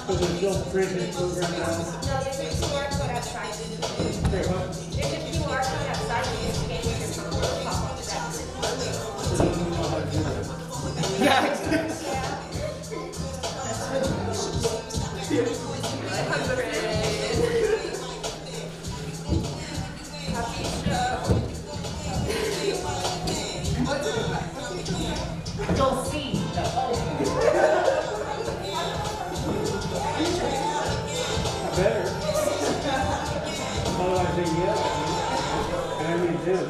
So there's no prison program now? No, there's a QR code outside. Say what? There's a QR code outside. You just scan your phone, it'll pop up with that. I don't even know how to do that. Yeah. You'll see. I better. Otherwise they yell at me. And I mean them.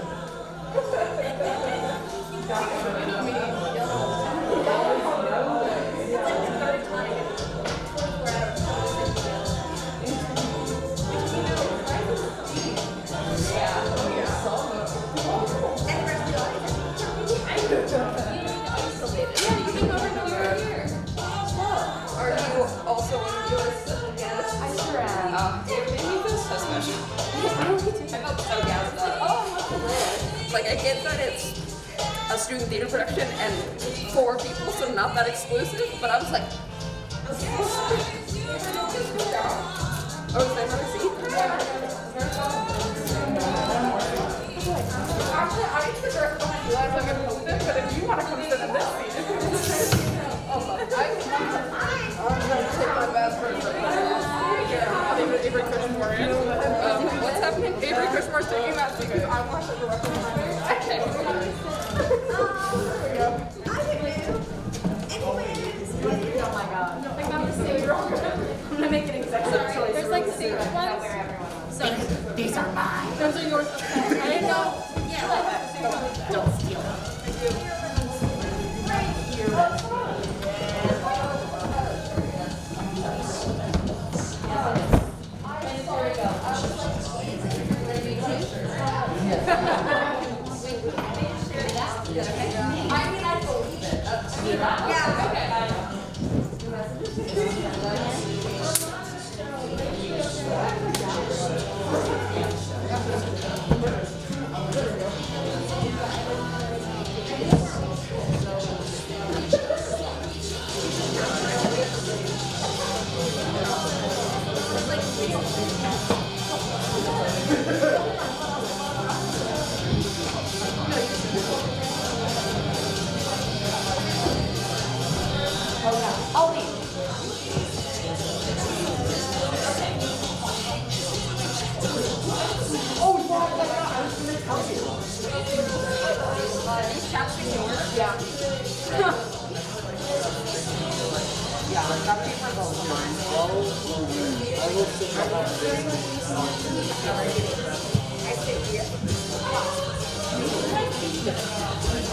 Are you also one of yours special guests? I sure am. It made me feel so special. I felt so gassed up. Oh, look at this. Like, I get that it's a student theater production and 4 people, so not that exclusive, but I was like, oh, is that another seat? Actually, I need to figure out behind you. I was like, I'm hoping, but if you want to come sit in this seat. I'm going to take my bad person. Avery Cushmore in. What's happening? Avery Cushmore's taking that seat because I want to directly behind her. Okay. Oh my god. I'm gonna make an executive choice. There's like 6 ones. So these are mine. Those are yours. Okay. I didn't know. Don't steal them. I mean, I believe it. Yeah. Okay. I'll leave. These chapsticks yours? Yeah. Yeah, that paper goes mine. I will sit behind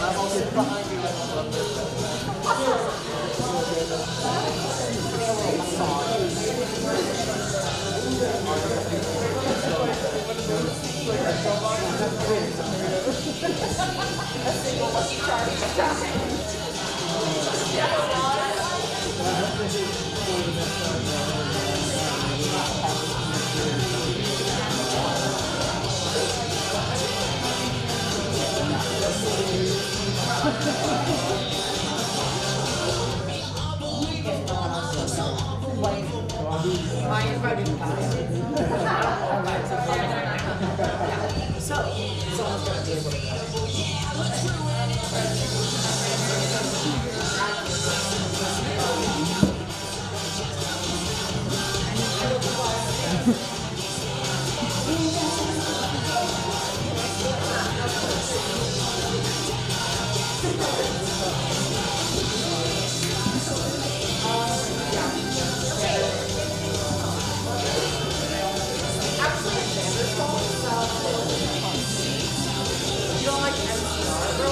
I'll sit behind you. Mine is voting time. So, someone's gonna be able to. You don't like NCR, bro?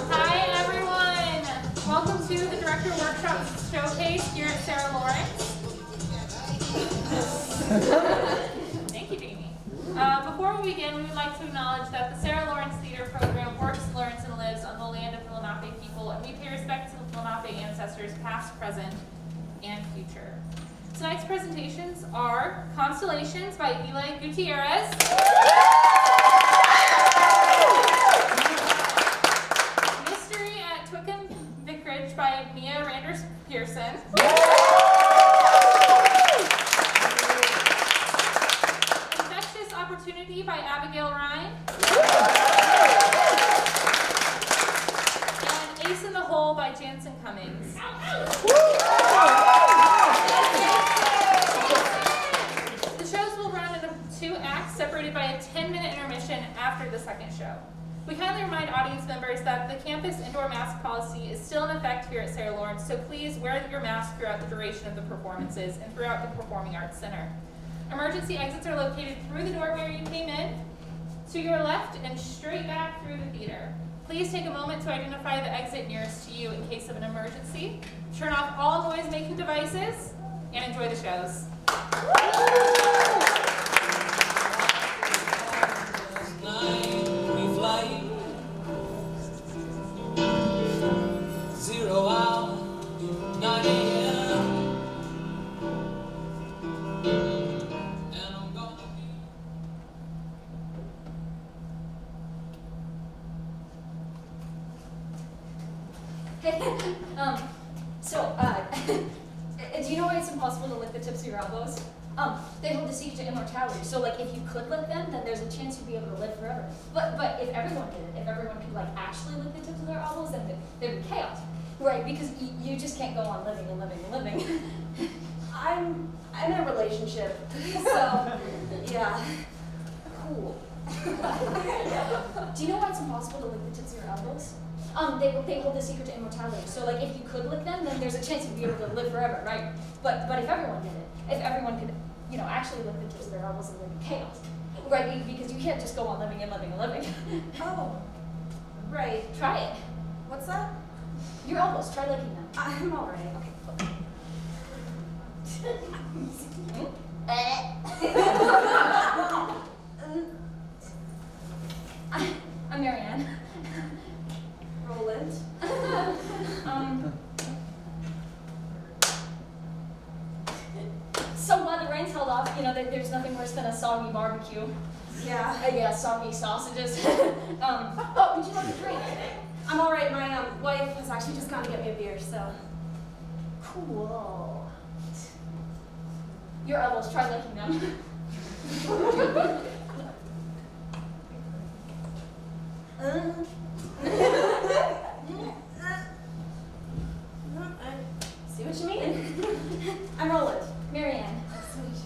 Hi everyone! Welcome to the Director Workshop Showcase here at Sarah Lawrence. Thank you, Jamie. Before we begin, we would like to acknowledge that the Sarah Lawrence Theater Program works, learns, and lives on the land of the Lenape people, and we pay respect to the Lenape ancestors past, present, and future. Tonight's presentations are Constellations by Eli Gutierrez, Mystery at Twickenham Vicarage by Mia Randers Pearson, Infectious Opportunity by Abigail Ryan, and Ace in the Hole by Jansen Cummings. The shows will run in a 2 acts separated by a 10-minute intermission after the second show. We kindly remind audience members that the campus indoor mask policy is still in effect here at Sarah Lawrence, so please wear your mask throughout the duration of the performances and throughout the Performing Arts Center. Emergency exits are located through the door where you came in, to your left, and straight back through the theater. Please take a moment to identify the exit nearest to you in case of an emergency. Turn off all noise-making devices and enjoy the shows. 9, we fly 0 hour, 9 a.m. And I'm gonna be Do you know why it's impossible to lick the tips of your elbows? They hold the secret to immortality. So, like, if you could lick them, then there's a chance you'd be able to live forever. But if everyone did it, if everyone could, like, actually lick the tips of their elbows, then there'd be chaos, right? Because you just can't go on living and living and living. I'm in a relationship, so yeah. Cool. Do you know why it's impossible to lick the tips of your elbows? They hold the secret to immortality. So, like, if you could lick them, then there's a chance you'd be able to live forever, right? But if everyone did it, if everyone could, actually lick the tips of their elbows, then there'd be chaos, right? Because you can't just go on living and living and living. Oh, right. Try it. What's that? Your elbows. Try licking them. I'm all right. Okay. I'm Marianne. Roland. So while the rain's held off, there's nothing worse than a soggy barbecue. Yeah. Yeah, soggy sausages. Oh, would you like a drink? I'm all right. My wife has actually just gone to get me a beer, so. Cool. Your elbows, try licking them. I see what you mean. I'm Roland. Marianne. Nice to meet you.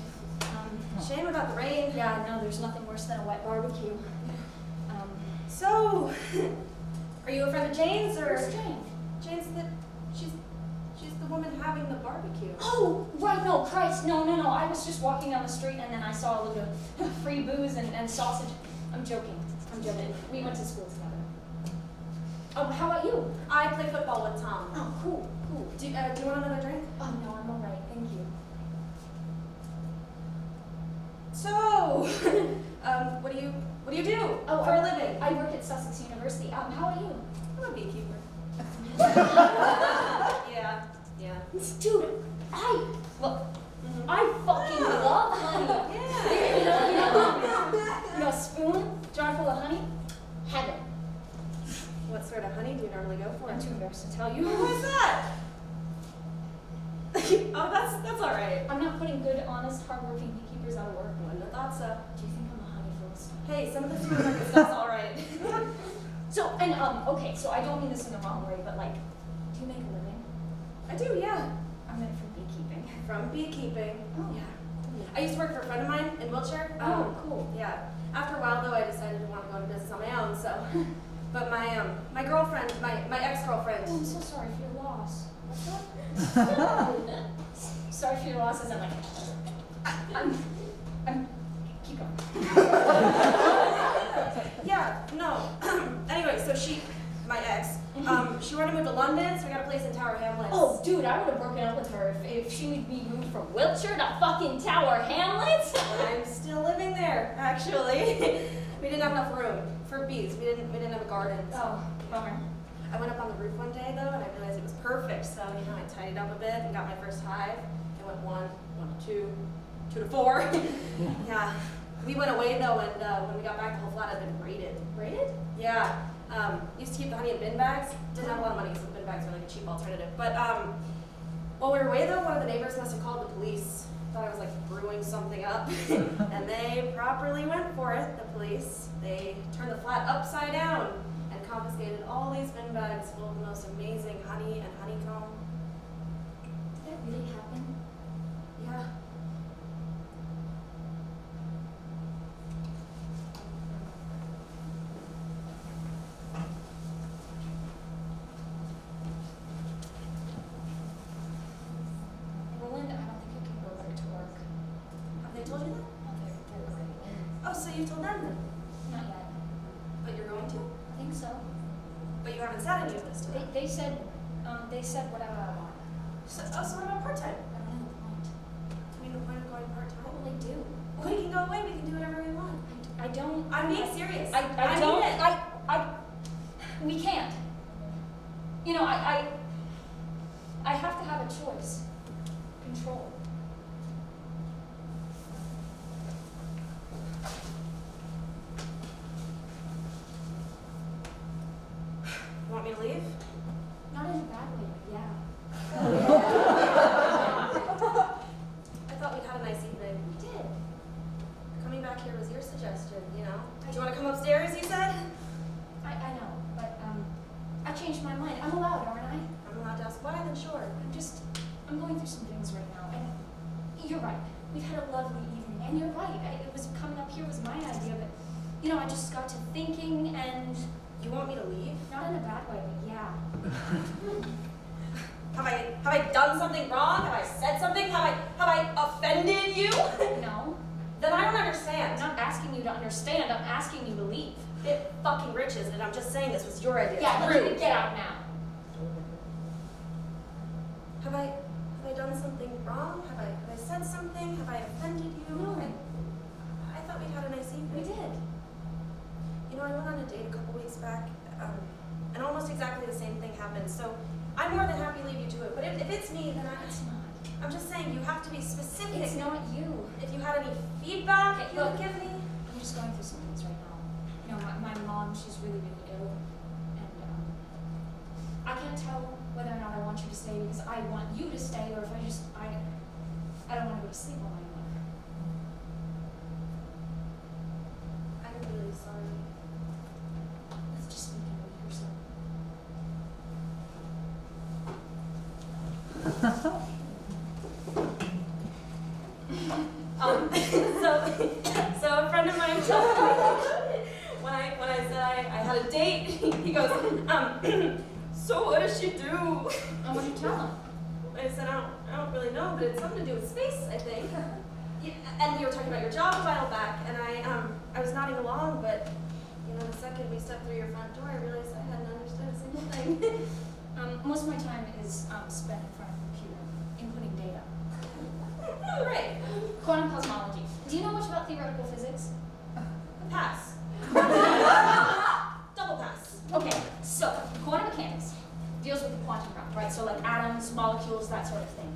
Shame about the rain. Yeah, no, there's nothing worse than a wet barbecue. So, are you a friend of Jane's or? Who's Jane? Jane's she's the woman having the barbecue. Oh, right, no, Christ, no. I was just walking down the street and then I saw a load of free booze and sausage. I'm joking. We went to school together. Oh, how about you? I play football with Tom. Oh, cool. Do you want another drink? Oh, no, I'm all right, thank you. So, what do you do Oh, for a living? I work at Sussex University. How about you? I'm a beekeeper. Yeah. Dude, I fucking love honey. Yeah. You know, a spoon, jar full of honey, heaven. What sort of honey do you normally go for? I'm too embarrassed to tell you. What's that? Oh, that's all right. I'm not putting good, honest, hardworking beekeepers out of work. Wouldn't have thought so. Do you think I'm a honey roast? Hey, some of the supermarket stuff's all right. So, okay, so I don't mean this in the wrong way, but like, do you make a living? I do, yeah. I meant from beekeeping. From beekeeping. Oh. Yeah. I used to work for a friend of mine in Wiltshire. Oh, cool. Yeah. After a while, though, I decided to want to go into business on my own. So, but my girlfriend, my ex-girlfriend. Oh, I'm so sorry for your loss. What's that? Sorry for your losses. I'm like, I'm keep going. Yeah. No. Anyway, so my ex, she wanted to move to London, so we got a place in Tower Hamlets. Oh, dude, I would have broken up with her if she would be moved from Wiltshire to fucking Tower Hamlets. I'm still living there, actually. We didn't have enough room for bees. We didn't have a garden. So. Oh, bummer. I went up on the roof one day though, and I realized it was perfect. So I tidied up a bit and got my first hive. I went 1 to 2, 2 to 4. Yeah. We went away though, and when we got back, the whole flat had been raided. Rated? Yeah. Used to keep the honey in bin bags. Didn't have a lot of money, so the bin bags were like a cheap alternative. But while we were away though, one of the neighbors must have called the police. Thought I was like brewing something up, and they properly went for it. The police. They turned the flat upside down and confiscated all these bin bags full of the most amazing honey and honeycomb. Did that really happen? Yeah. so you've told them then? Not yet. But you're going to? I think so. But you haven't said any of this to them. They said whatever I want. So what about part-time? I don't know the point. I mean, the point of going part-time? What will I do? We can go away, we can do whatever we want. I don't. I'm being serious. I don't. mean it. We can't. You know, I have to have a choice. Control. You want me to leave? Not in a bad way, but yeah. I thought we'd had a nice evening. We did. Coming back here was your suggestion, you know? Do you want to come upstairs, you said? I know, but I changed my mind. I'm allowed, aren't I? I'm allowed to ask why, then sure. I'm going through some things right now, and you're right. We've had a lovely evening, and you're right. It was coming up here was my idea, but you know, I just got to thinking, and You want me to leave? not in a bad way, but yeah. Have I done something wrong? Have I said something? Have I offended you? No, Then I don't I'm understand. not asking you to understand. I'm asking you to leave. It fucking rich, isn't it? I'm just saying this was your idea. Yeah, It's let me rude. get out now. Have I done something wrong? Have I said something? Have I offended you? No. I thought we'd had a nice evening. We did. You know, I went on a date a couple weeks back, and almost exactly the same thing happened. So I'm more than happy to leave you to it. But if it's me, then It's not. I'm just saying you have to be specific. It's not you. If you had any feedback Okay, you look. could give me. I'm just going through some things right now. You know, my mom, she's really, really ill. And I can't tell whether or not I want you to stay because I want you to stay or if I don't want to go to sleep all night long. I'm really sorry. Let's just speak in a week or so. So a friend of mine told me when I said I had a date, he goes, so what does she do? And what did you tell him? I said, I don't really know, but it's something to do with space, I think. Yeah, and we were talking about your job a while back, and I was nodding along, but you know, the second we stepped through your front door, I realized I hadn't understood a single thing. Most of my time is spent in front of a computer, inputting data. Oh, right. Quantum cosmology. Do you know much about theoretical physics? Pass. Double pass. Okay, so quantum mechanics deals with the quantum realm, right? So like atoms, molecules, that sort of thing.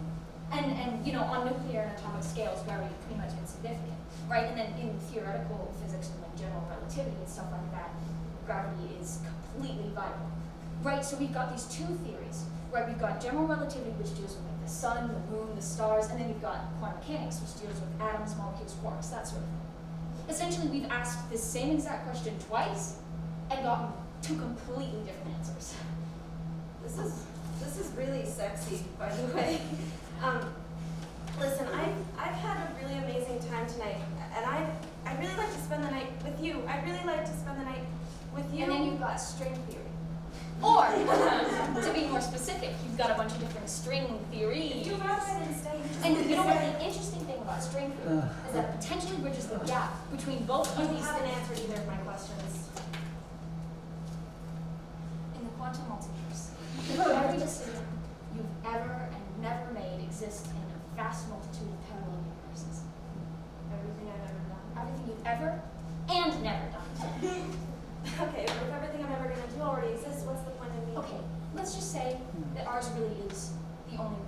And you know, on nuclear and atomic scales, very pretty much insignificant, right? And then in theoretical physics and like general relativity and stuff like that, gravity is completely vital, right? So we've got these two theories, right? We've got general relativity, which deals with like the sun, the moon, the stars, and then we've got quantum mechanics, which deals with atoms, molecules, quarks, that sort of thing. Essentially, we've asked the same exact question twice and gotten two completely different answers. This is really sexy, by the way. Listen, I've had a really amazing time tonight, and I'd really like to spend the night with you. I'd really like to spend the night with you. And then you've got string theory. Or, to be more specific, you've got a bunch of different string theories. Too bad I didn't stay. And you know what the interesting thing about string theory is that it potentially bridges the gap between both You of these haven't things. answered either of my questions. In the quantum multiverse, every decision you've ever and never made exists in a vast multitude of parallel universes. Everything I've ever done. Everything you've ever and never done. Okay, but if everything I'm ever gonna do already exists, what's the point of me? Okay, let's just say that ours really is the only,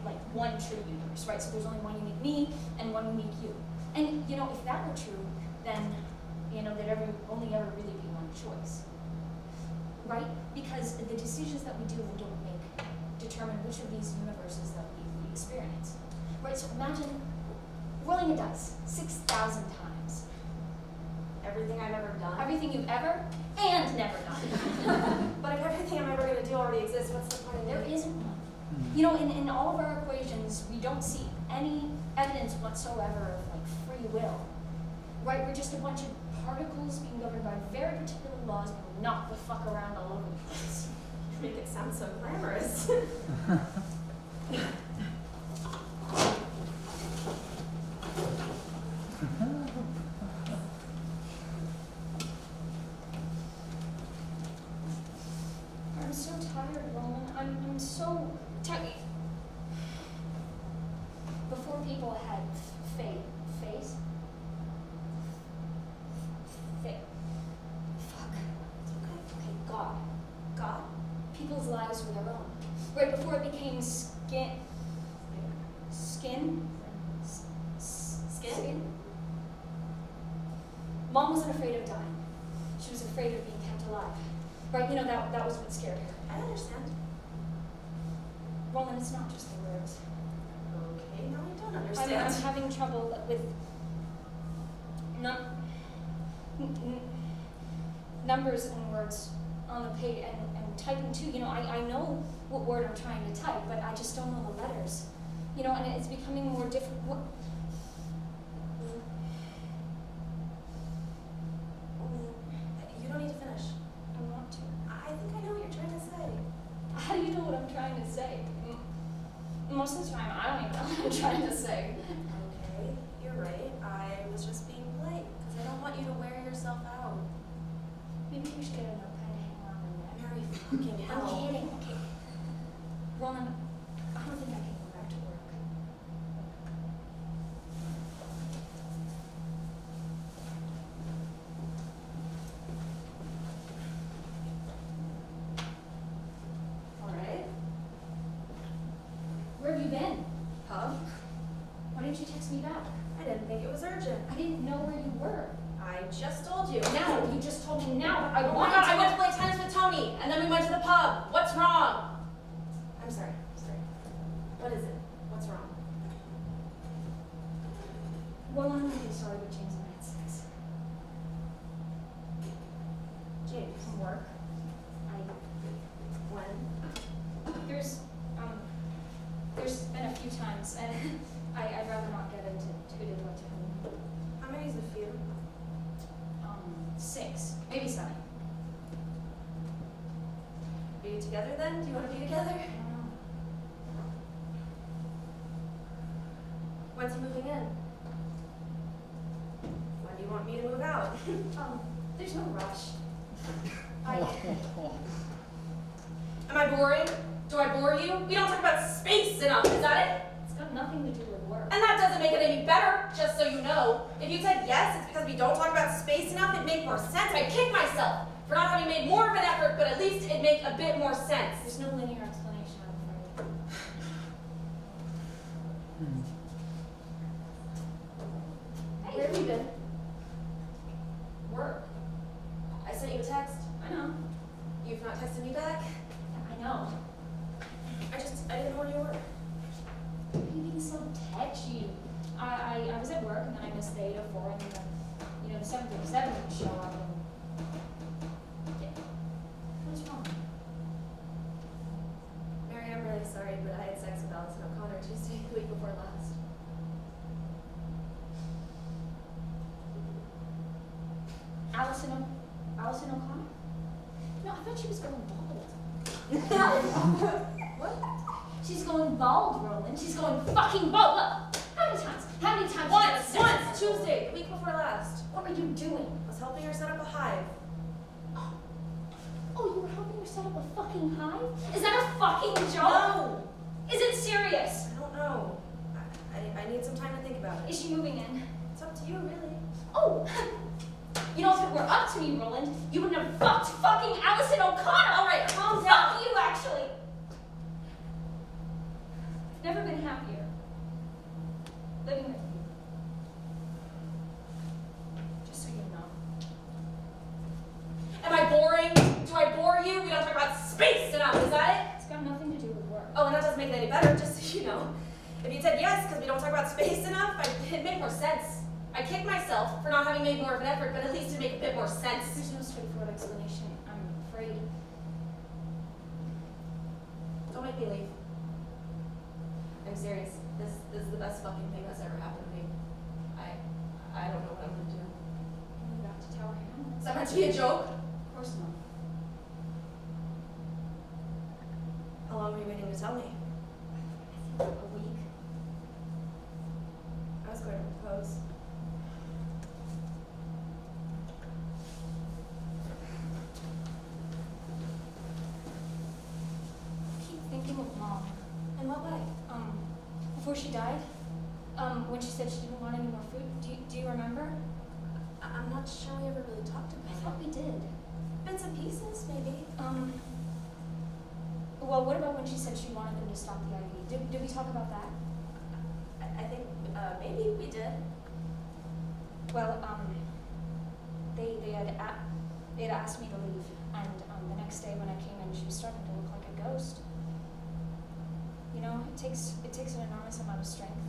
like, one true universe, right? So there's only one unique me and one unique you. And, you know, if that were true, then, you know, there'd only ever really be one choice, right? Because the decisions that we do and don't make determine which of these universes that we experience, right? So imagine rolling a dice 6,000 times. Everything I've ever done. Everything you've ever and never done. But if everything I'm ever gonna do already exists, what's the point of There me? isn't one. You know, in all of our equations, we don't see any evidence whatsoever of like free will. Right? We're just a bunch of particles being governed by very particular laws and knock the fuck around all over the place. Make it sound so glamorous. right before it became skin. Mom wasn't afraid of dying. She was afraid of being kept alive. Right, that was what scared her. I understand. Roland, it's not just the words. Okay, no, I don't I'm understand. having trouble with numbers and words on the page and typing too. I know what word I'm trying to type, but I just don't know the letters. And it's becoming more difficult. You don't need to finish. I want to. I think I know what you're trying to say. How do you know what I'm trying to say? Most of the time, I don't even know what I'm trying to say. Okay, you're right. I was just being polite because I don't want you to wear yourself out. Maybe we should get a notepad and hang on your neck. Mary fucking I'm hell. kidding. Okay. Roland, I don't think I can go back to work. All right. Where have you been? Pub. Why didn't you text me back? I didn't think it was urgent. I didn't know where you were. I just told you. Now, you just told me now, but I Oh my wanted god, to. I went to play tennis with Tony, and then we went to the pub. What's wrong? I'm sorry. What is it? What's wrong? Well, I'm really sorry, but James and I had sex. James. From work. When? There's been a few times, and I'd rather not get into who did what to whom. How many's a few? 6, maybe 7. Are you together then? Do you want to be together? I don't know. When's he moving in? When do you want me to move out? There's no rush. Am I boring? Do I bore you? We don't talk about space enough, is that it? It's got nothing to do with work. And that doesn't make it any better, just so you know. If you said yes, it's because we don't talk about space enough, it'd make more sense. I'd kick myself for not having made more of an effort, but at least it'd make a bit more sense. There's no linear explanation, I'm afraid. Hey, Where have you been? Work. I sent you a text. I know. You've not texted me back? I know. I didn't know where you were. Why are you being so tetchy? I was at work and then I missed the 8:04 and then the 7:37 would show up and yeah. What's wrong? Mary, I'm really sorry, but I had sex with Allison O'Connor Tuesday, the week before last. Allison O'Connor? No, I thought she was going bald. What? She's going bald, Roland. She's going fucking bald. Look, how many times? Once, Tuesday, the week before last. What were you doing? I was helping her set up a hive. Oh, you were helping her set up a fucking hive? Is that a fucking joke? No! Is it serious? I don't know. I need some time to think about it. Is she moving in? It's up to you, really. Oh! If it were up to me, Roland, you wouldn't have fucked fucking Allison O'Connor! Alright, calm down. Fuck you, actually! I've never been happier. Living with you. Just so you know. Am I boring? Do I bore you? We don't talk about space enough, is that it? It's got nothing to do with work. Oh, and that doesn't make it any better, just so you know. If you said yes, because we don't talk about space enough, it'd make more sense. I kick myself for not having made more of an effort, but at least it'd make a bit more sense. There's no straightforward explanation, I'm afraid. Don't make me leave. I'm serious. This is the best fucking thing that's ever happened to me. I don't know what I'm gonna do. Move back to Tower Hamlets. Is that meant to be a joke? Of course not. How long were you waiting to tell me? I think a week. I was going to propose. I keep thinking of Mom. In what way? Before she died, when she said she didn't want any more food, do you remember? I'm not sure we ever really talked I about thought we did. it. Bits and pieces, maybe. Well, what about when she said she wanted them to stop the IV? Did we talk about that? I think maybe we did. Well, they had asked me to leave, and the next day when I came in, she was starting to look like a ghost. You know, it takes an enormous amount of strength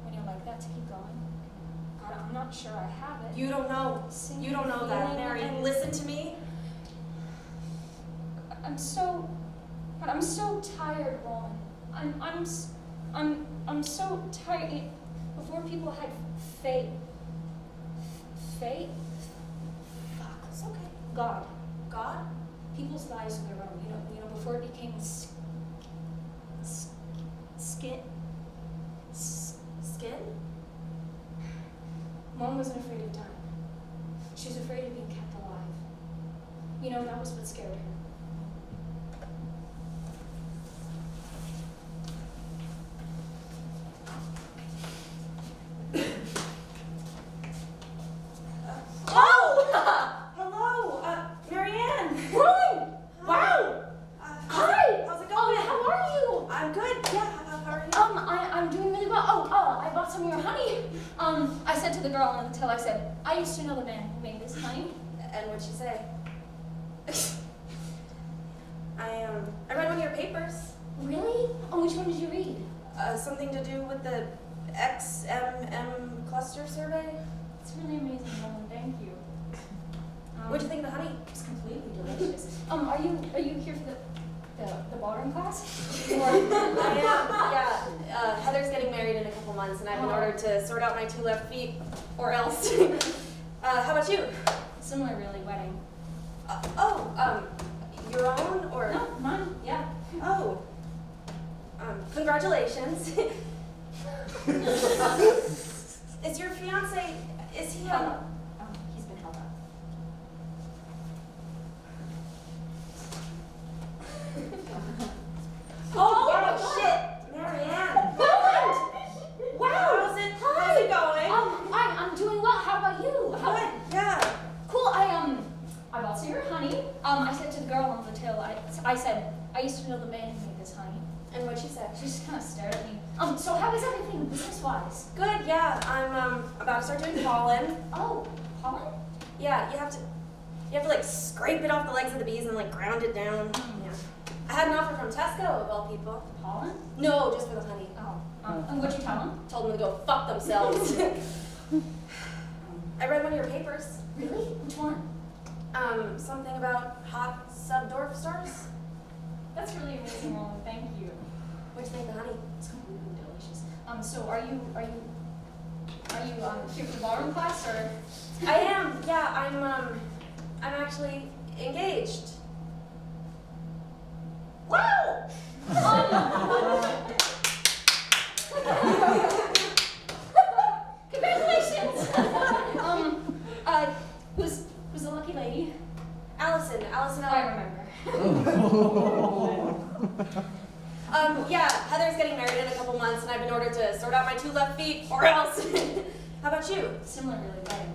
when you're like that to keep going. God, I'm not sure I have it. You don't know. You don't know that, Mary. Listen to me. I'm so tired, Roland. I'm so tired. Before people had faith. Faith? Fuck, it's okay. God. People's lives of their own. You know, before it became Skin? Mom wasn't afraid of dying. She was afraid of being kept alive. You know, that was what scared her. Hello, Marianne. Roland! Wow! Hi! How's it going? How are you? I'm good. Yeah. How are you? I'm doing really well. I bought some of your honey. I said to the girl on the till, I said, I used to know the man who made this honey. And what'd she say? I read one of your papers. Really? Oh, which one did you read? Something to do with the XMM cluster survey. It's really amazing, Roland. Thank you. What'd you think of the honey? It's completely delicious. Are you here for the ballroom class? I am. Yeah. Heather's getting married in a couple months, and I've been ordered to sort out my 2 left feet, or else. How about you? Similar, really, wedding. Your own or? No, mine. Yeah. Oh. Congratulations. Is your fiance? Is he? Held up. He's been held up. Oh wow! Shit, Marianne. Roland! Wow! How's it going? I'm doing well. How about you? Good. Yeah. Cool. I bought some of your honey. I said to the girl on the till, I said, I used to know the man who made this honey. And what'd she say? She just kind of stared at me. So how is everything business-wise? Good. Yeah. I'm about to start doing pollen. Oh, pollen? Yeah. You have to like scrape it off the legs of the bees and like ground it down. Yeah. I had an offer from Tesco of all people. Pollen? No, just for the honey. Oh. And what'd you tell him? Told them to go fuck themselves. I read one of your papers. Really? Which one? Something about hot subdwarf stars. That's really amazing, Roland. Thank you. What'd you think of the honey? It's completely delicious. So are you here for the ballroom class or? I am. Yeah, I'm actually engaged. Wow! Congratulations! Who's the lucky lady? Allison. I remember. Yeah, Heather's getting married in a couple months, and I've been ordered to sort out my 2 left feet, or else. How about you? Similar, really, wedding.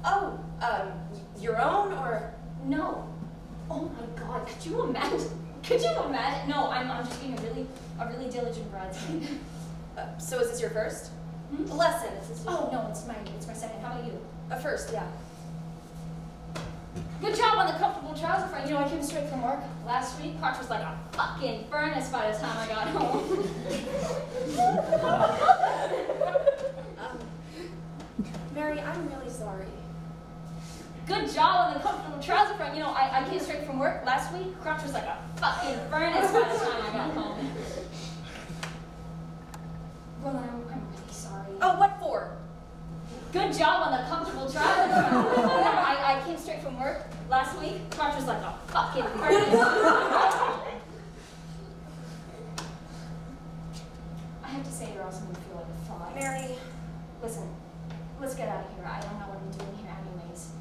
Oh, your own, or? No. Oh my God! Could you imagine? No, I'm just being a really diligent bridesmaid. So is this your first lesson? Is this Oh no, it's my second. How about you? a first? Yeah. Good job on the comfortable trouser front. You know, I came straight from work last week. Crotch was like a fucking furnace by the time I got home. Mary, I'm really sorry. Good job on the comfortable trouser front. You know, I came straight from work last week. Crotch was like a fucking furnace by the time I got home. Roland, I'm really sorry. Oh, what for? Good job on the comfortable trouser front. You know, I came straight from work last week. Crotch was like a fucking furnace. I have to say, or else I'm gonna feel like a fly. Mary. Listen, let's get out of here. I don't know what I'm doing here anyways.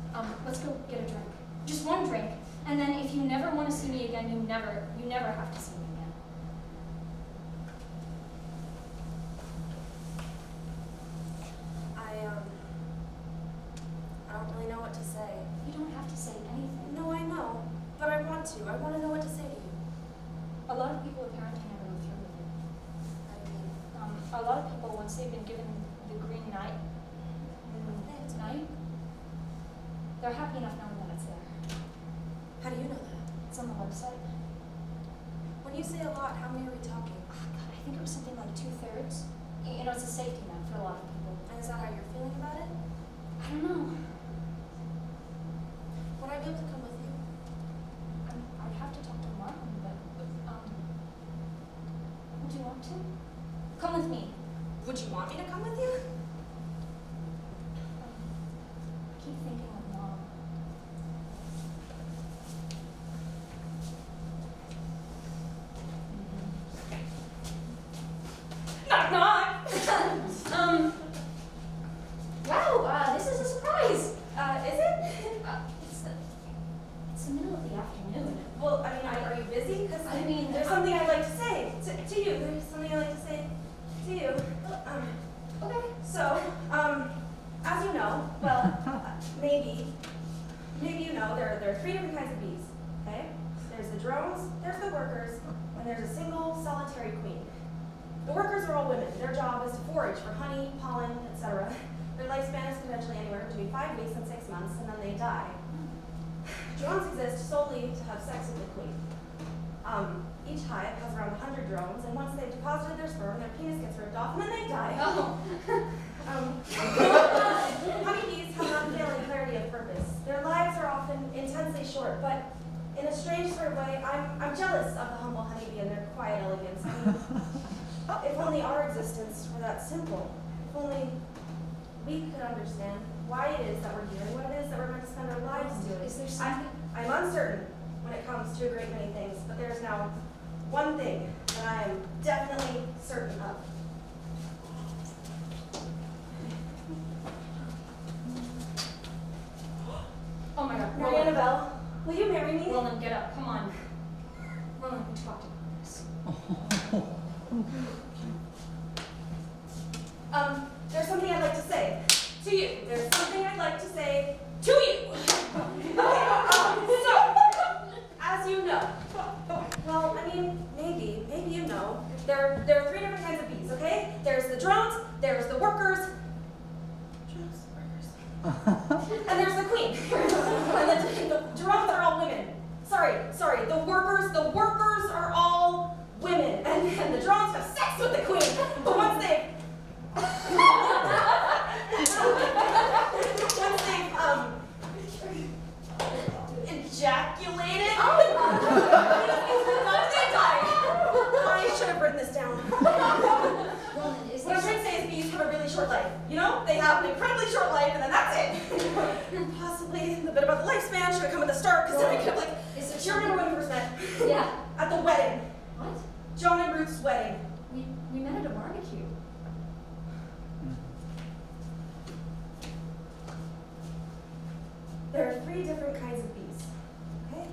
Let's go get a drink. Just one drink. And then if you never want to see me again, you never have to see me again. I don't really know what to say. You don't have to say anything. No, I know. But I want to. I want to know what to say to you. they're happy enough knowing that it's there. How do you know that? It's on the website. When you say a lot, how many are we talking? Oh, God, I think it was something like 2/3. You know, it's a safety net for a lot of people. And is that how you're feeling about it? I don't know. Would I be able to come with you? I'd have to talk to Martin, but would you want to? Come with me. Would you want me to come with you? I keep thinking of Mom. Knock knock. Wow. This is a surprise. Is it? It's the middle of the afternoon. Well, I mean, are you busy? Because I mean, there's something I'd like to say to you. There's something I'd like to say to you. Okay. So, as you know, well, maybe you know, there are 3 different kinds of bees, okay? There's the drones, there's the workers, and there's a single solitary queen. The workers are all women. Their job is to forage for honey, pollen, etc. Their lifespan is potentially anywhere between 5 weeks and 6 months, and then they die. Drones exist solely to have sex with the queen. Each hive has around 100 drones, and once they've deposited their sperm, their penis gets ripped off, and then they die. Oh. Honeybees have an unfailing clarity of purpose. Their lives are often intensely short, but in a strange sort of way, I'm jealous of the humble honeybee and their quiet elegance. I mean, if only our existence were that simple. If only we could understand why it is that we're here and what it is that we're going to spend our lives doing. Is there something? I'm uncertain when it comes to a great many things, but there's now one thing that I am definitely certain of. Oh my God. Mary Annabelle, will you marry me? Roland, get up. Come on. Roland, we talked about this. There's something I'd like to say to you. There's something I'd like to say to you. Okay, so, as you know, well, I mean, maybe you know, there are 3 different kinds of bees, okay? There's the drones, there's the workers, and there's the queen. And the drones are all women. Sorry, the workers are all women, and the drones have sex with the queen. But once they've ejaculated, they die. I should have written this down. Roland, is What there I'm trying to say is bees have a really short life. You know, they have an incredibly short life, and then that's it. Possibly the bit about the lifespan should have come at the start, because then I could have, like, Is there do you remember when we first met? Yeah. At the wedding. What? Joan and Ruth's wedding. We met at a barbecue. There are 3 different kinds of bees. Okay?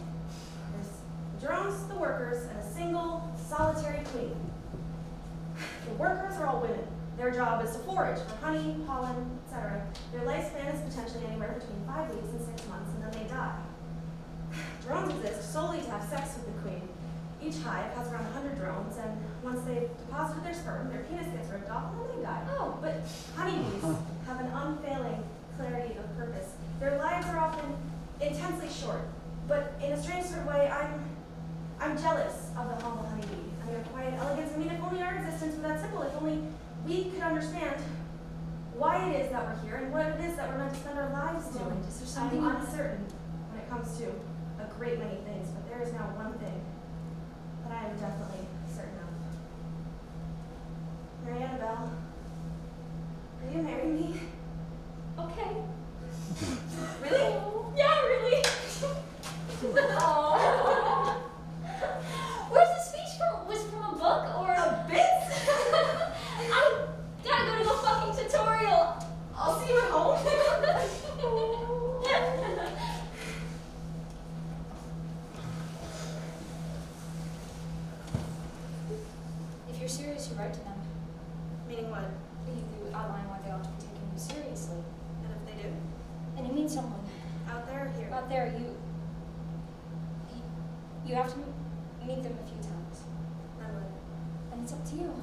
There's the drones, the workers, and a single solitary queen. The workers are all women. Their job is to forage for honey, pollen, etc. Their lifespan is potentially anywhere between 5 weeks and 6 months, and then they die. Drones exist solely to have sex with the queen. Each hive has around 100 drones, and once they've deposited their sperm, their penis gets ripped off, and then they die. Oh. But honeybees have an unfailing clarity of purpose. Their lives are often intensely short, but in a strange sort of way, I'm jealous of the humble honeybee and their quiet elegance. I mean, if only our existence were that simple, if only we could understand why it is that we're here and what it is that we're meant to spend our lives doing. Roland, is there something I'm uncertain when it comes to a great many things, but there is now one thing that I am definitely certain of. Mary Annabelle, will you marry me? Okay. Really? Yeah, really. Aww. Where's the speech from? Was it from a book or A bit? I gotta go to a fucking tutorial. I'll see you at home. If you're serious, you write to them. Meaning what? You outline why they ought to be taking you seriously. And if they do? And you meet someone Out there or here? out there. You have to meet them a few times, Then what? and it's up to you.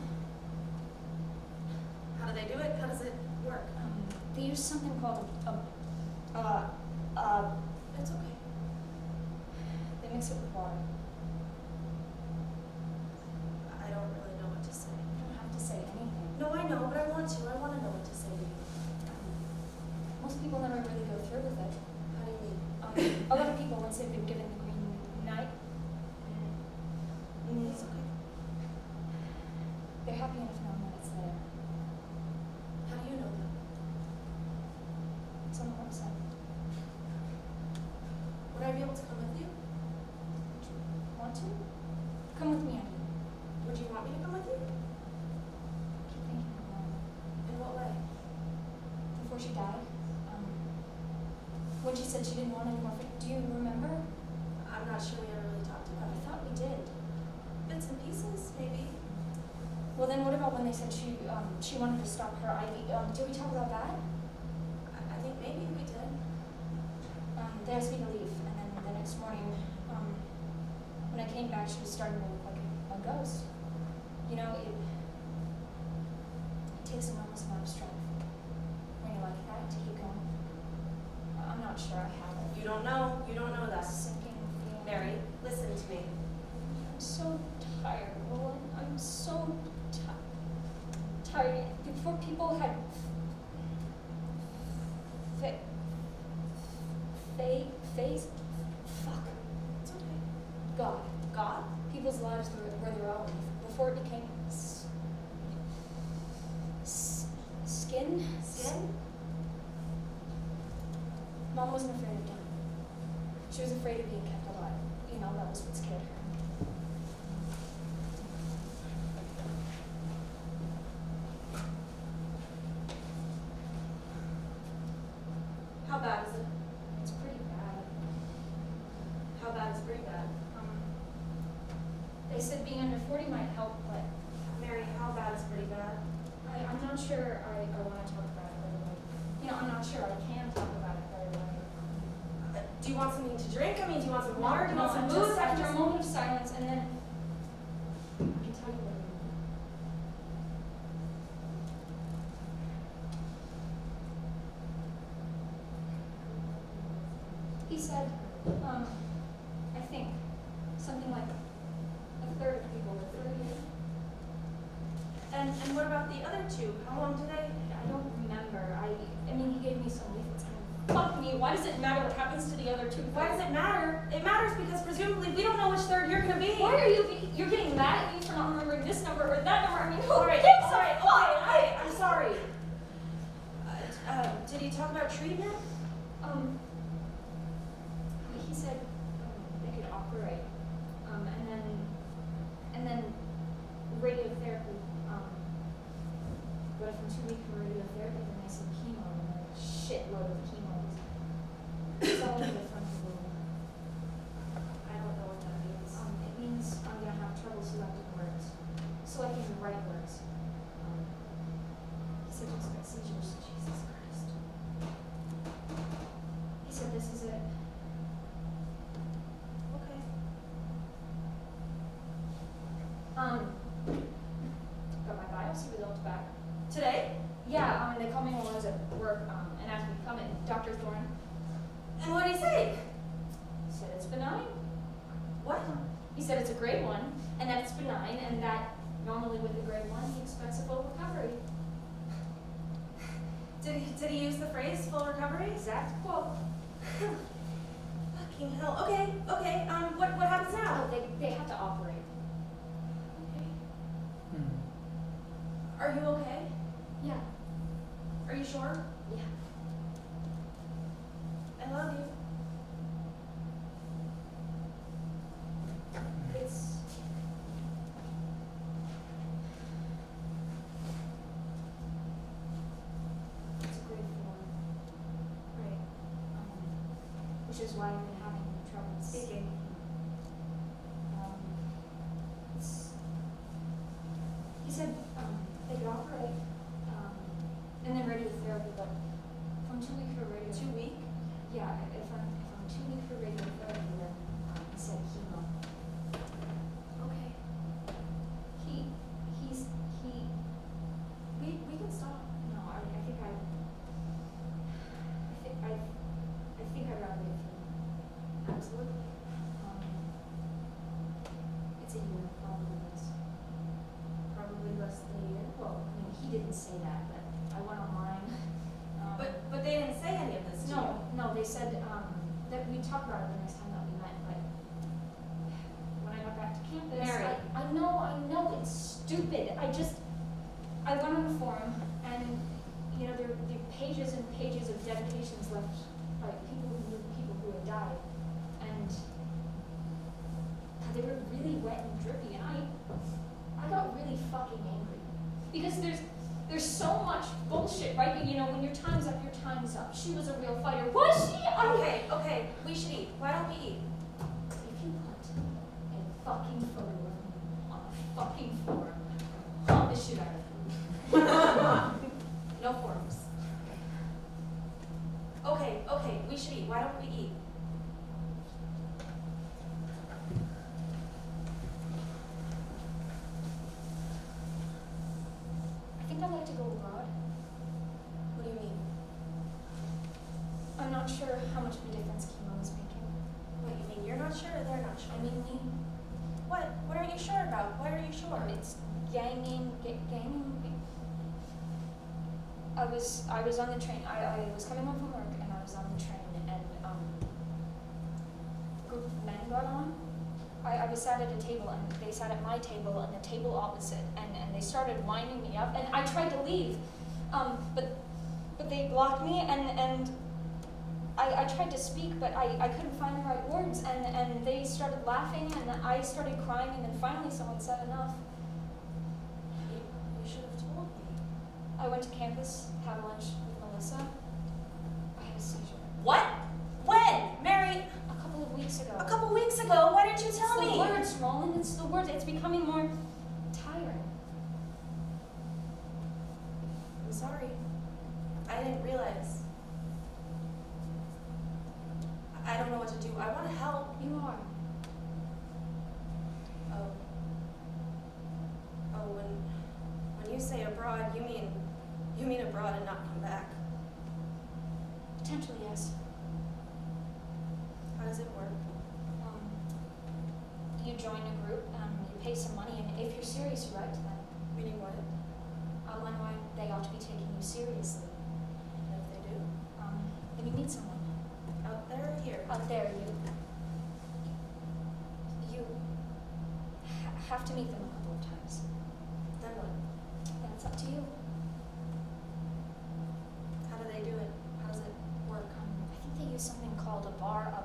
How do they do it? How does it work? They use something called a through with it. How do you mean? A lot of people, once they've been given the green light, It's okay. they're happy enough knowing that it's there. How do you know that? It's on the website. Would I be able to come with you? Want to? Come with me, Andy. Would you want me to come with you? Keep thinking about it. In what way? Before she died, when she said she didn't want any more, do you remember? I'm not sure we ever really talked about I it. thought we did. Bits and pieces, maybe. Well, then what about when they said she wanted to stop her IV? Did we talk about that? I think maybe we did. They asked me to leave, and then the next morning, when I came back, she was starting to look like a ghost. You know, it takes an enormous amount of strength when you're like that to keep going. I'm not sure I have it. You don't know. You don't know that. Sinking feeling. Mary, listen to me. I'm so tired, Roland. I'm so tired. Before people had face. Fuck. It's okay. God. God? People's lives were their own. Before it became skin. Skin? Mom wasn't afraid of dying. She was afraid of being kept alive. You know, that was what scared her. How bad is it? It's pretty bad. How bad is pretty bad? They said being under 40 might help, but Mary, how bad is pretty bad? I'm not sure I want to talk about it right away. You know, I'm not sure I can talk about it right away. Do you want something to drink? I mean, do you want some water? Do you No, want some just booze? after a moment of silence, and then I can tell you what I mean. He said, I think, something like a third of people were 30. And what about the other two? How long do they? I don't remember. I mean, he gave me some leaflets. Fuck me. Why does it matter what happens to the other two? Why does it matter? It matters because presumably we don't know which third you're gonna be. Why are you're getting mad at me for not remembering this number or that number? I mean, who All right, gives a sorry. fuck? Okay, I'm sorry. Did he talk about treatment? He said they could operate, and then radiotherapy. But if I'm 2 weeks from radiotherapy, then they said chemo, and a shitload of chemo. It's all in the front of the room. I don't know what that means. It means I'm gonna have trouble selecting words, selecting the right words. He said to expect seizures. Jesus Christ. He said this is it. Okay. Got my biopsy results back. Today? Yeah, they called me when I was at work, and asked me to come in. Dr. Thorne And what did he say? said it's benign. What? He said it's a grade 1, and that it's benign, and that normally with a grade 1, he expects a full recovery. Did he use the phrase full recovery? Exact quote. Fucking hell. Okay. What happens now? Oh, they have to operate. Okay. Are you okay? Yeah. Are you sure? Yeah. I love you. It's a grade 4. Right. Which is why I've been having trouble speaking. He said they could operate, and then radiotherapy, but if I'm 2 weeks for radiotherapy. 2 week? Yeah, if I'm 2 weeks for radiotherapy, then he said chemo. Okay. We can stop. No, I think I'd rather live for Absolutely. it's a year, probably less. Probably less they said that we'd talk about it the next time that we met, but when I got back to campus, Mary. I know, it's stupid. I went on the forum, and, you know, there are pages and pages of dedications left by people who knew people who had died, and they were really wet and drippy, and I got really fucking angry. Because there's so much bullshit, right? But, you know, when your time's up, your time's up. She was a real fighter. Was she? Okay, we should eat. Why don't we eat? If you put a fucking photo of me on a fucking forum, I'll hump the shit out of you. No forms. Okay, we should eat. Why don't we eat? I think I'd like to go abroad. What do you mean? I'm not sure how much of a difference chemo is making. What, you mean you're not sure or they're not sure? I mean, me. What? What are you sure about? Why are you sure? It's ganging. I was on the train. I was coming home from work, and I was on the train, and a group of men got on. I was sat at a table, and they sat at my table and the table opposite, and they started winding me up, and I tried to leave, but they blocked me, and I tried to speak, but I couldn't find the right words, and they started laughing, and I started crying, and then finally someone said enough. You should have told me. I went to campus, had lunch with Melissa. I had a seizure. What? When? Mary? A couple of weeks ago. A couple weeks ago. Why didn't you tell It's me? the words, Roland. It's the words. It's becoming more tiring. I'm sorry. I didn't realize. I don't know what to do. I want to help. You are. Oh, when you say abroad, you mean abroad and not come back. Potentially, yes. How does it work? You join a group, you pay some money, and if you're serious, you write to them. Meaning what? Outline why they ought to be taking you seriously. And if they do? Then you meet someone. Out there or here? Out there, you have to meet them a couple of times. Then what? Then it's up to you. How do they do it? How does it work? I think they use something called a bar.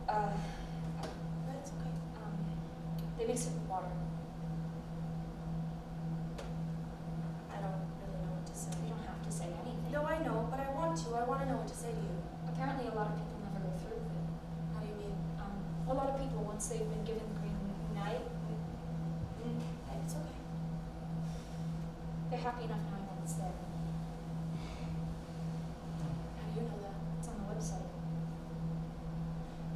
That's okay. They mix it with water. I don't really know what to say. You don't have to say anything. No, I know, but I want to. I want to know what to say to you. Apparently, a lot of people never go through with it. How do you mean? A lot of people, once they've been given the green light, It's okay. they're happy enough knowing that it's there. How do you know that? It's on the website.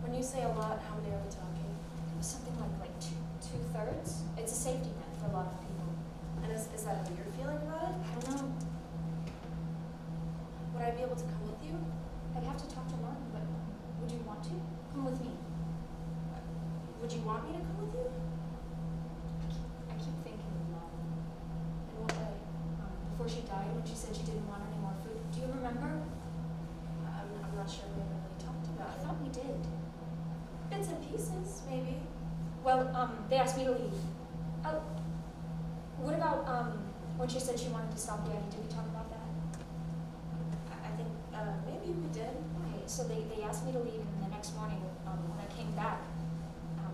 When you say a lot, how many are we talking? It was something like two-thirds. It's a safety net for a lot of people. And is that how you're feeling about it? I don't know. Would I be able to come with you? I'd have to talk to Martin, but would you want to? Come with me. Would you want me to come with you? I keep thinking of Mom. In what way? Before she died, when she said she didn't want any more food. Do you remember? I'm not sure we ever really talked about I it. thought we did. Bits and pieces, maybe. Well, they asked me to leave. Oh, what about when she said she wanted to stop Daddy? Did we talk about that? I think maybe we did. Okay, so they asked me to leave, and the next morning, when I came back,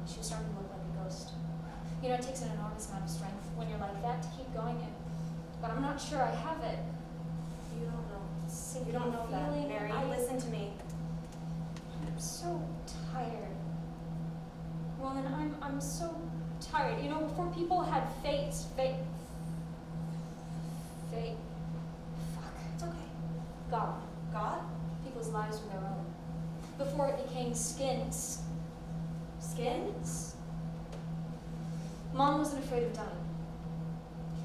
she was starting to look like a ghost. You know, it takes an enormous amount of strength when you're like that to keep going, but I'm not sure I have it. You don't know. Sinking You don't know that, feeling, Mary. I- Listen to me. I'm so tired. Well, then I'm so tired. You know, before people had fates, fate. Fuck. It's okay. God. God? People's lives were their own. Before it became skins. Skins? Mom wasn't afraid of dying.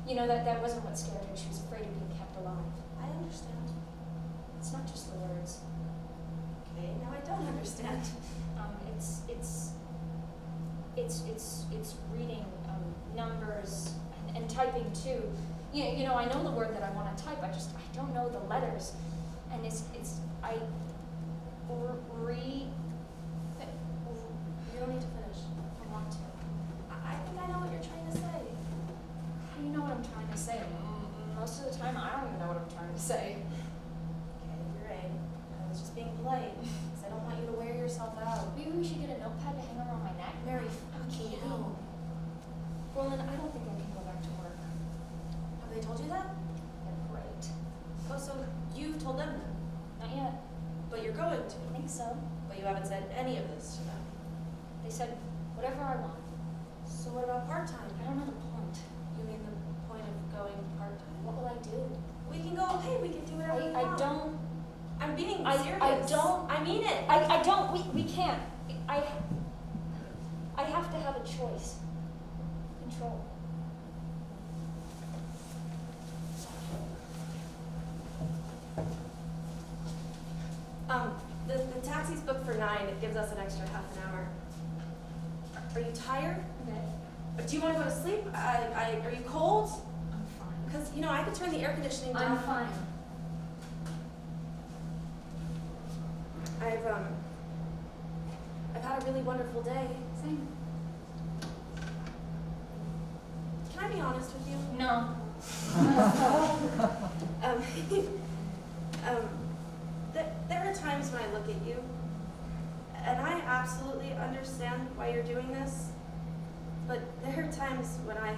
You know, that wasn't what scared her. She was afraid of being kept alive. I understand. It's not just the words. Okay, now I don't understand. It's reading numbers and typing too. You know, I know the word that I want to type. I don't know the letters, and You don't need to finish. I want to. I think I know what you're trying to say. How do you know what I'm trying to say? Most of the time, I don't even know what I'm trying to say. Okay, you're right. I was just being polite, because I don't want you to wear yourself out. Maybe we should get a notepad to hang around my neck. Mary, fucking hell. Roland, I don't think I can go back to work. Have they told you that? Yeah, great. Oh, so you've told them then? Not yet. But you're going to. I think so. But you haven't said any of this to them. They said whatever I want. So what about part-time? I don't know the point. You mean the point of going part-time? What will I do? We can go, hey, we can do whatever we I want. don't. I'm being I serious. don't. I mean it. I don't. We can't. I have to have a choice. Control. The taxi's booked for 9. It gives us an extra half an hour. Are you tired? Okay. Do you want to go to sleep? Are you cold? I'm fine. Because, I could turn the air conditioning down. I'm fine. I've had a really wonderful day. Same. Can I be honest with you? No. There are times when I look at you, and I absolutely understand why you're doing this, but there are times when I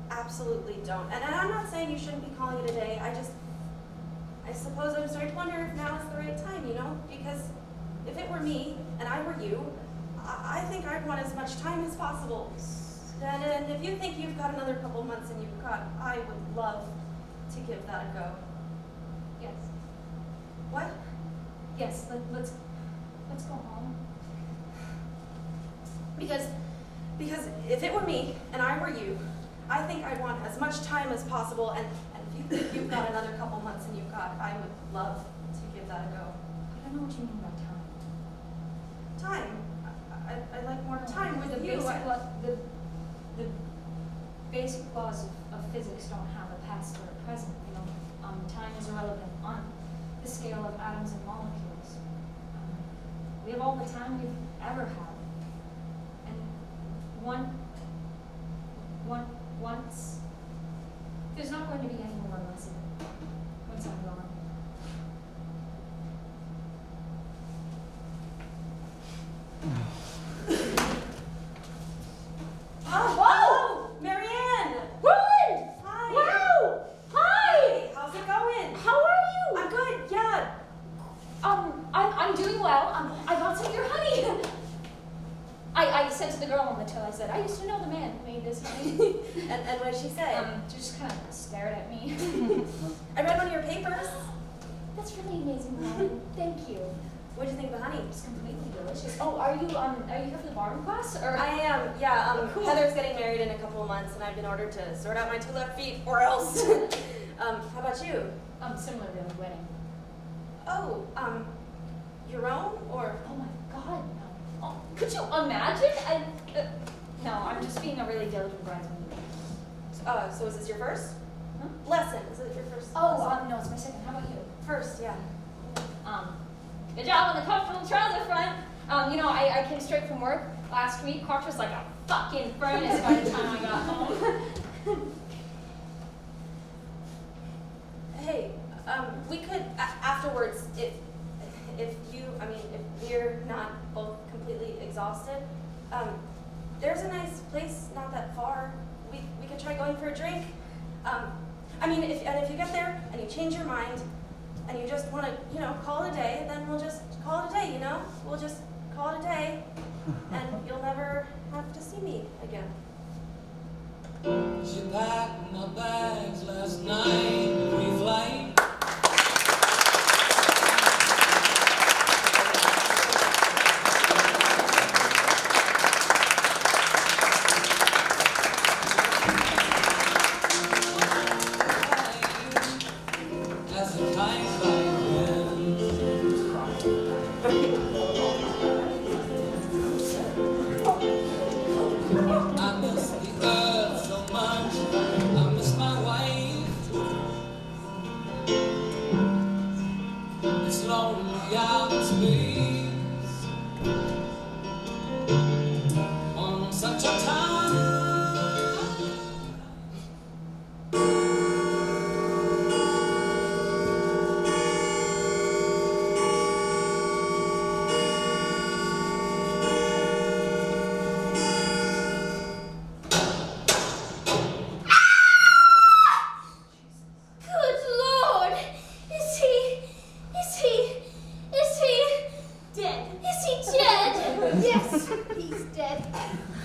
absolutely don't. And I'm not saying you shouldn't be calling it a day. I suppose I'm starting to wonder if now is the right time, because if it were me and I were you, I think I'd want as much time as possible. And if you think you've got another couple months and I would love to give that a go. Yes. What? Yes. Let's go home. Because if it were me and I were you, I think I'd want as much time as possible. And if you think you've got another couple months and I would love to give that a go. I don't know what you mean by time. Time? I'd like more time with the you. The basic laws of physics don't have a past or a present. Time is irrelevant on the scale of atoms and molecules. We have all the time we've ever had, and once there's not going to be any more unless once I'm gone. Oh, Marianne! Roland! Hi! Wow! Hi! Hey, how's it going? How are you? I'm good, yeah. I'm doing well. I got some of your honey. I said to the girl on the till, I said, I used to know the man who made this honey. And what did she say? She just kind of stared at me. I read one of your papers. That's really amazing, Roland. Thank you. What did you think of the honey? It's completely delicious. Oh, are you here for the barroom class or? I am, yeah. Cool. Heather's getting married in a couple of months, and I've been ordered to sort out my 2 left feet, or else. How about you? Similar to the wedding. Oh, your own, or? Oh my God, no. Oh, could you imagine? No, I'm just being a really diligent bridesmaid. So is this your first Huh? lesson? Is it your first? Oh, lesson? no, it's my second. How about you? First, yeah. Good job on the comfortable trouser front. I came straight from work last week. Crotch was like a fucking furnace by the time I got home. Hey, we could afterwards, if we're not both completely exhausted, there's a nice place not that far. We could try going for a drink. If you get there and you change your mind and you just want to, call it a day, then we'll just call it a day, We'll just call it a day, and you'll never have to see me again. She packed my bags last night, pre-flight. As the time flies in. lonely outer space on such a time. Good Lord! Is he dead? Is he dead? Yes, he's dead.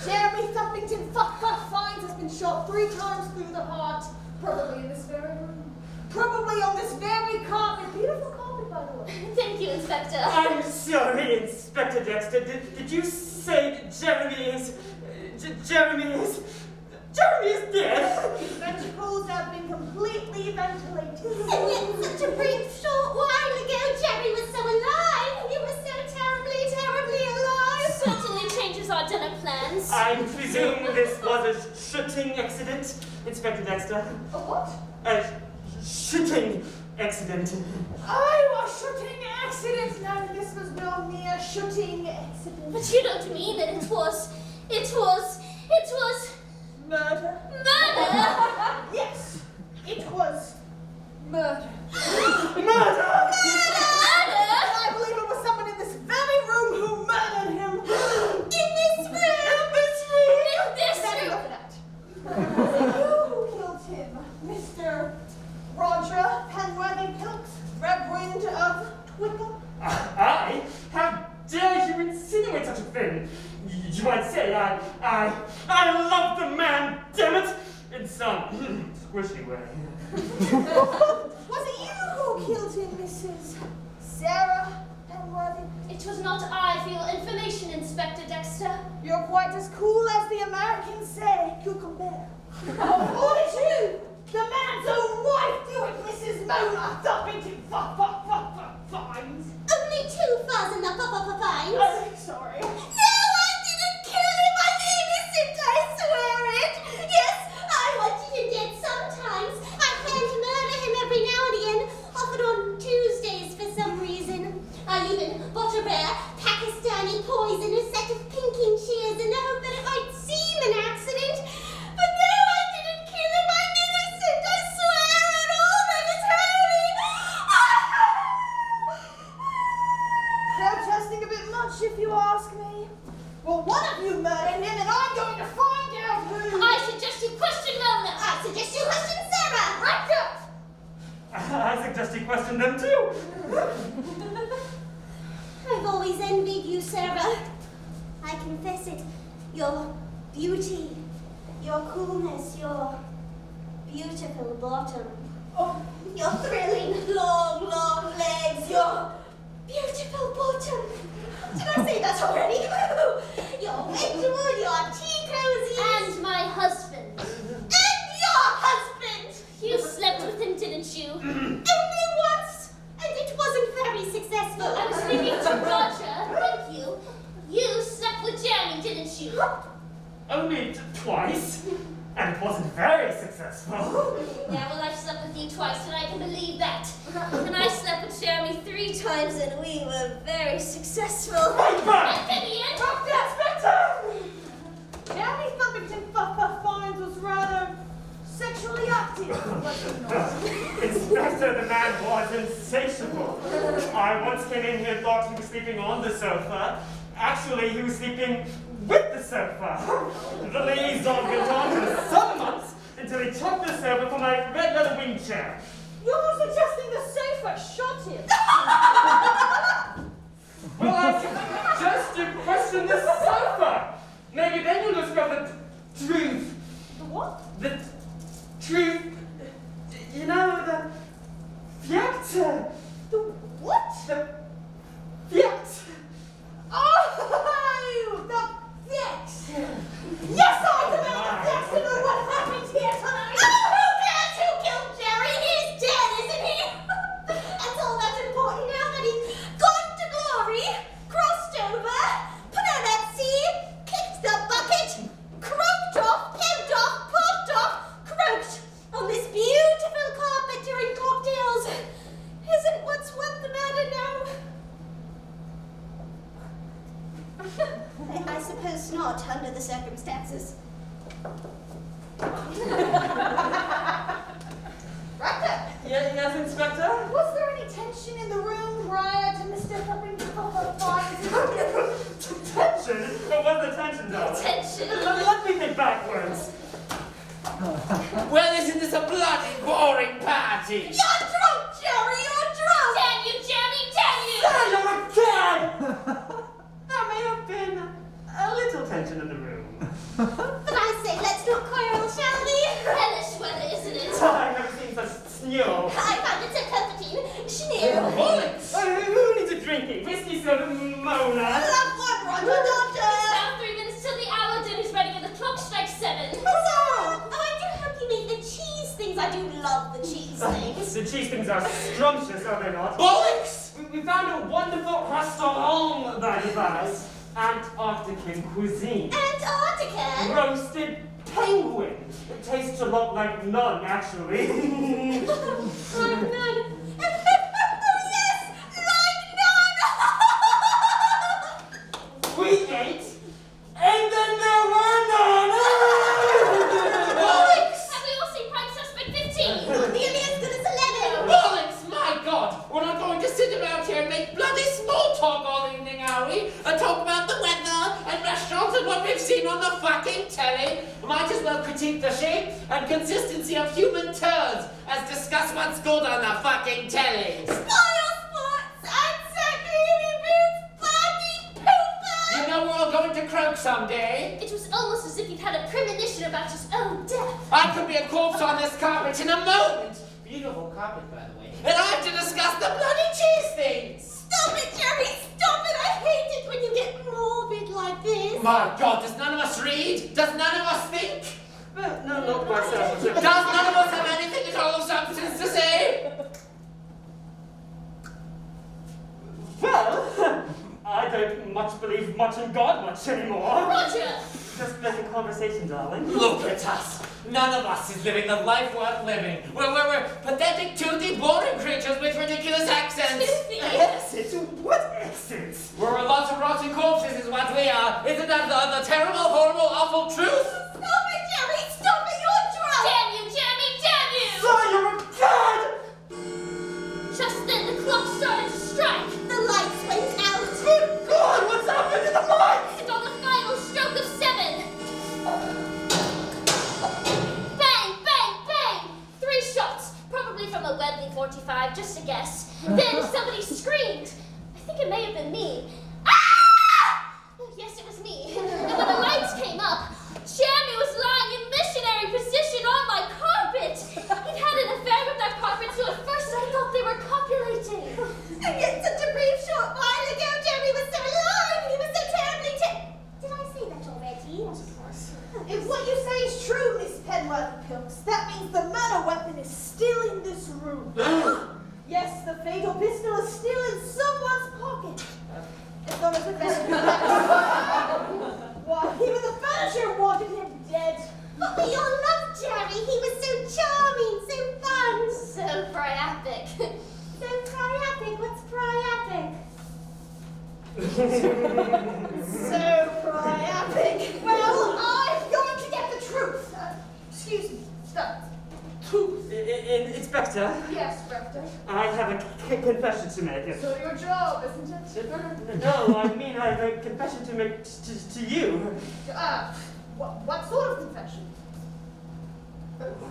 Jeremy Thumpington Fines has been shot 3 times through the heart. Probably in this very room. Probably on this very carpet. Beautiful carpet, by the way. Thank you, Inspector. I'm sorry, Inspector Dexter. Did you say that Jeremy is dead? His ventricles have been completely ventilated. And yet, such a brief, short while ago, Jerry was so alive. He was so terribly, terribly alive. Certainly changes our dinner plans. I presume this was a shooting accident, Inspector Dexter. A what? A shooting accident. Oh, a shooting accident. No, this was no mere shooting accident. But you don't mean that it was Murder. murder. Yes, it was murder. Murder! I believe it was someone in this very room who murdered him. In this room. Now enough of that. Was it you who killed him, Mr. Roger Penworthy Pilks, Reverend of Twickle? I? How dare you insinuate such a thing? You might say I love the man, damn it! In some squishy way. Was it you who killed him, Mrs. Sarah Penworthy? It was not I, for your information, Inspector Dexter. You're quite as cool as the Americans say, cucumber. Or did you, the man's own wife, do it, Mrs. Mona Thumpington Fines? Only 2,000 fines. Oh, sorry. No, I didn't kill him. I'm innocent. I swear it. Yes, I wanted him dead sometimes. I plan to murder him every now and again, often on Tuesdays for some reason. I even bought a rare Pakistani poison, a set of pinking shears, in the hope that it might seem an accident. But no, I didn't kill him. I'm innocent. I swear on all that is holy. Protesting a bit much, if you ask me. Well, one of you murdered him, and I'm going to find out who. I suggest you question Mona. I suggest you question Sarah. Right up. I suggest you question them too. I've always envied you, Sarah. I confess it. Your beauty, your coolness, your beautiful bottom, Oh, your thrilling long legs, your beautiful bottom. Did I say that already? Your Wedgwood, your tea cozies. And my husband. And your husband! You slept with him, didn't you? Only once! And it wasn't very successful. I was speaking to Roger. Thank you. You slept with Jeremy, didn't you? Only twice, and it wasn't very successful. Yeah, well, I've slept with you twice, and I can believe that. And I slept with Jeremy 3 times, and we were very successful. Paper! And Vivian! Dr. Inspector! Jeremy Thumpington Fines was rather sexually active, was he not? Inspector, the man was insatiable. I once came in here and thought he was sleeping on the sofa. Actually, he was sleeping with the sofa. The liaison went on for some months until he took the sofa for my red leather wing chair. You're suggesting the sofa shot him? Well, I suggest you question the sofa. Maybe then you'll discover the truth. The what? The truth. You know, the fact. The what? The fact. Oh, the fix! Yes, I remember the fix and know what happened here tonight! Oh, who cares who killed Jerry? He's dead, isn't he? That's all that's important now that he's gone suppose not, under the circumstances. Yes, Inspector? Was there any tension in the room prior to Mr. Tension? What was the tension, darling? Tension. Let me think backwards. Well, isn't this a bloody boring party? You're drunk, Jerry, you're drunk! Damn you, Jeremy, damn you! You're a kid! There may have been a little tension in the room. But I say, let's not quarrel, shall we? Hellish weather, isn't it? I've never seen such snow. I found it so comforting. Schnee. Bullets! Who needs a drinking? Whiskey soda, Mona. Love one, Roger, It's Doctor! now 3 minutes till the hour. Dinner's ready and the clock strikes 7. Huzzah! Oh, I do hope you make the cheese things. I do love the cheese things. The cheese things are scrumptious, are they not? Bollocks! We found a wonderful restaurant that device. Antarctican cuisine. Antarctica? Roasted penguin. It tastes a lot like none, actually. Like none. Oh, yes! Like none! We ate, and then there were none. Bollocks! Have we all seen Prime Suspect 15? Nearly as good as 11. Bollocks! My God! We're not going to sit around here and make bloody small talk all evening, are we? And talk about the weather and restaurants and what we've seen on the fucking telly. Might as well critique the shape and consistency of human turds as discuss what's good on the fucking telly. Spoil sports and Sakiri boots, body pooper! You know we're all going to croak someday. It was almost as if he'd had a premonition about his own death. I could be a corpse on this carpet in a moment. Beautiful carpet, by the way. And I have to discuss the bloody cheese things. Stop it, Jerry! Stop it! I hate it when you get morbid like this. My God, does none of us read? Does none of us think? No, not myself. Does none of us have anything at all of substance to say? Well, I don't much believe much in God much anymore. Roger! Just like a conversation, darling. Look at us. None of us is living the life worth living. We're pathetic, toothy, boring creatures with ridiculous accents. Toothy. Exits? What exits? We're a lot of rotten corpses is what we are. Isn't that the terrible, horrible, awful truth? Stop it, Jerry! Stop it! You're drunk! Damn you, Jeremy, damn you! So you're a kid! Just then the clock started to strike. The lights went out. Good God, what's happened to the lights? And on the final stroke of 7. Bang, bang, bang! 3 shots, probably from a Webley 45, just a guess. Then somebody screamed. I think it may have been me. Ah! Yes, it was me. And when the lights came up, Jeremy was lying in missionary position on my carpet. He'd had an affair with that carpet, so at first I thought they were copulating. And yet such a brief short while ago, Jerry was so alive! He was so terribly Did I say that already? If what you say is true, Miss Penworth Pilks, that means the murder weapon is still in this room. Yes, the fatal pistol is still in someone's pocket. As long as the furniture Why, even the furniture wanted him dead. But we all loved Jerry. He was so charming, so fun. So priapic. So priapic. What's priapic? So priapic. Well, I'm going to get the truth. Excuse me. Stop. Truth. Inspector, Yes, Rector. I have a confession to make. So your job, isn't it? No, I mean I have a confession to make to you. What sort of confession?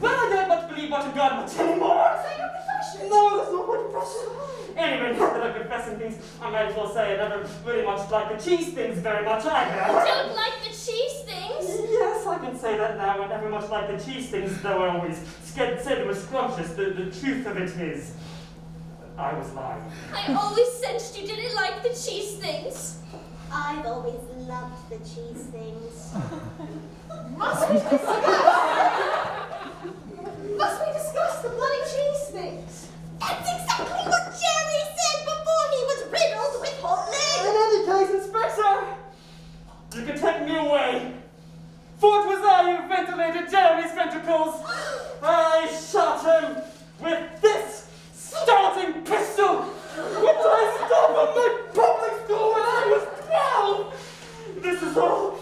Well, I don't much believe much in God much anymore. Is that your confession? No, that's not my confession. Anyway, now that I'm confessing things, I might as well say I never really much like the cheese things very much either. Don't like the cheese things? Yes, I can say that now. I never much like the cheese things, though I always said it was scrumptious. The truth of it is, I was lying. I always sensed you didn't like the cheese things. I've always loved the cheese things. Must we discuss the bloody cheese things? That's exactly what Jerry said before he was riddled with hot lead. In any case, Inspector, you can take me away. For it was I who ventilated Jeremy's ventricles. I shot him with this starting pistol, which I stole from my public school when I was 12. This is all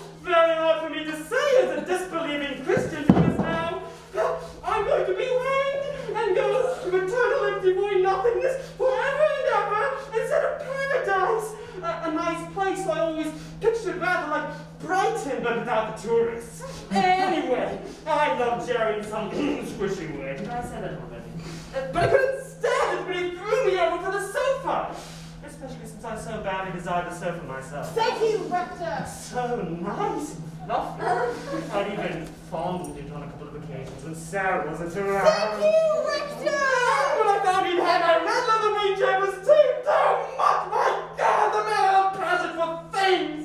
place I always pictured rather like Brighton, but without the tourists. Anyway, I love Jerry in some squishy way. I said it already. But I couldn't stand it when he threw me over to the sofa. Especially since I so badly desired the sofa myself. Thank you, Rector. So nice and fluffy. I'd even fondled it on a couple of occasions when Sarah wasn't around. Thank you, Rector. When I found he'd had my red leather reject was taped down much. My God, the man had a passion for things.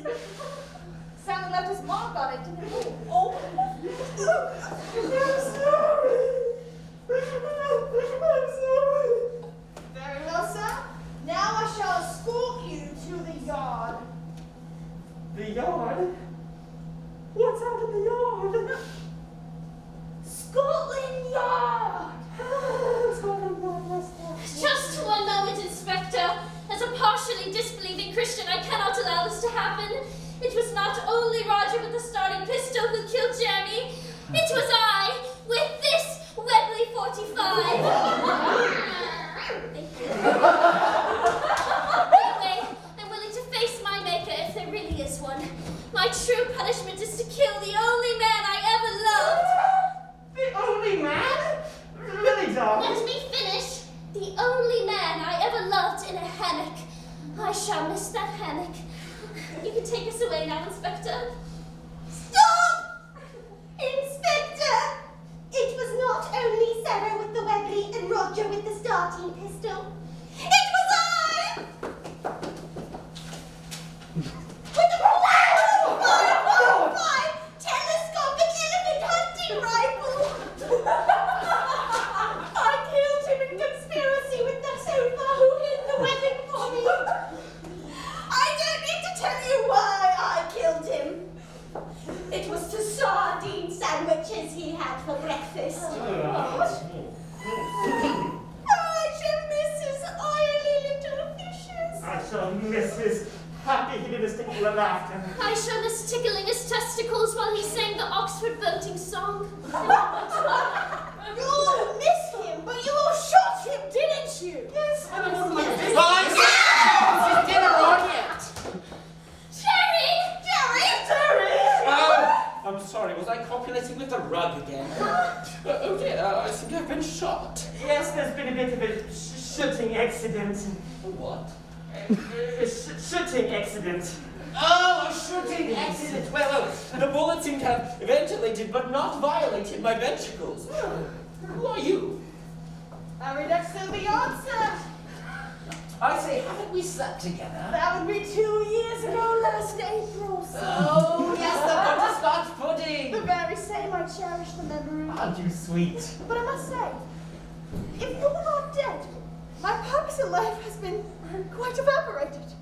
Sally left his mark on it, didn't he? Oh. I'm sorry. I'm sorry. Very well, sir. Now I shall escort you to the yard. The yard? What's out in the yard? Scotland Yard! Just one moment, Inspector. As a partially disbelieving Christian, I cannot allow this to happen. It was not only Roger with the starting pistol who killed Jeremy. It was I, with this Webley 45. Thank you. Anyway, I'm willing to face my maker if there really is one. My true punishment is to kill the only man I ever loved. The only man? Really, darling? Let me finish. The only man I ever loved in a hammock. I shall miss that hammock. You can take us away now, Inspector. Stop! Inspector! It was not only Sarah with the Webley and Roger with the starting pistol. It was I! With the 5.5 telescopic elephant hunting rifle! I killed him in conspiracy with the sofa who hid the weapon for me. I don't need to tell you why I killed him. It was to sardine sandwiches he had for breakfast. I shall miss his oily little fishes. I shall miss his happy hedonistic laughter. I shall miss tickling his testicles while he sang the Oxford voting song. You all missed him, but you all shot him, didn't you? Yes, and it wasn't like a big... Is dinner on yet? Jerry! Oh, I'm sorry, was I copulating with the rug again? Oh dear, I think I've been shot. Yes, there's been a bit of a shooting accident. What? Shooting accident. Oh, a shooting accident. Well, the bullet seemed to have ventilated but not violated my ventricles. Who are you? Harry, that's still the answer. I say, haven't we slept together? That would be 2 years ago last April, sir. Oh, yes, the butterscotch pudding. The very same, I cherish the memory. Aren't you sweet? But I must say, if you're not dead, my purpose in life has been quite evaporated.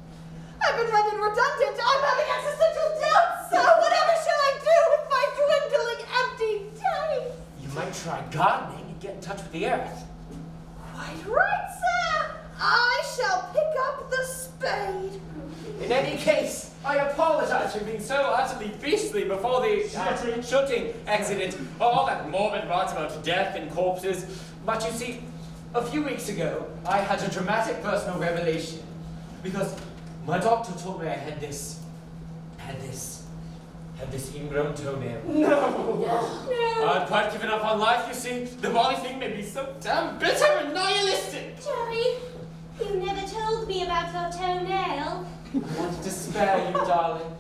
I've been rendered redundant. I'm having existential doubts, sir. Whatever shall I do with my dwindling empty days? You might try gardening and get in touch with the earth. Quite right, sir. I shall pick up the spade. In any case, I apologize for being so utterly beastly before the shooting accident. All that morbid rot about death and corpses. But you see, a few weeks ago, I had a dramatic personal revelation. Because my doctor told me I had this ingrown toenail. No. I'd quite given up on life, you see. The body thing made me so damn bitter and nihilistic. Jerry, you never told me about your toenail. I wanted to spare you, darling.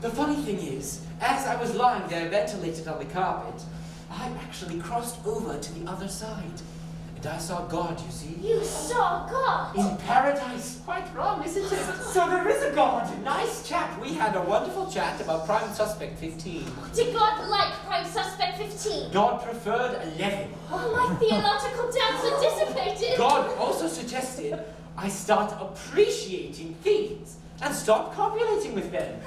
The funny thing is, as I was lying there ventilated on the carpet, I actually crossed over to the other side. And I saw God, you see. You saw God! In paradise. Quite wrong, isn't it? So there is a God. Nice chat. We had a wonderful chat about Prime Suspect 15. Did God like Prime Suspect 15? God preferred 11. Oh, my theological doubts are dissipated. God also suggested I start appreciating things and stop copulating with them.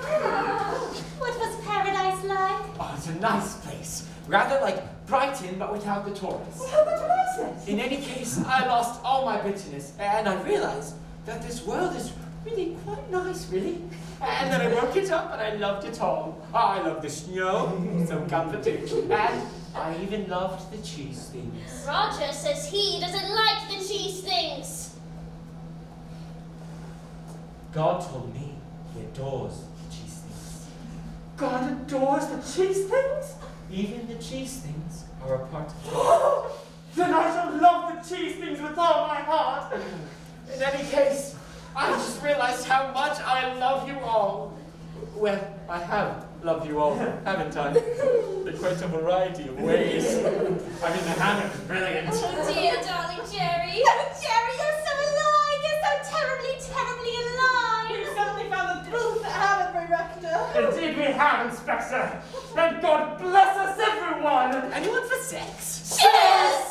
What was paradise like? Oh, it's a nice place. Rather like Brighton, but without the tourists. In any case, I lost all my bitterness, and I realized that this world is really quite nice, really. And then I woke it up, and I loved it all. I loved the snow, so comforting, and I even loved the cheese things. Roger says he doesn't like the cheese things. God told me He adores cheese things. God adores the cheese things? Even the cheese things are a part of God. Then I shall love the cheese things with all my heart. In any case, I just realized how much I love you all. Well, I have loved you all, haven't I? In quite a variety of ways. I mean, the hammock is brilliant. Oh dear, darling Jerry. Oh, Jerry, you're so alive! You're so terribly, terribly alive! We've suddenly found the truth, haven't we, Rector? Indeed we have, Inspector. And God bless us, everyone. Anyone for sex? Cheers!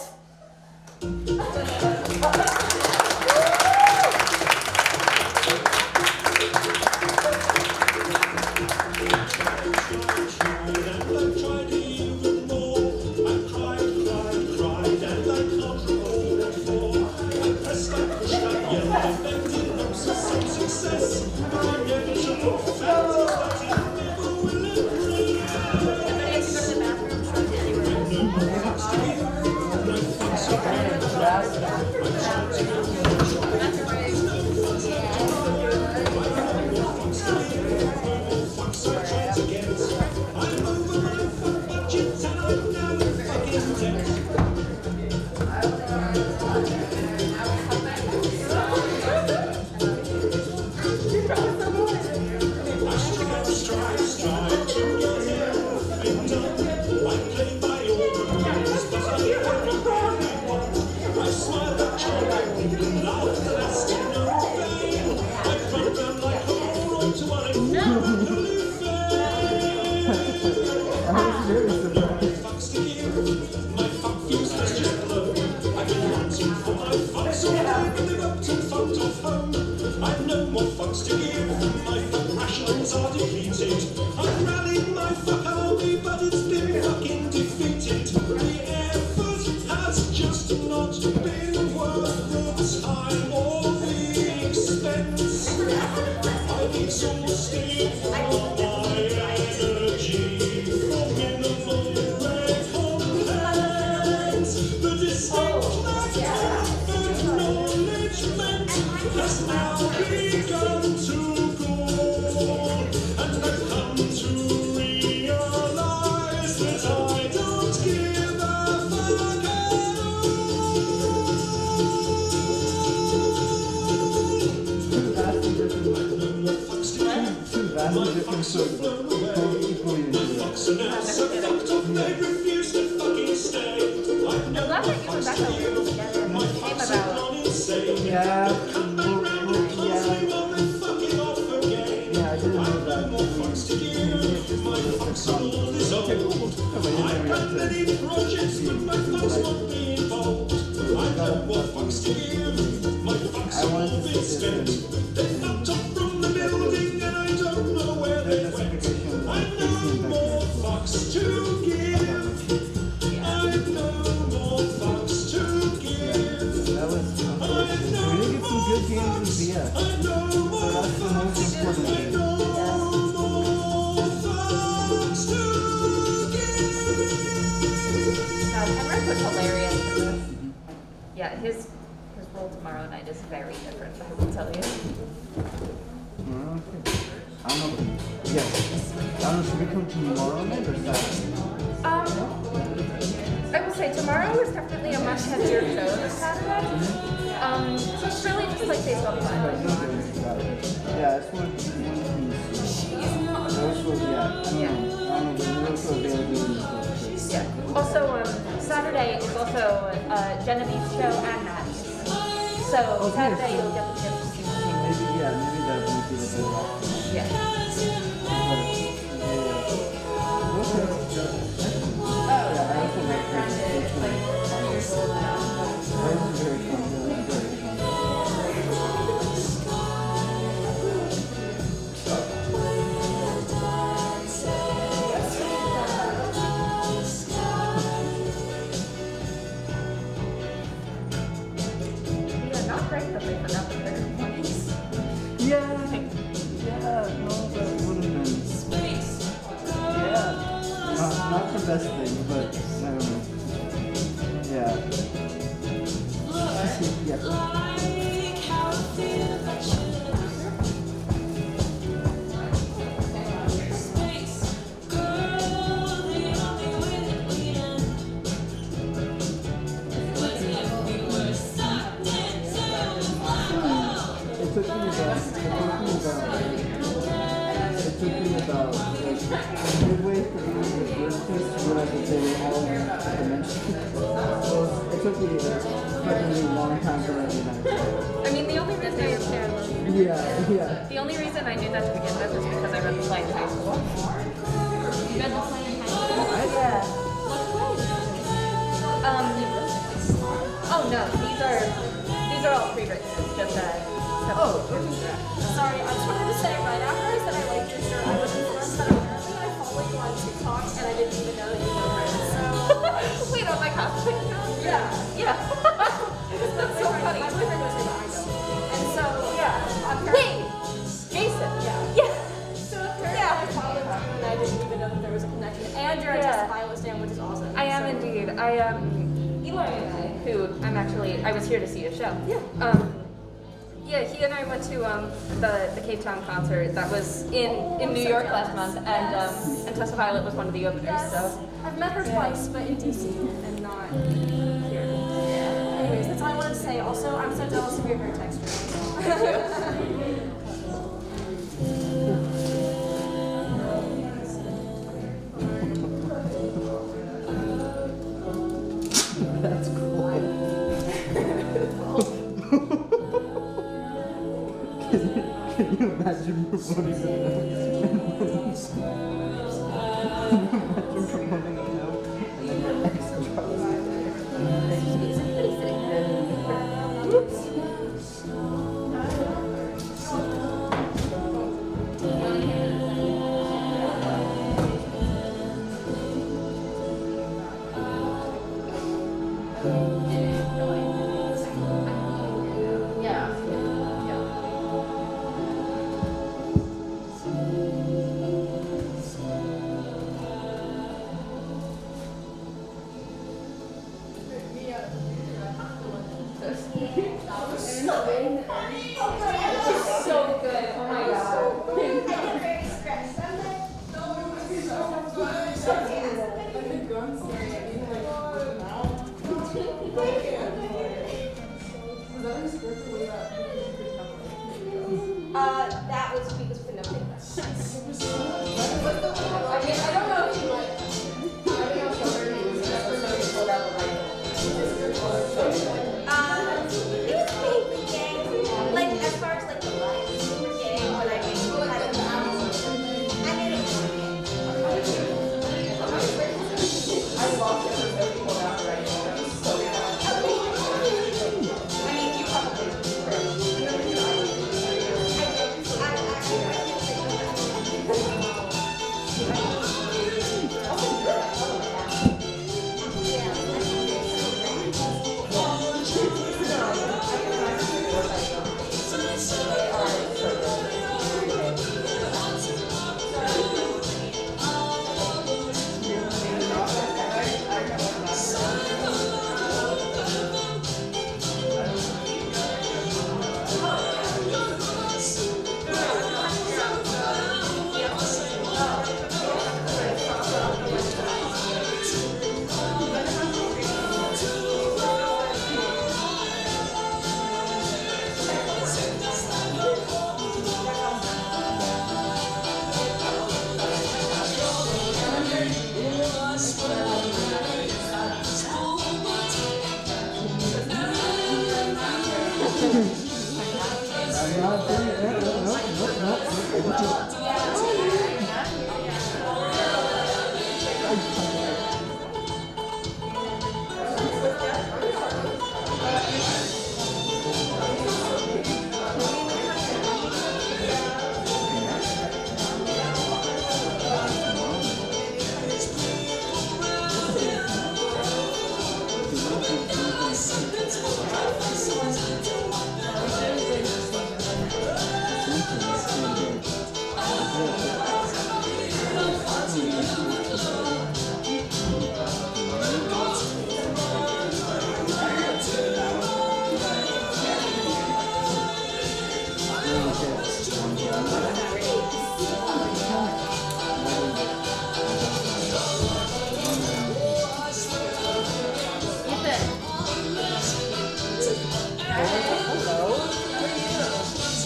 thing about like midway through the first piece to realize that they were all dimensions. It took me a fucking long time to recognize that. I mean, the only reason I Yeah. the only reason I knew that to begin with is because I read the play in high school. You read the play in high school? Yeah. Oh no, these are all pre-written. It's just Sorry, I just wanted to say, right after I said I liked your shirt, I was informed that apparently I follow you on TikTok and I didn't even know that you were it. So wait, on my cosplay account? Yeah. That's so funny. My boyfriend knows who I know. And so Yeah. apparently, Jason. yeah. So apparently I followed you and I didn't even know that there was a connection. And you're a Yeah. Testify stand, which is awesome. I am indeed. Eli and I, who I was here to see a show. Yeah, he and I went to the Cape Town concert that was in New York last month, and Tessa Violet was one of the openers. Yes. So I've met her twice, but in DC and not here. Anyways, that's all I wanted to say. Also, I'm so jealous of your hair texture. That's cool. Can you imagine promoting the imagine promoting the note and then your ex drops so good. Oh my god. Very stressed. I'm like, That was because we couldn't update that. I mean, I don't know if you like. I don't know if you'll hear me. That's for somebody to pull out the right. it was mainly gay. Like, as far as like the lines were gay, but I mean, I made it more gay. I lost it for so people down the right. So bad. I mean, you probably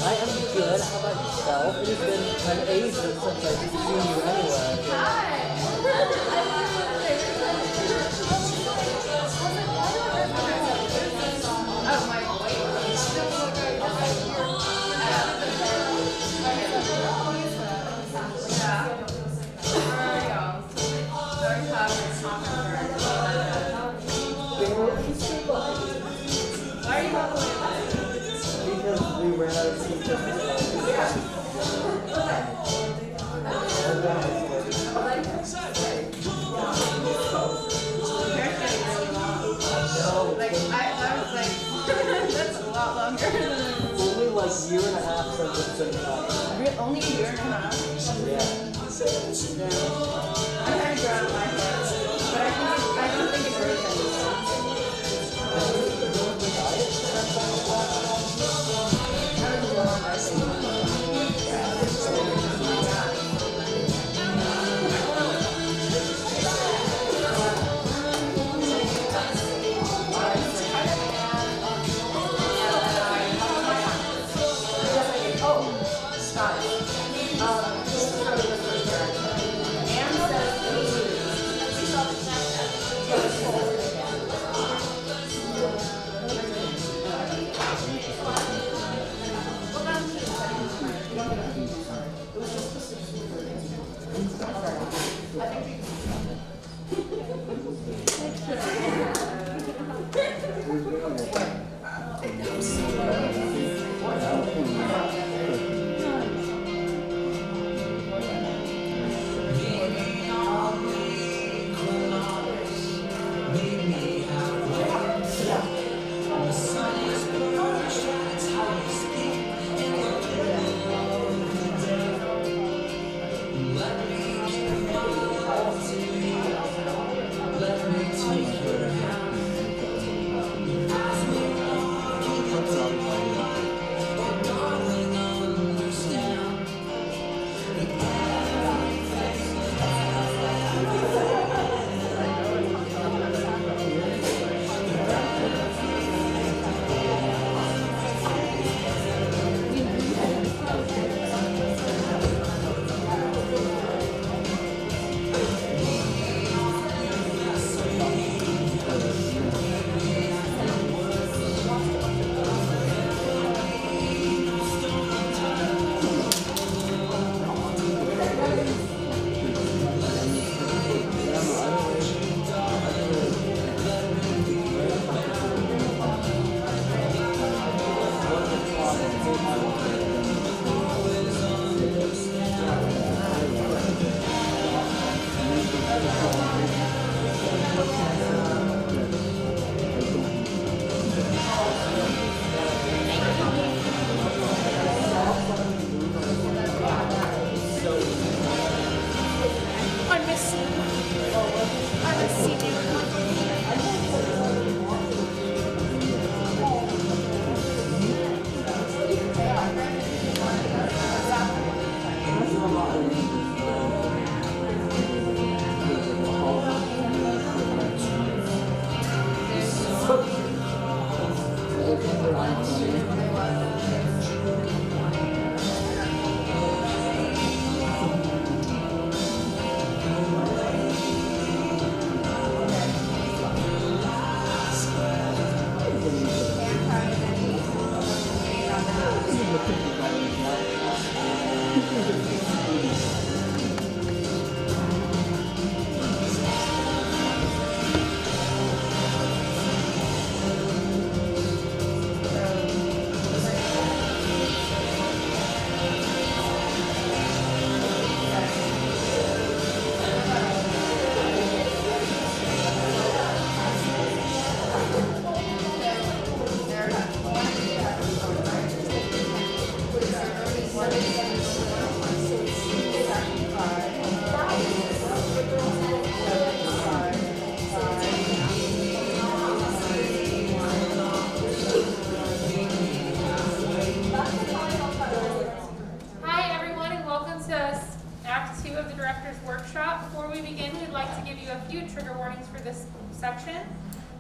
I am good. How about yourself? It has been an age since I've seen you anywhere. Because we ran out of seats. That's a lot longer. Only like a year and a half since it's been cut. Only a year and a half? Yeah. I'm trying to grow out my hair, but I don't think it grows anymore.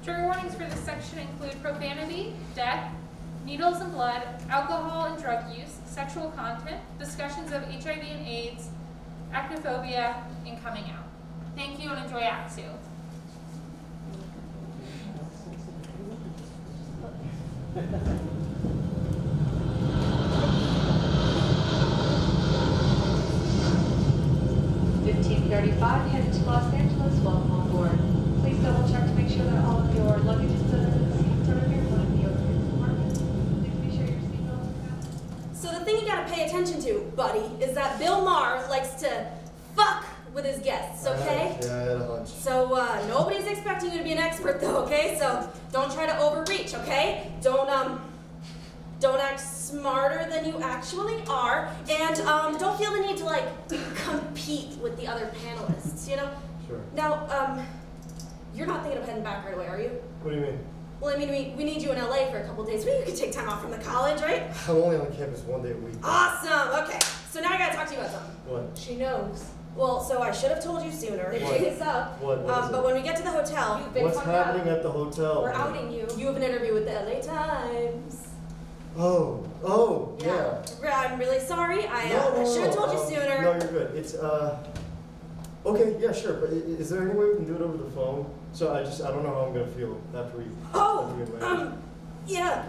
Trigger warnings for this section include profanity, death, needles and blood, alcohol and drug use, sexual content, discussions of HIV and AIDS, acrophobia, and coming out. Thank you and enjoy Act 2. headed to Los Angeles. Welcome on board. Please double check to make sure that all of your luggage is still in the seats over here. One of the overhead compartments. Please be sure your seatbelt is fastened. So the thing you gotta pay attention to, buddy, is that Bill Maher likes to fuck with his guests, okay? Yeah, I had a hunch. So nobody's expecting you to be an expert though, okay? So don't try to overreach, okay? Don't act smarter than you actually are, and don't feel the need to like compete with the other panelists, you know? Sure. Now, you're not thinking of heading back right away, are you? What do you mean? Well, I mean, we need you in LA for a couple days. Well, you could take time off from the college, right? I'm only on campus 1 day a week. Awesome. Okay. So now I gotta talk to you about something. What? She knows. Well, so I should have told you sooner. What? Pick this up. What is But it? when we get to the hotel, you've been What's fucked happening up. at the hotel? We're outing you. You have an interview with the LA Times. Oh, yeah. I'm really sorry. I No, should have told you sooner. No, you're good. It's, okay, yeah, sure, but is there any way we can do it over the phone? So I don't know how I'm gonna feel after we... Yeah,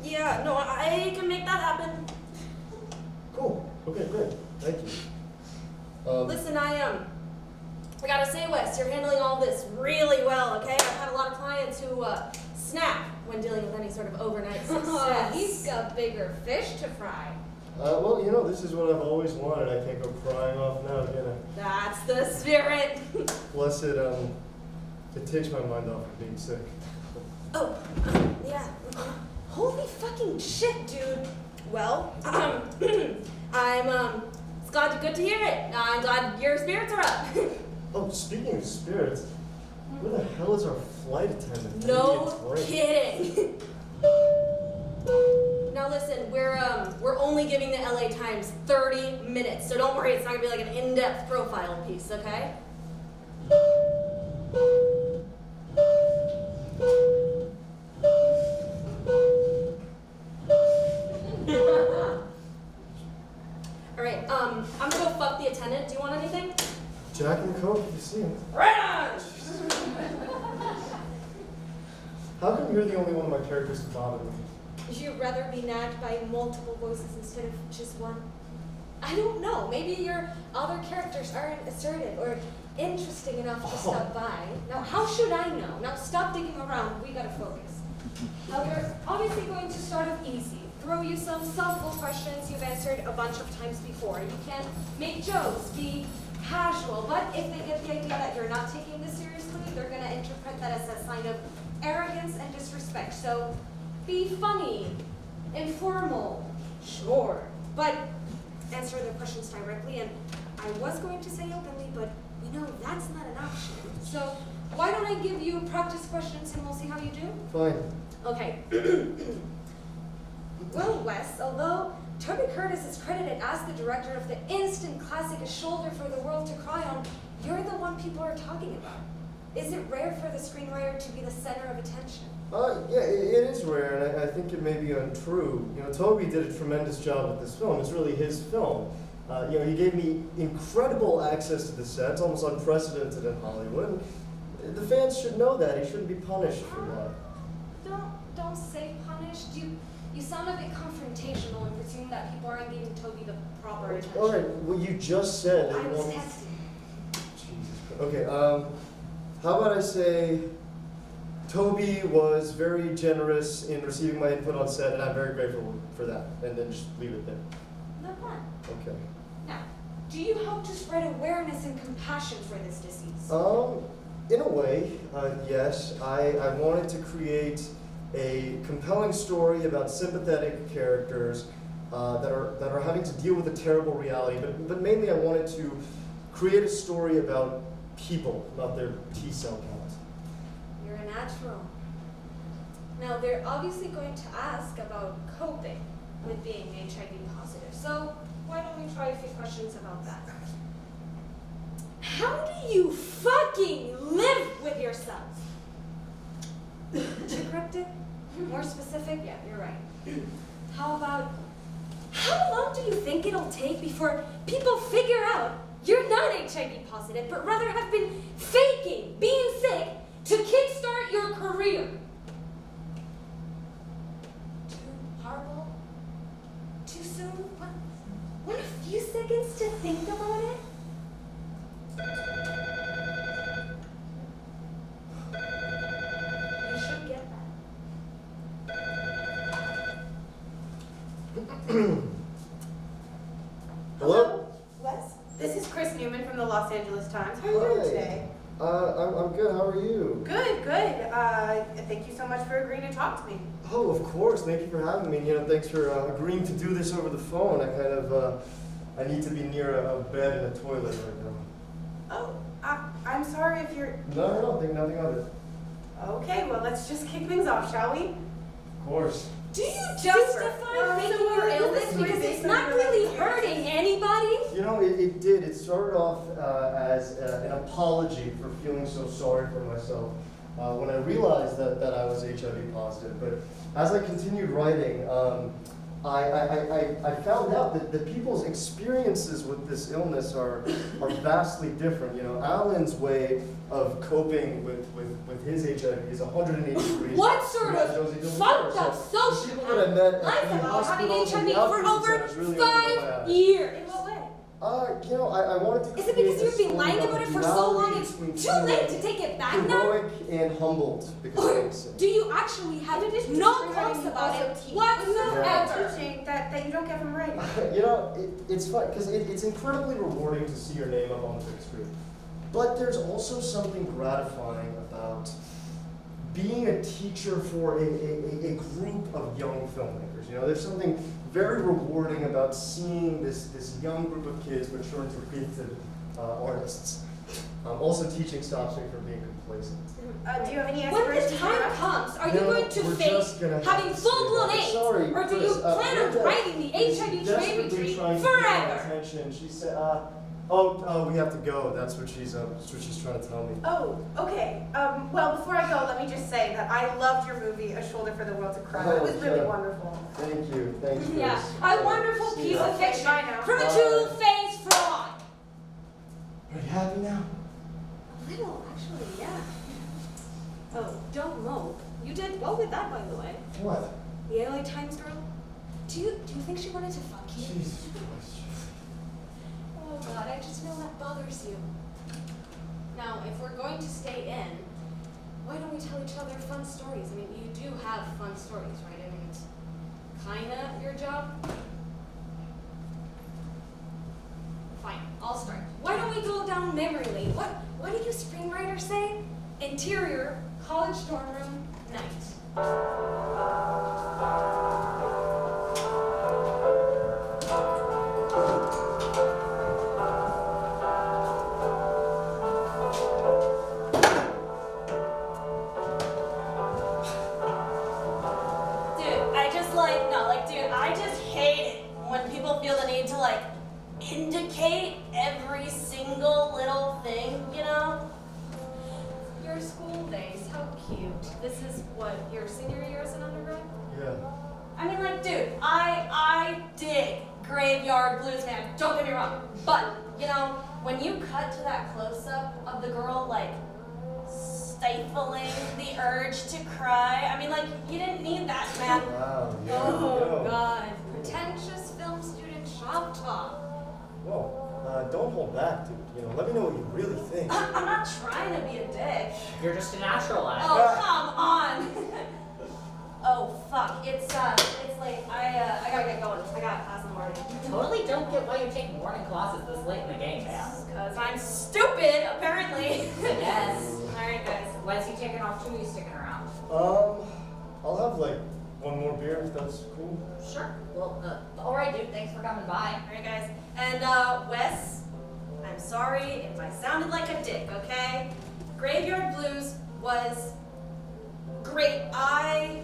yeah, no, I can make that happen. Cool. Okay, great. Thank you. Listen, I gotta say, Wes, you're handling all this really well, okay? I've had a lot of clients who, snap when dealing with any sort of overnight success. He's got bigger fish to fry. Well, you know, this is what I've always wanted. I can't go crying off now, can I? That's the spirit. Plus it takes my mind off of being sick. Oh, yeah. Holy fucking shit, dude. Well, it's good to hear it. I'm glad your spirits are up. Oh, speaking of spirits, where the hell is our flight attendant? No kidding. Now listen, we're only giving the LA Times 30 minutes, so don't worry, it's not gonna be like an in-depth profile piece, okay? Alright, I'm gonna go fuck the attendant. Do you want anything? Jack and Coke, you see him. Right on! How come you're the only one of my characters to bother me? Would you rather be nagged by multiple voices instead of just one? I don't know. Maybe your other characters aren't assertive or interesting enough to stop by. Now, how should I know? Now, stop digging around. We gotta focus. Now, we're obviously going to start off easy. Throw you some softball questions you've answered a bunch of times before. You can make jokes, be casual, but if they get the idea that you're not taking this seriously, they're gonna interpret that as a sign of arrogance and disrespect. So be funny, informal, sure, but answer the questions directly. And I was going to say openly, but we know that's not an option. So why don't I give you practice questions and we'll see how you do? Fine. Okay. Well, Wes, although Toby Curtis is credited as the director of the instant classic A Shoulder for the World to Cry On, you're the one people are talking about. Is it rare for the screenwriter to be the center of attention? Yeah, it is rare, and I think it may be untrue. You know, Toby did a tremendous job with this film. It's really his film. You know, he gave me incredible access to the set. It's almost unprecedented in Hollywood. And the fans should know that. He shouldn't be punished for that. Don't say punished. You sound a bit confrontational and presume that people aren't giving Toby the proper attention. All right, what you just said. I was testing. Jesus Christ. Okay, how about I say Toby was very generous in receiving my input on set, and I'm very grateful for that. And then just leave it there. Not bad. Okay. Now, do you hope to spread awareness and compassion for this disease? In a way, yes. I wanted to create a compelling story about sympathetic characters that are having to deal with a terrible reality, but mainly I wanted to create a story about people, not their T-cell count. You're a natural. Now, they're obviously going to ask about coping with being HIV positive, so why don't we try a few questions about that? How do you fucking live with yourself? Did you correct it? More specific? Yeah, you're right. How long do you think it'll take before people figure out you're not HIV positive, but rather have been faking being sick to kickstart your career? Too horrible? Too soon? Want a few seconds to think about it? You should get that. Hello? Wes? This is Chris Newman from the Los Angeles Times. How are you doing Hi. today? I'm good. How are you? Good. Thank you so much for agreeing to talk to me. Oh, of course. Thank you for having me. Thanks for agreeing to do this over the phone. I need to be near a bed and a toilet right now. Oh, I'm sorry if you're... No, think nothing of it. Okay, well, let's just kick things off, shall we? Of course. Do you justify faking your illness because it's not really hurting anybody? It did. It started off as an apology for feeling so sorry for myself when I realized that I was HIV positive. But as I continued writing, I found out that people's experiences with this illness are vastly different. Alan's way of coping with his HIV is 180 degrees. What sort of fucked up social... People that I met at I've the been having hospitals and HIV the for outreach over centers really opened my 5 eyes. years. In what way? I wanted to. Is it because you've been lying about it for so long it's too late to take it back now? Heroic and humbled because Or I'm sick. do you actually have no clumps about it whatsoever? Teaching that you don't get from writing. It's fun because it's incredibly rewarding to see your name up on the big screen. But there's also something gratifying about being a teacher for a group of young filmmakers. There's something very rewarding about seeing this young group of kids mature into creative artists. Also, teaching stops me from being complacent. Do you have any When the aspirations? time comes, are you going to fake having full-blown AIDS? Or do you plan on riding the HIV train retreat forever? Attention. She said, we have to go. That's what she's trying to tell me. Oh, okay. Well, before I go, let me just say that I loved your movie, A Shoulder for the World to Cry. It was really wonderful. Thank you. Thanks. Yeah, a wonderful piece of fiction Bye now. from a two-faced fraud. Are you happy now? A little, actually, yeah. Oh, don't mope. You did well with that, by the way. What? The LA Times girl. Do you think she wanted to fuck you? Jesus Christ. Oh God, I just know that bothers you. Now, if we're going to stay in, why don't we tell each other fun stories? I mean, you do have fun stories, right? I mean, it's kinda your job. Fine, I'll start. Why don't we go down memory lane? What did you screenwriter say? Interior, college dorm room, night. I just hate it when people feel the need to indicate every single little thing, Your school days, how cute. This is what, your senior year as an undergrad? Yeah. I mean, dude, I dig Graveyard Blues, man. Don't get me wrong. But, when you cut to that close-up of the girl, stifling the urge to cry, I mean, you didn't need that, man. Wow. Yeah. Oh, God. Pretentious film student shop talk. Whoa. Don't hold back, dude. Let me know what you really think. I'm not trying to be a dick. You're just a natural at it. Oh, come on. Oh, fuck. It's late. I gotta get going. I got class in the morning. Totally don't get why you take morning classes this late in the game, man. Because I'm stupid, apparently. Yes. Alright, guys. When's he taking off too? He's sticking around. I'll have one more beer if that's cool. Sure. Well, alright, dude. Thanks for coming by. Alright, guys. And, Wes, I'm sorry if I sounded like a dick, okay? Graveyard Blues was great. I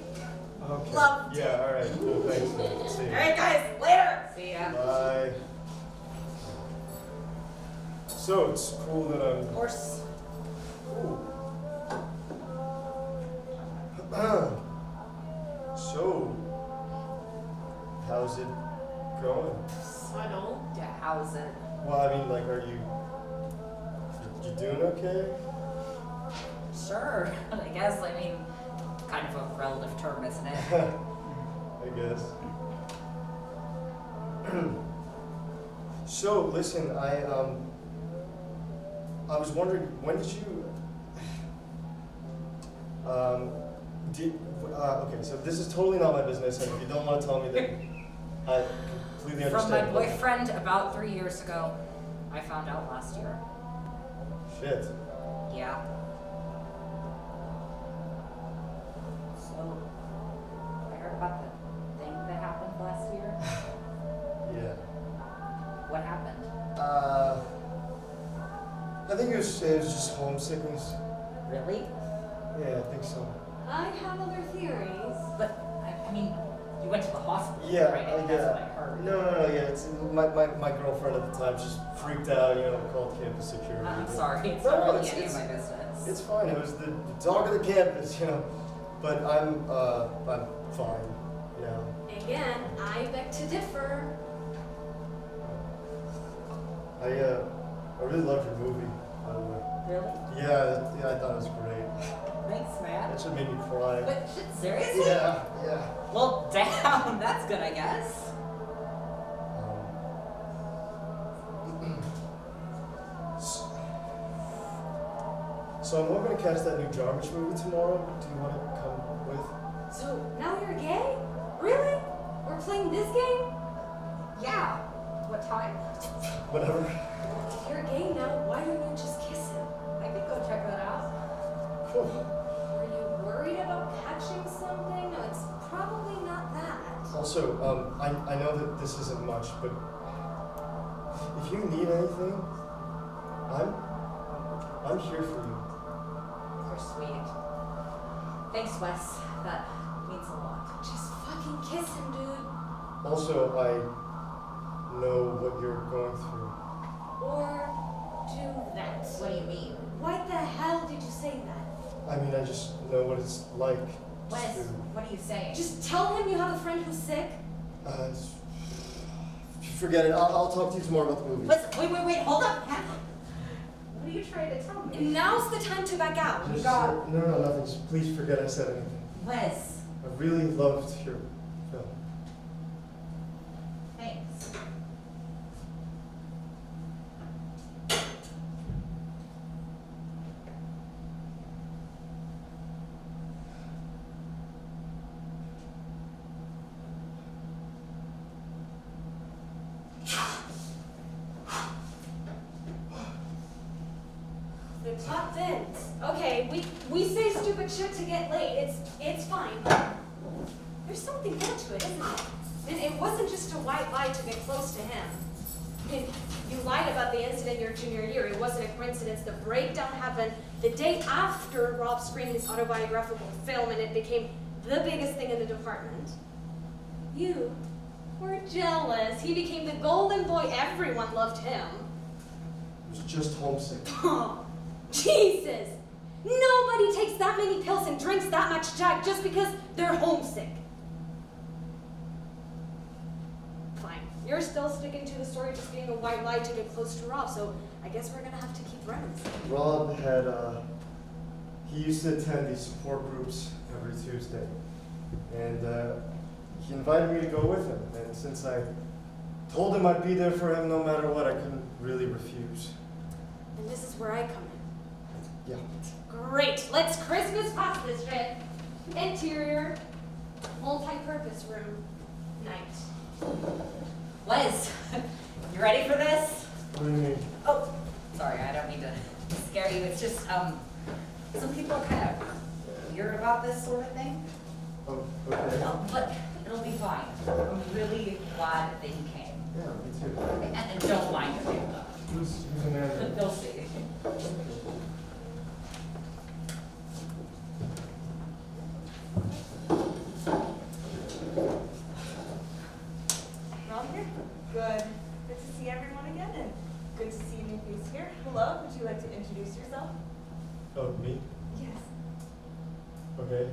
Okay. loved it. Yeah, alright, cool, thanks, man. See you. Alright, guys, later! See ya. Bye. So, it's cool that I'm... Of course. Ooh. how's it going? Subtle. Yeah, how's it? Well, I mean, like, are you doing okay? Sure. I guess. I mean, kind of a relative term, isn't it? I guess. So, listen, I was wondering, when did you, okay, so this is totally not my business, and if you don't want to tell me, then I completely understand. From my boyfriend about 3 years ago. I found out last year. Shit. Yeah. So, I heard about the thing that happened last year. Yeah. What happened? I think it was just homesickness. Really? Yeah, I think so. I have other theories. But, I mean, you went to the hospital, Yeah, right? yeah. That's what I heard. No, yeah, it's my girlfriend at the time just freaked out, called campus security. I'm sorry, it's No, not really it's- any of it's- my business. It's fine, it was the dog of the campus, But I'm fine now. Again, I beg to differ. I really loved your movie, by the way. Really? Yeah, I thought it was great. Thanks, man. That should make me cry. But shit, seriously? Yeah. Well, damn, that's good, I guess. So I'm hoping to catch that new Jarmusch movie tomorrow. Do you want to come with? So now you're gay? Really? We're playing this game? Yeah. What time? Whatever. If you're gay now, why don't you just kiss him? I could go check that out. Cool. Are you worried about catching something? No, it's probably not that. Also, I know that this isn't much, but if you need anything, I'm here for you. You're sweet. Thanks, Wes. That means a lot. Just fucking kiss him, dude. Also, I know what you're going through. Or do that. What do you mean? Why the hell did you say that? I mean, I just know what it's like. Wes, what are you saying? Just tell him you have a friend who's sick. Forget it. I'll talk to you tomorrow about the movie. Wait, hold up. What are you trying to tell me? Now's the time to back out. Just, no, nothing. Just please forget I said anything. Wes. I really loved your film. Thanks. The plot thinnens. Okay, we say stupid shit to get laid. It's fine. There's something more to it, isn't it? And it wasn't just a white lie to get close to him. I mean, you lied about the incident your junior year. It wasn't a coincidence. The breakdown happened the day after Rob screened his autobiographical film, and it became the biggest thing in the department. You were jealous. He became the golden boy. Everyone loved him. It was just homesick. Oh, Jesus! Nobody takes that many pills and drinks that much Jack just because they're homesick. Fine. You're still sticking to the story just being a white lie to get close to Rob, so I guess we're gonna have to keep friends. Rob had, he used to attend these support groups every Tuesday. And he invited me to go with him. And since I told him I'd be there for him no matter what, I couldn't really refuse. And this is where I come in. Yeah. Great! Let's Christmas past this shit! Interior, multi-purpose room, night. Wes, you ready for this? What do you mean? Oh, sorry, I don't mean to scare you. It's just, some people are kind of weird about this sort of thing. Oh, okay. No, but it'll be fine. I'm really glad that you came. Yeah, me too. And don't mind if you Who's Amanda? You'll see. Rob here? Good. Good to see everyone again, and good to see a new face here. Hello, would you like to introduce yourself? Oh, me? Yes. Okay.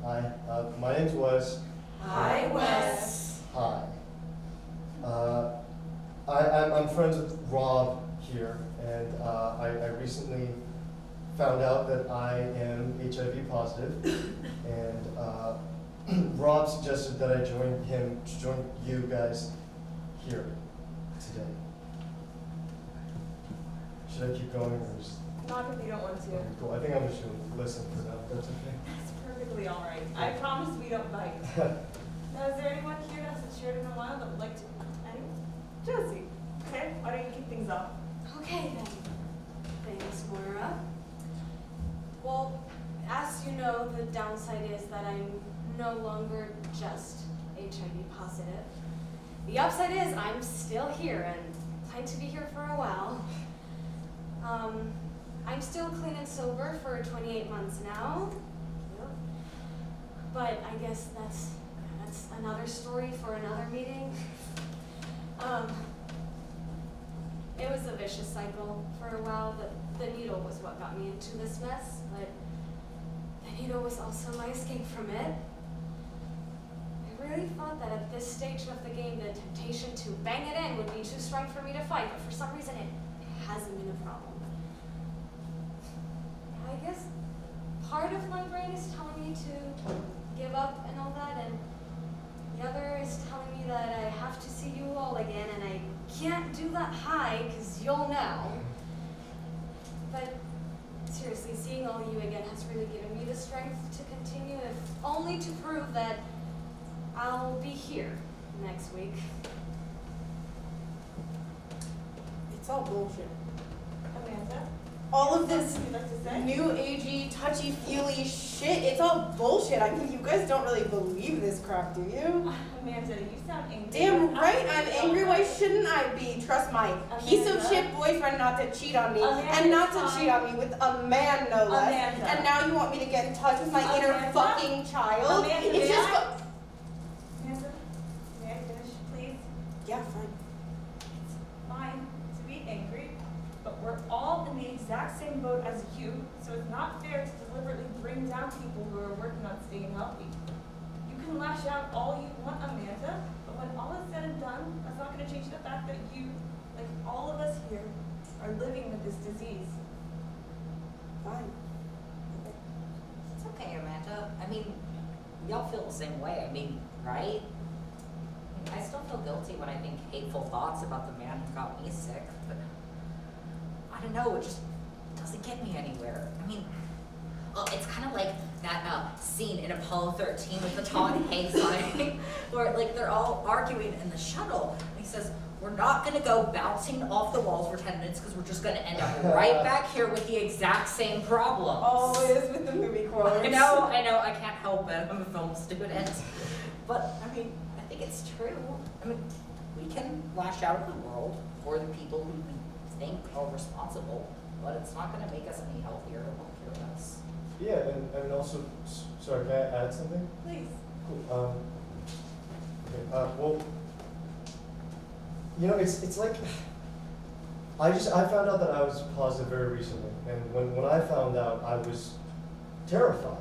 Hi, my name's Wes. Hi, Wes. Hi. I'm friends with Rob here, and I recently found out that I am HIV positive, and Rob suggested that I join you guys here today. Should I keep going or just? Not if you don't want to. Okay, cool. I think I'm just gonna listen for now. That's okay. That's perfectly all right. I promise we don't bite. Now, is there anyone here that hasn't shared in a while that would like to? Anyone? Josie. Okay. Why don't you kick things off? Okay then. Thanks, Moira. Well, as you know, the downside is that I'm no longer just HIV positive. The upside is I'm still here and plan to be here for a while. I'm still clean and sober for 28 months now. Yep. But I guess that's another story for another meeting. It was a vicious cycle for a while. The needle was what got me into this mess, but the needle was also my escape from it. I really thought that at this stage of the game, the temptation to bang it in would be too strong for me to fight, but for some reason it hasn't been a problem. I guess part of my brain is telling me to give up and all that, and the other is telling me that I have to see you all again, and I can't do that high, because you'll know. But seriously, seeing all you again has really given me the strength to continue, if only to prove that I'll be here next week. It's all bullshit. Amanda? All of this Would you like to say? new agey, touchy-feely shit, it's all bullshit. I mean, you guys don't really believe this crap, do you? Amanda, you sound angry. Damn right I'm angry. Why shouldn't I be? Trust my piece of shit boyfriend not to cheat on me. And not to cheat on me with a man, no less. Amanda. And now you want me to get in touch with my inner Amanda. fucking child? Amanda, It's may just... I? Amanda, may I finish, please? Yeah, fine. It's fine to be angry, but we're all in the exact same boat as you, so it's not fair to deliberately bring down people who are working on staying healthy. You can lash out all you want, Amanda, but when all is said and done, that's not going to change the fact that you, like all of us here, are living with this disease. Fine. It's okay, Amanda. I mean, we all feel the same way. I mean, right? I still feel guilty when I think hateful thoughts about the man who got me sick, but I don't know, it just doesn't get me anywhere. I mean, it's kind of like that scene in Apollo 13 with the Tom Hanks sign, where like they're all arguing in the shuttle, and he says, we're not gonna go bouncing off the walls for 10 minutes because we're just gonna end up right back here with the exact same problem. Always with the movie quotes. I know, I can't help it, I'm a film student. But, I mean, I think it's true. I mean, we can lash out at the world or the people who we think are responsible, but it's not gonna make us any healthier or more curious. Yeah, and also, sorry, can I add something? Please. Cool. Okay, well, you know, it's like, I found out that I was positive very recently, and when I found out, I was terrified.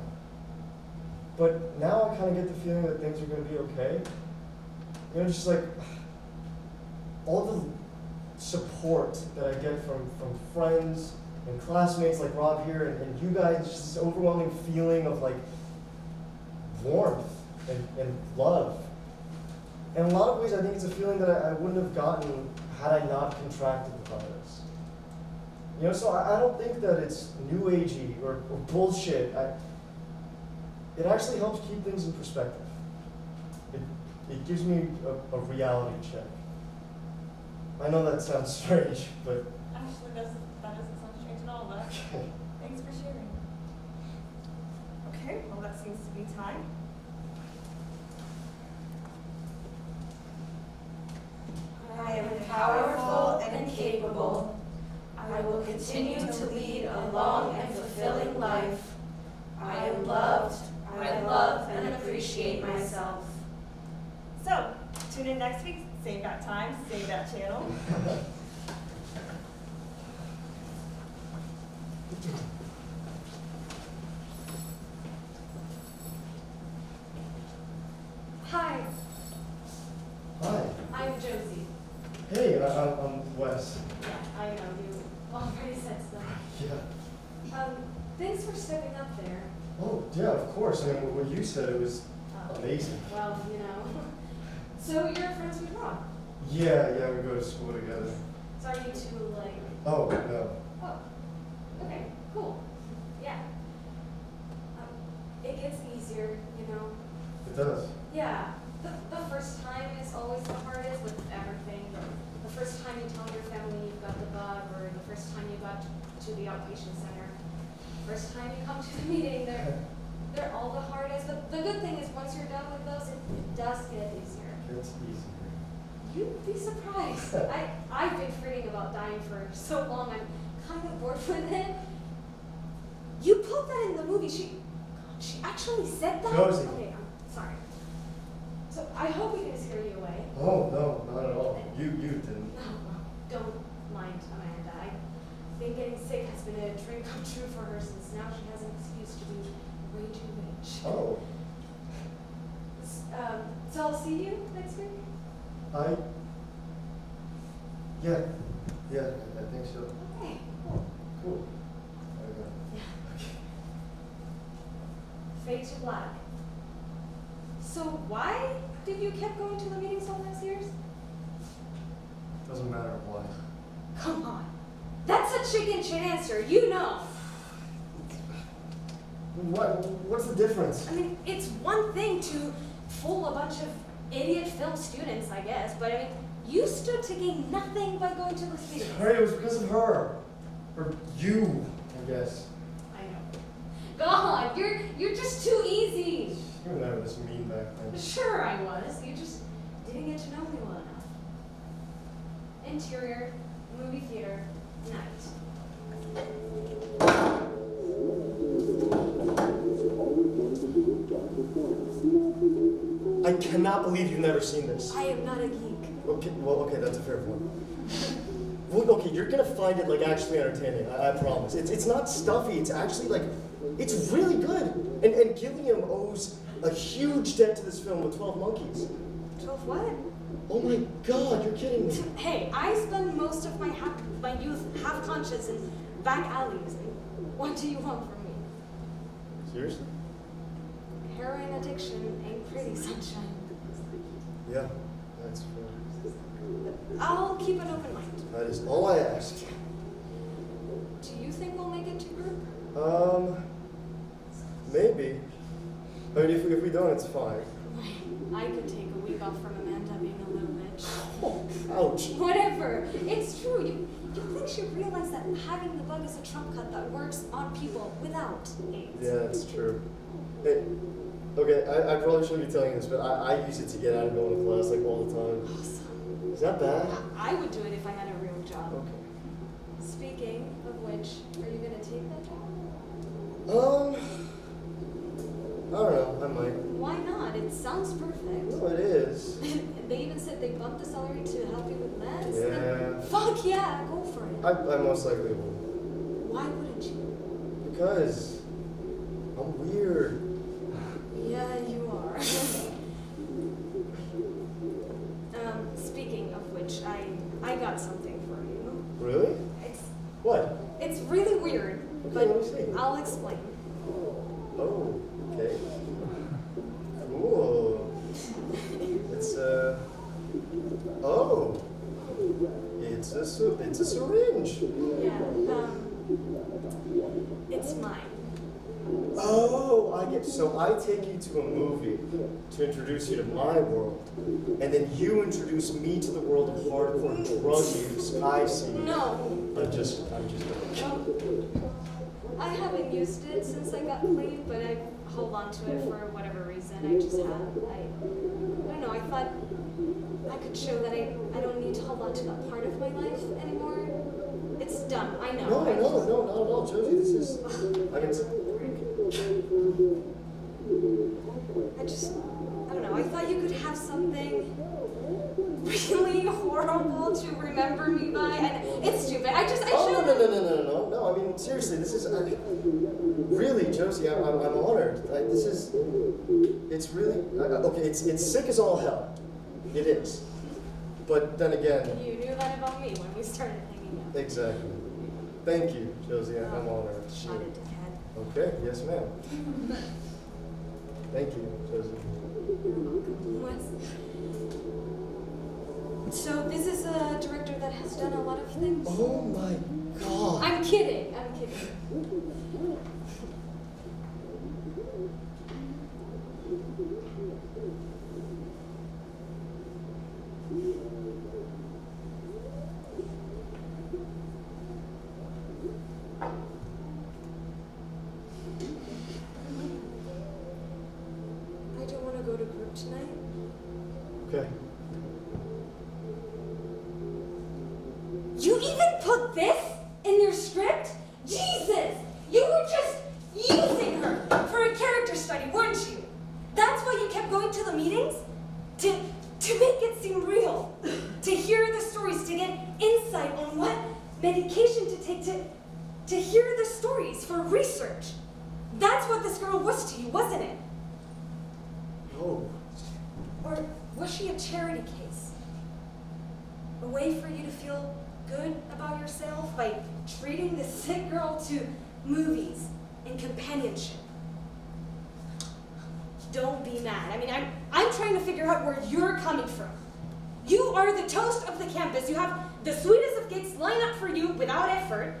But now I kind of get the feeling that things are going to be okay. You know, just like, all the support that I get from friends and classmates like Rob here, and you guys, just this overwhelming feeling of like warmth and love. In a lot of ways, I think it's a feeling that I wouldn't have gotten had I not contracted the virus. You know, so I don't think that it's new agey or bullshit. It actually helps keep things in perspective. It gives me a reality check. I know that sounds strange, but Actually, that doesn't sound strange at all, but thanks for sharing. Okay, well that seems to be time. I am powerful and capable. I will continue to lead a long and fulfilling life. I am loved. I love and appreciate myself. So, tune in next week, same bat time, same bat channel. Hi, Hi. I'm Josie. Hey, I'm Wes. Yeah, I know you already said so. Yeah. Thanks for stepping up there. Oh, yeah, of course. I mean, what you said, it was amazing. Well, you know. So you're friends with Rob? Yeah, we go to school together. So are you two like? Oh, no. Oh, okay, cool. Yeah. It gets easier, you know. It does. Yeah. The first time is always the hardest with everything. The first time you tell your family you've got the bug, or the first time you got to the outpatient center. First time you come to the meeting, they're all the hardest. But the good thing is once you're done with those, it does get easier. It's easier. You'd be surprised. I've been reading about dying for so long, I'm kind of bored with it. You put that in the movie. She actually said that? Josie. Okay, I'm sorry. So I hope we didn't scare you away. Oh, no, not at all. You didn't. Don't mind Amanda. I think getting sick has been a dream come true for her since now she has an excuse to be way too rich. Oh. So I'll see you next week? Yeah, I think so. Okay, cool. Cool. Fade to black. So why did you keep going to the meetings all those years? Doesn't matter why. Come on. That's a chicken shit answer, you know. What's the difference? I mean, it's one thing to fool a bunch of idiot film students, I guess, but I mean, you stood to gain nothing by going to those meetings. Sorry, it was because of her. Or you, I guess. I know. God, you're just too easy. You were never this mean back then. Sure I was. You just didn't get to know me well enough. Interior, movie theater, night. I cannot believe you've never seen this. I am not a geek. Okay, that's a fair point. Well, okay, you're gonna find it like actually entertaining. I promise. It's not stuffy. It's actually like, it's really good. And Gilliam owes a huge debt to this film with 12 Monkeys. 12 what? Oh my God, you're kidding me. Hey, I spend most of my youth half-conscious in back alleys. What do you want from me? Seriously? Heroin addiction ain't pretty, sunshine. Yeah, that's fair. I'll keep an open mind. That is all I ask. Do you think we'll make it to group? Maybe. I mean, if we don't, it's fine. I could take a week off from Amanda being a little bitch. Oh, ouch. Whatever. It's true. You think she'd realize that having the bug is a trump cut that works on people without AIDS. Yeah, that's true. Hey, okay, I probably shouldn't be telling you this, but I use it to get out of going to class like all the time. Awesome. Is that bad? I would do it if I had a real job. Okay. Speaking of which, are you gonna take that job? I don't know, I might. Why not? It sounds perfect. No, it is. They even said they bumped the salary to help you with meds. Yeah. Fuck yeah, go for it. I most likely will. Why wouldn't you? Because I'm weird. Yeah, you are. Speaking of which, I got something for you. Really? What? It's really weird, Okay, but let me see. I'll explain. Oh, okay. Cool. It's oh. It's a syringe. Yeah, it's mine. Oh, I get. So I take you to a movie to introduce you to my world, and then you introduce me to the world of hardcore drug use. I see. No. I'm just. I haven't used it since I got clean, but I hold on to it for whatever reason. I just have. I don't know. I thought I could show that I don't need to hold on to that part of my life anymore. It's done. I know. No, not at all, Josie. This is. I don't know. I thought you could have something really horrible to remember me by, and it's stupid. No. I mean, seriously, this is really, Josie. I'm honored. This is. it's really, okay, it's sick as all hell. It is. But then again. You knew that about me when we started hanging out. Exactly. Thank you, Josie. I'm honored. Okay, yes, ma'am. Thank you, Josie. So this is a director that has done a lot of things? Oh my God. I'm kidding. I don't want to go to group tonight. Okay. You even put this in your script? Jesus! You were just using her for a character study, weren't you? That's why you kept going to the meetings? To make it seem real. To hear the stories, to get insight on what medication to take, to hear the stories for research. That's what this girl was to you, wasn't it? No. Or was she a charity case? A way for you to feel good about yourself by treating this sick girl to movies and companionship? Don't be mad. I mean, I'm trying to figure out where you're coming from. You are the toast of the campus. You have the sweetest of kids line up for you without effort.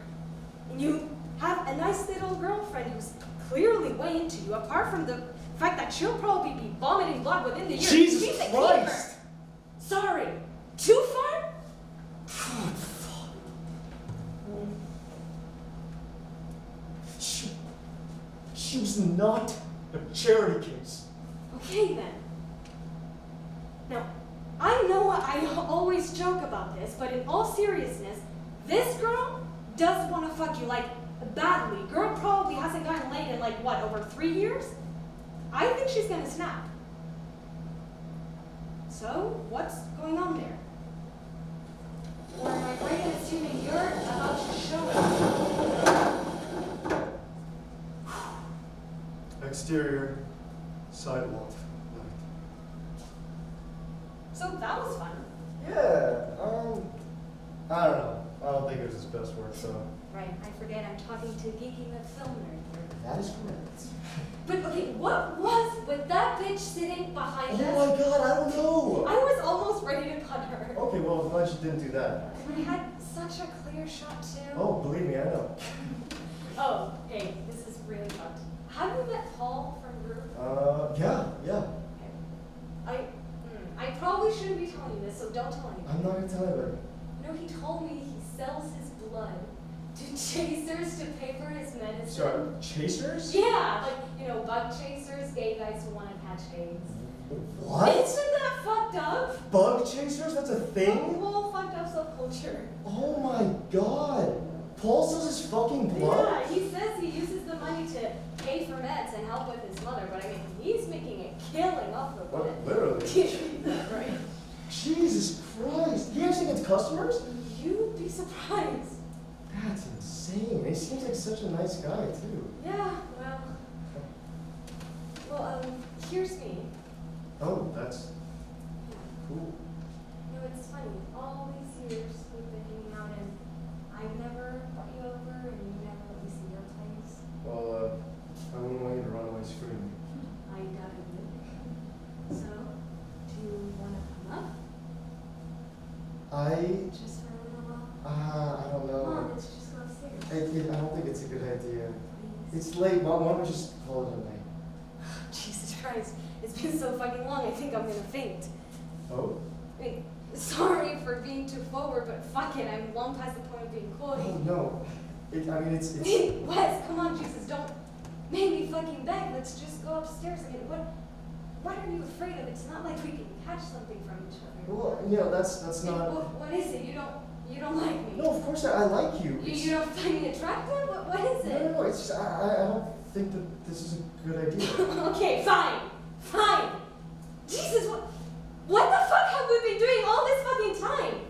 And you have a nice little girlfriend who's clearly way into you, apart from the fact that she'll probably be vomiting blood within the year. Jesus She's a Christ! keeper. Sorry. Too far? She was not a charity case. Okay then. Now, I know I always joke about this, but in all seriousness, this girl does want to fuck you, like, badly. Girl probably hasn't gotten laid in, like, what, over 3 years? I think she's gonna snap. So, what's going on there? Or am I right in assuming you're about to show us? Exterior, sidewalk. So that was fun. Yeah, I don't know. I don't think it was his best work, so. Right, I forget I'm talking to Geeky the Film Nerd here. That is correct. But okay, what was with that bitch sitting behind us? Oh my God, I don't know. I was almost ready to cut her. Okay, well, I'm glad you didn't do that. We had such a clear shot too. Oh, believe me, I know. Oh, hey, this is really fun. Have you met Paul from Group? Yeah. I probably shouldn't be telling you this, so don't tell anyone. I'm not gonna tell anybody. You know, he told me he sells his blood to chasers to pay for his medicine. Sorry, chasers? Yeah, like, you know, bug chasers, gay guys who want to catch AIDS. What? Isn't that fucked up? Bug chasers? That's a thing? A whole fucked up subculture. Oh my God. Paul sells his fucking blood? Yeah, he says he uses the money to pay for meds and help with his mother, but I mean, he's making a killing off the blood. Literally. Right. Jesus Christ. He actually gets customers? You'd be surprised. That's insane. He seems like such a nice guy, too. Yeah, well, here's me. Oh, that's cool. You know, it's funny, all these years we've been hanging out and I've never brought you over and you never let me see your place. Well, I wouldn't want you to run away screaming. I doubt it would. So, do you want to come up? Just for a little while? I don't know. Come on, let's just go upstairs. I don't think it's a good idea. It's late. Why don't we just call it a night? Jesus Christ, it's been so fucking long, I think I'm gonna faint. Oh? I mean, sorry for being too forward, but fuck it, I'm long past the point of being coy. Oh, no. It's... Wes, come on, Jesus, don't make me fucking beg. Let's just go upstairs. I mean, what are you afraid of? It's not like we can catch something from each other. Well, that's not... What is it? You don't like me? No, of course I like you. You don't find me attractive? What is it? No, it's just, I don't think that this is a good idea. Okay, fine. Jesus, what the fuck have we been doing all this fucking time?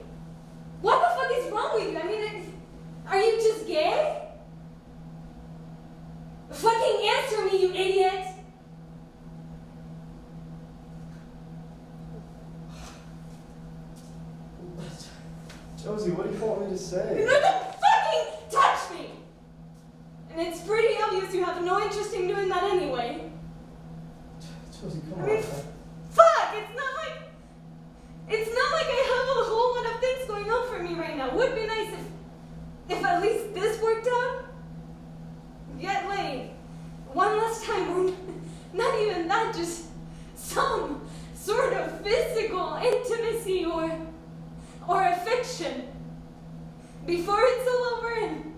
What the fuck is wrong with you? I mean, are you just gay? Fucking answer me, you idiot! Josie, what do you want me to say? You don't fucking touch me! And it's pretty obvious you have no interest in doing that anyway. Josie, come I on. mean, fuck! It's not like I have a whole lot of things going on for me right now. Would be nice if at least this worked out. Get laid. One last time, or not even that, just some sort of physical intimacy or affection. Before it's all over and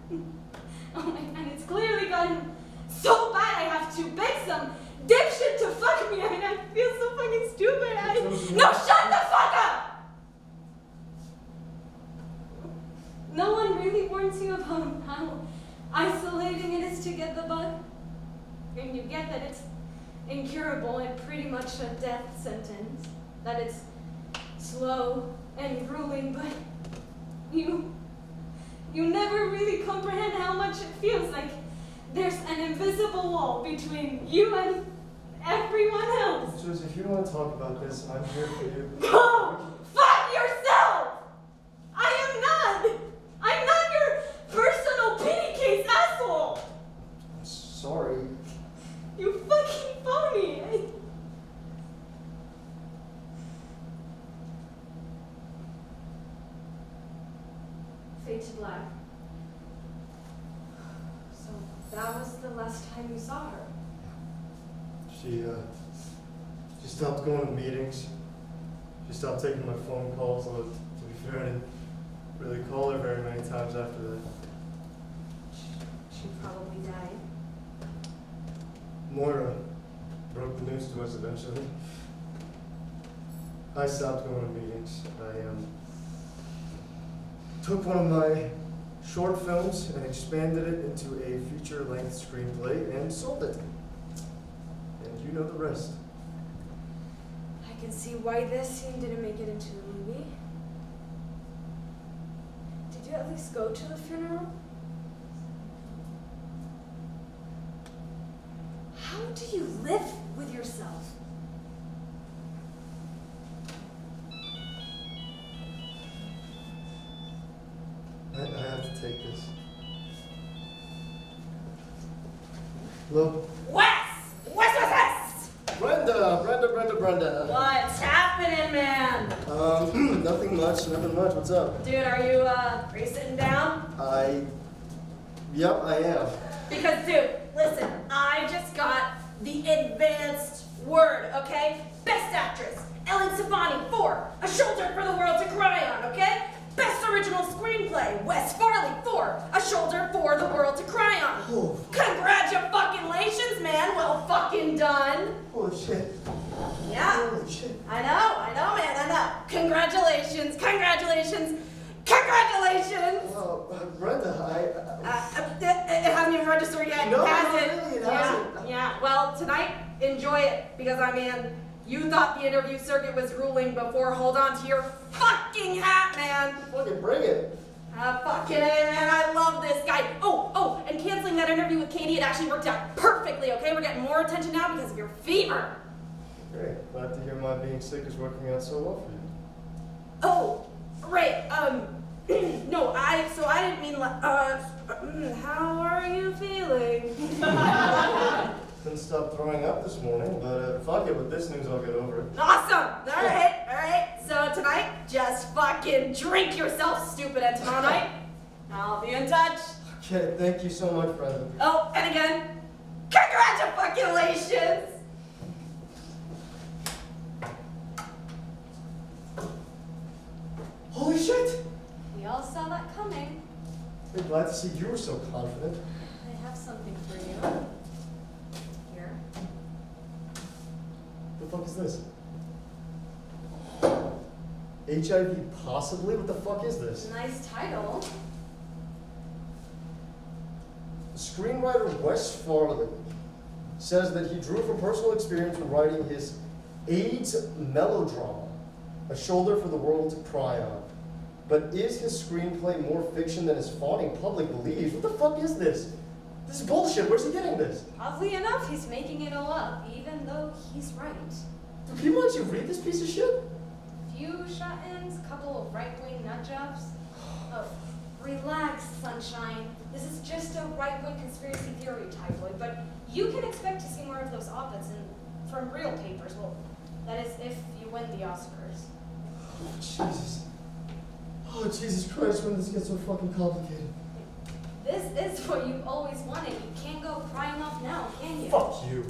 oh my god, it's clearly gotten so bad I have to beg some dipshit to fuck me. I mean, I feel so fucking stupid. No, shut the fuck up! No one really warns you about how isolating it is to get the bug. And you get that it's incurable and pretty much a death sentence. That it's slow and grueling, but you never really comprehend how much it feels like there's an invisible wall between you and everyone else. Josie, if you don't want to talk about this, I'm here for you. Go fuck yourself! I'm not your personal pity case asshole! I'm sorry. You fucking phony! Fade to black. So that was the last time you saw her. She stopped going to meetings. She stopped taking my phone calls. Although, to be fair, I didn't really call her very many times after that. She probably died. Moira broke the news to us eventually. I stopped going to meetings. I took one of my short films and expanded it into a feature-length screenplay and sold it. And you know the rest. I can see why this scene didn't make it into the movie. Did you at least go to the funeral? How do you live with yourself? I have to take this. Hello? Wes! Brenda! What's happening, man? Nothing much. What's up? Dude, are you sitting down? Yep, I am. Because, dude, listen, I just got the advanced word, okay? Best actress, Ellen Savani for A Shoulder for the World to Cry On, okay? Best original screenplay, Wes Farley for A Shoulder for the World to Cry On. Oh. Congratulations, man. Well fucking done. Holy shit. Yeah. Holy shit. I know, man, I know. Congratulations. Oh, Brenda, It hasn't even registered yet, No, has not it? really, it hasn't. Yeah. Well, tonight, enjoy it, because you thought the interview circuit was ruling before. Hold on to your fucking hat, man. Fucking bring it. Fucking A, man. I love this guy. Oh, and canceling that interview with Katie, it actually worked out perfectly, okay? We're getting more attention now because of your fever. Great. Glad to hear my being sick is working out so well for you. Oh, right. No, I didn't mean, how are you feeling? Couldn't stop throwing up this morning, but fuck it, with this news I'll get over it. Awesome! Alright. So tonight, just fucking drink yourself, stupid, and tomorrow night, I'll be in touch. Okay, thank you so much, Brenda. Oh, and again, congratulations! Holy shit! We all saw that coming. I'm glad to see you were so confident. I have something for you. Here. The fuck is this? HIV possibly? What the fuck is this? Nice title. Screenwriter Wes Farley says that he drew from personal experience when writing his AIDS melodrama, A Shoulder for the World to Cry On. But is his screenplay more fiction than his fawning public believes? What the fuck is this? This is bullshit. Where's he getting this? Oddly enough, he's making it all up, even though he's right. Do people actually read this piece of shit? Few shut-ins, couple of right-wing nut jobs. Oh, relax, sunshine. This is just a right-wing conspiracy theory tabloid, but you can expect to see more of those op-eds from real papers. Well, that is if you win the Oscars. Oh, Jesus. Oh, Jesus Christ, when this gets so fucking complicated. This is what you've always wanted. You can't go crying off now, can you? Fuck you.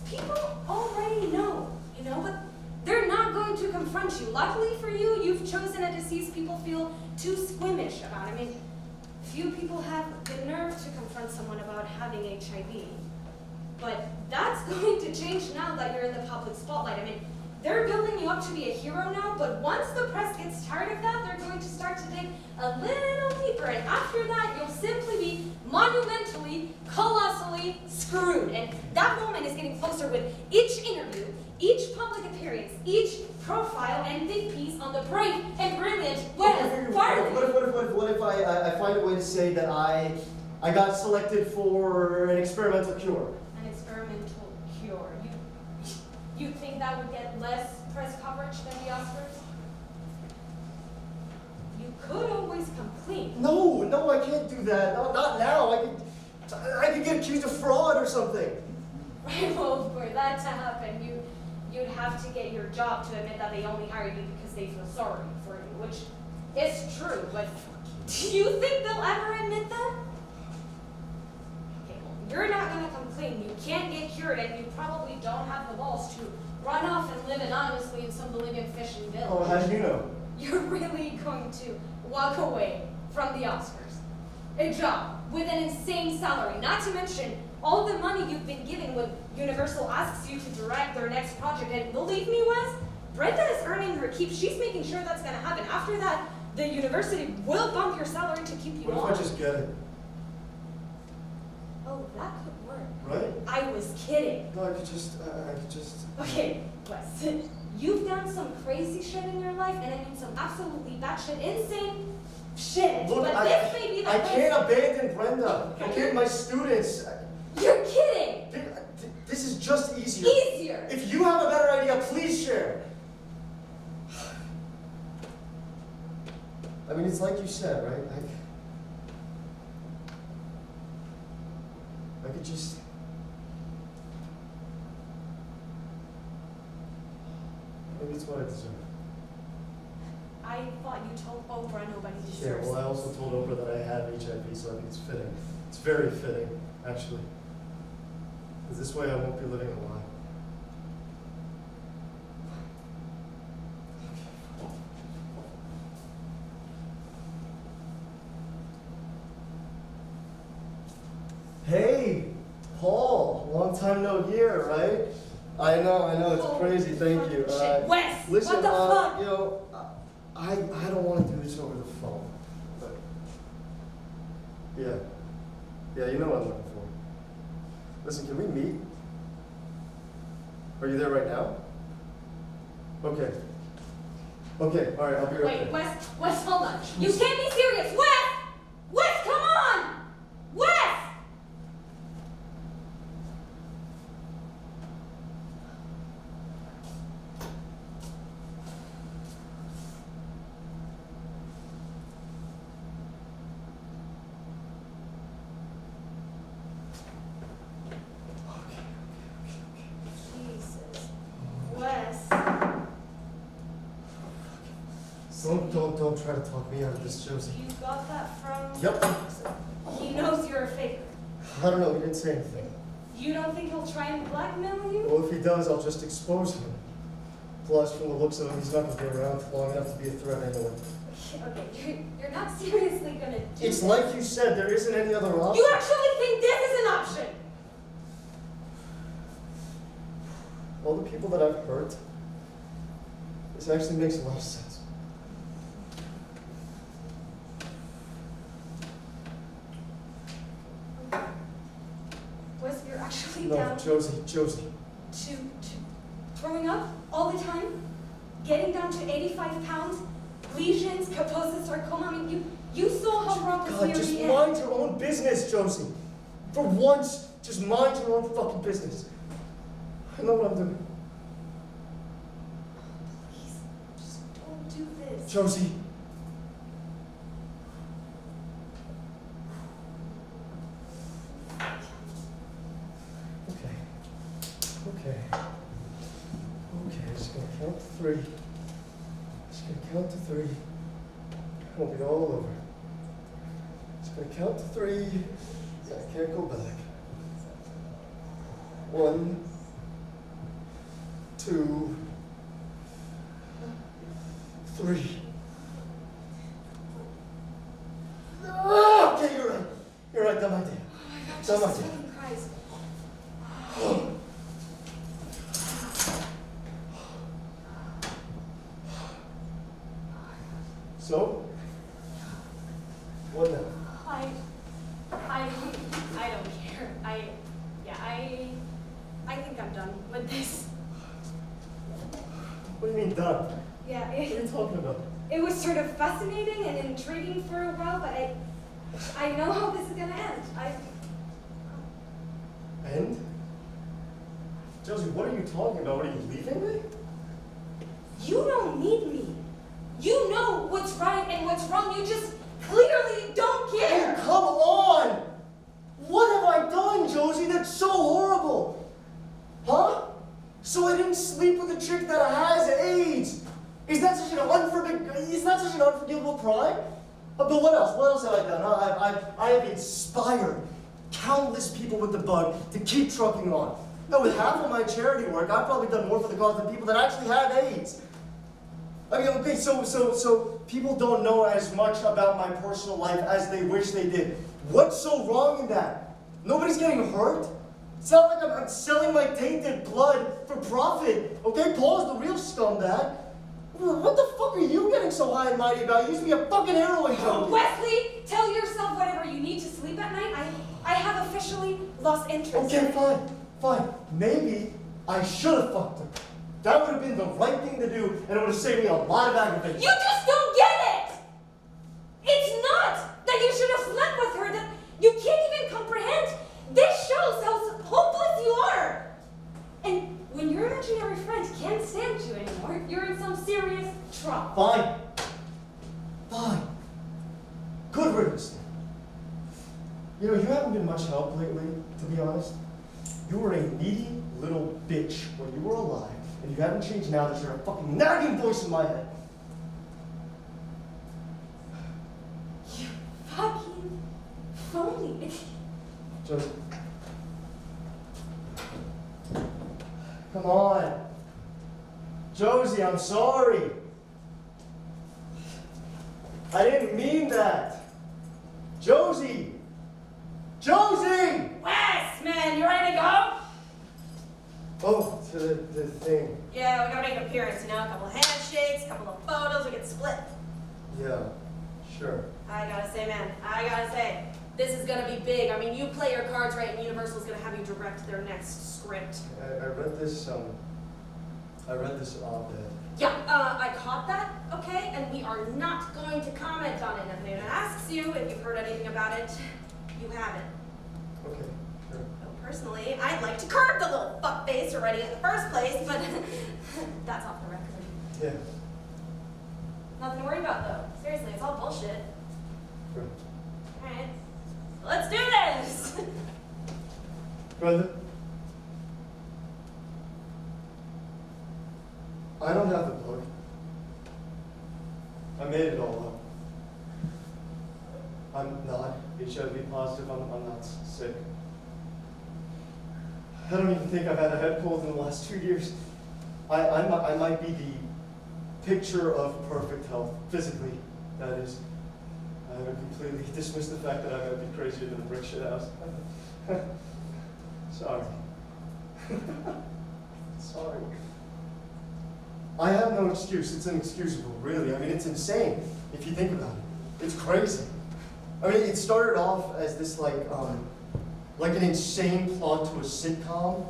People already know, but they're not going to confront you. Luckily for you, you've chosen a disease people feel too squeamish about. I mean, few people have the nerve to confront someone about having HIV. But that's going to change now that you're in the public spotlight. I mean, they're building you up to be a hero now, but once the press gets tired of that, they're going to start to dig a little deeper. And after that, you'll simply be monumentally, colossally screwed. And that moment is getting closer with each interview, each public appearance, each profile and think piece on the bright and brilliant Wes Farley. What if I find a way to say that I got selected for an experimental cure? An experimental cure. You think that would get less press coverage than the Oscars? You could always come clean. No, I can't do that. No, not now. I could get accused of fraud or something. Right, well, for that to happen, you'd have to get your job to admit that they only hired you because they feel sorry for you, which is true, but do you think they'll ever admit that? Okay, well, you're not gonna come clean. You can't get cured, and you probably don't have the balls to run off and live anonymously in some Bolivian fishing village. Oh, how do you know? You're really going to walk away from the Oscars. A job with an insane salary, not to mention all the money you've been given when Universal asks you to direct their next project. And believe me, Wes, Brenda is earning her keep. She's making sure that's going to happen. After that, the university will bump your salary to keep you on. What if I just get it? Oh, that could work. Right? I was kidding. No, I could just. Okay, Wes, you've done some crazy shit in your life, and I mean some absolutely batshit insane shit. Look, but this may be the I place- can't abandon Brenda. I can't my students. You're kidding! This is just easier. Easier! If you have a better idea, please share. I mean, it's like you said, right? I could just. Maybe it's what I deserve. I thought you told Oprah nobody Yeah, deserves well, I it. also told Oprah that I have HIV, so I think it's fitting. It's very fitting, actually. Because this way I won't be living a lie. Hey, Paul, long time no hear, right? I know, it's crazy, thank you. Shit, Wes, Listen, what the fuck? you know, I don't want to do this over the phone, but yeah, you know what I'm looking for. Listen, can we meet? Are you there right now? Okay, all right, I'll be right Wait, there. Wes, hold on. You can't be serious! Wes, come on! Wes! Jesus. Wes. Don't try to talk me out of this, Josie. You got that from... Yep. He knows you're a faker. I don't know, he didn't say anything. You don't think he'll try and blackmail you? Well, if he does, I'll just expose him. Plus, from the looks of him, he's not going to be around long enough to be a threat anyway. Okay, you're not seriously gonna do It's this. like you said, there isn't any other option. You actually think this is an option? All the people that I've hurt, this actually makes a lot of sense. Wes, you're actually No, down Josie. to throwing up all the time? Getting down to 85 pounds? Lesions, Kaposi sarcoma? I mean, you saw how wrong this God, just theory is. mind your own business, Josie. For once, just mind your own fucking business. I know what I'm doing. Please, just don't do this. Josie, count to three. Just gonna count to three. It'll be all over. Just gonna count to three. I can't go back. 1, 2, 3. Okay, you're right. You're right, dumb idea. Dumb idea. Christ. So? What now? I don't care. I think I'm done with this. What do you mean done? Yeah, What are you talking about? it was sort of fascinating and intriguing for a while, but I know how this is gonna end. End? Josie, what are you talking about? What, are you leaving me? You don't need me. You know what's right and what's wrong. You just clearly don't care. Oh, come on! What have I done, Josie? That's so horrible. Huh? So I didn't sleep with a chick that has AIDS. Is that such an unforgivable crime? But what else? What else have I done? I have inspired countless people with the bug to keep trucking on. Now, with half of my charity work, I've probably done more for the cause than people that actually have AIDS. I mean, okay, so people don't know as much about my personal life as they wish they did. What's so wrong in that? Nobody's getting hurt. It's not like I'm selling my tainted blood for profit. Okay, Paul's the real scumbag. What the fuck are you getting so high and mighty about? You used to be a fucking heroin junkie. Wesley, tell yourself whatever you need to sleep at night. I have officially lost interest. Okay, fine. Maybe I should have fucked her. That would have been the right thing to do, and it would have saved me a lot of aggravation. You just don't get it! It's not that you should have slept with her, that you can't even comprehend. This shows how hopeless you are. And when your imaginary friend can't stand you anymore, you're in some serious trouble. Fine. Good riddance. You know, you haven't been much help lately, to be honest. You were a needy little bitch when you were alive, and you haven't changed now that you're a fucking nagging voice in my head. You fucking phony. Josie. Come on. Josie, I'm sorry. I didn't mean that. Josie! Josie! Wes, man, you ready to go? Oh, to the thing. Yeah, we gotta make an appearance, you know, a couple of handshakes, a couple of photos, we get split. Yeah, sure. I gotta say, this is gonna be big. I mean, you play your cards right and Universal's gonna have you direct their next script. I read this op-ed. Yeah, I caught that, okay? And we are not going to comment on it. If anyone asks you if you've heard anything about it, you haven't. Okay, sure. Personally, I'd like to curb the little fuckface you're writing in the first place, but that's off the record. Yeah. Nothing to worry about, though. Seriously, it's all bullshit. Right. Alright, let's do this! Brother, I don't have the bug. I made it all up. I'm not HIV positive. I'm not sick. I don't even think I've had a head cold in the last 2 years. I might be the picture of perfect health, physically, that is. I would completely dismiss the fact that I might be crazier than a brick shit house. Sorry. Sorry. I have no excuse. It's inexcusable, really. I mean, it's insane if you think about it. It's crazy. I mean, it started off as this like an insane plot to a sitcom,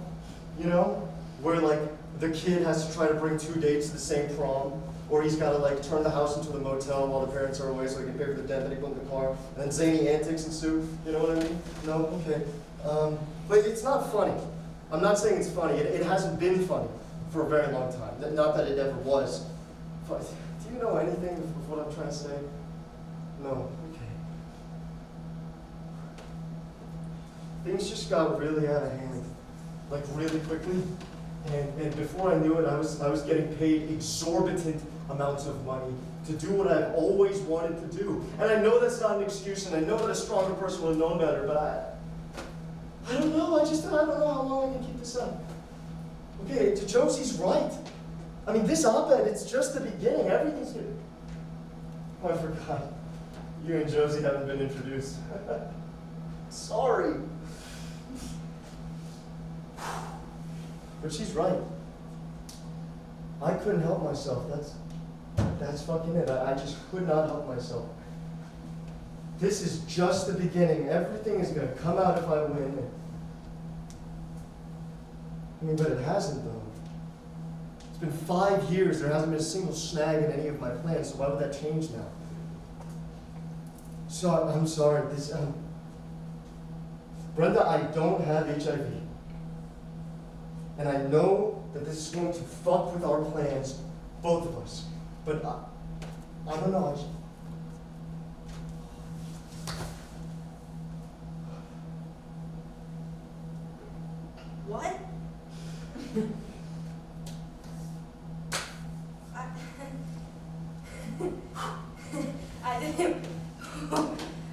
you know, where like the kid has to try to bring 2 dates to the same prom, or he's got to like turn the house into a motel while the parents are away so he can pay for the debt that he put in the car, and then zany antics ensue. You know what I mean? No, okay. But it's not funny. I'm not saying it's funny. It hasn't been funny for a very long time. Not that it ever was. But do you know anything of what I'm trying to say? No. Okay. Things just got really out of hand, like really quickly. And before I knew it, I was getting paid exorbitant amounts of money to do what I've always wanted to do. And I know that's not an excuse, and I know that a stronger person would have known better, but I don't know. I don't know how long I can keep this up. Okay, Josie's right. I mean, this op-ed, it's just the beginning. Everything's good. Oh, I forgot. You and Josie haven't been introduced. Sorry. But she's right. I couldn't help myself. That's fucking it. I just could not help myself. This is just the beginning. Everything is going to come out if I win. I mean, but it hasn't, though. It's been 5 years. There hasn't been a single snag in any of my plans, so why would that change now? So I'm sorry. Brenda, I don't have HIV. And I know that this is going to fuck with our plans, both of us. But I don't know. What? I didn't.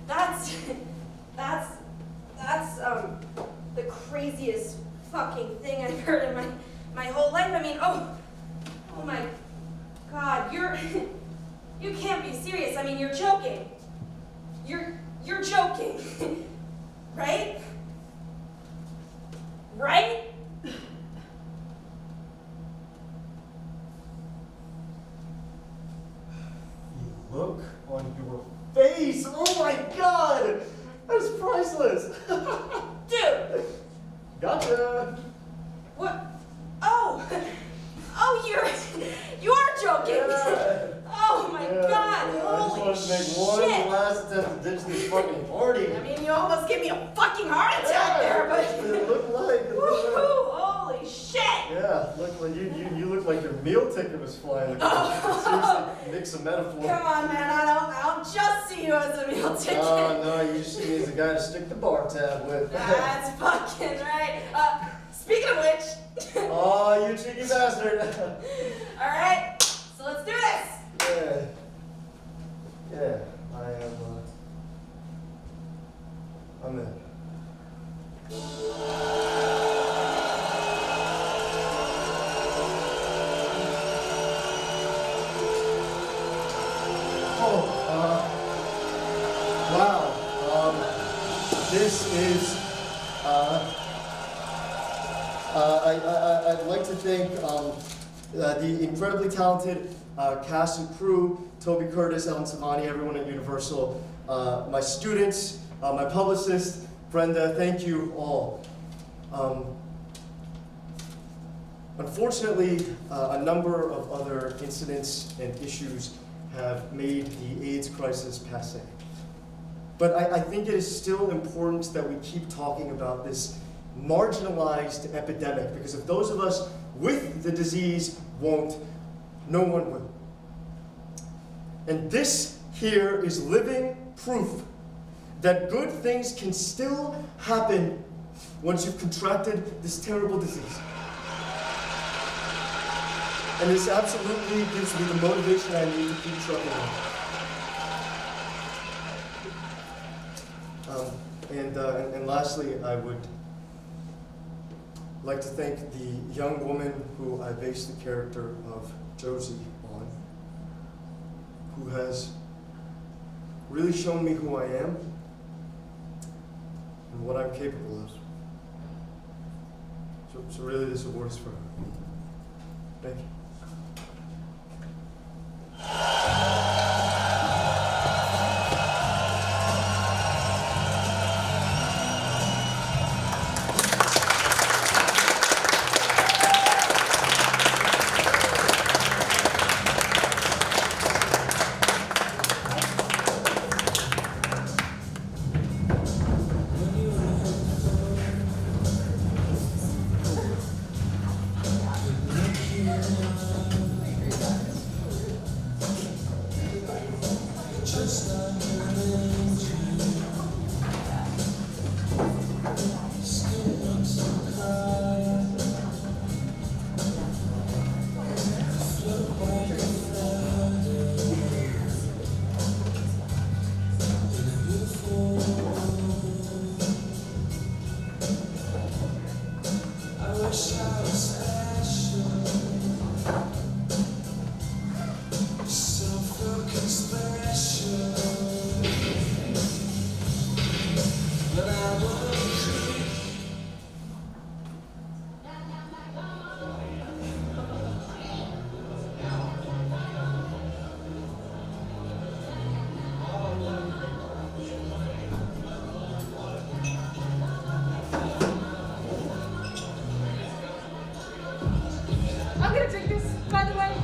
That's the craziest fucking thing I've heard in my whole life. I mean, oh my God, you can't be serious. I mean, you're joking. You're joking, right? Right? Look on your face! Oh my God! That's priceless! Dude! Gotcha! What? Oh, you are joking! Yeah. Oh my God! I just wanted to make one last attempt to ditch this fucking party. I mean, you almost gave me a fucking heart attack there, but. It looked like. Woohoo! Holy shit! Yeah, look like you look like your meal ticket was flying. Seriously, mix a metaphor. Come on, man! I don't just see you as a meal ticket. Oh no, you just see me as a guy to stick the bar tab with. That's fucking right. Speaking of which. Oh, you cheeky bastard! All right, so let's do this. Yeah, I am. I'm in. Wow. This is. I'd like to thank the incredibly talented cast and crew, Toby Curtis, Ellen Savani, everyone at Universal, my students, my publicist, Brenda, thank you all. Unfortunately, a number of other incidents and issues have made the AIDS crisis passé. But I think it is still important that we keep talking about this marginalized epidemic, because if those of us with the disease won't, no one will. And this here is living proof that good things can still happen once you've contracted this terrible disease. And this absolutely gives me the motivation I need to keep trucking on. And lastly, I would like to thank the young woman who I based the character of Josie on, who has really shown me who I am and what I'm capable of. So really this award is for her. Thank you. by the way?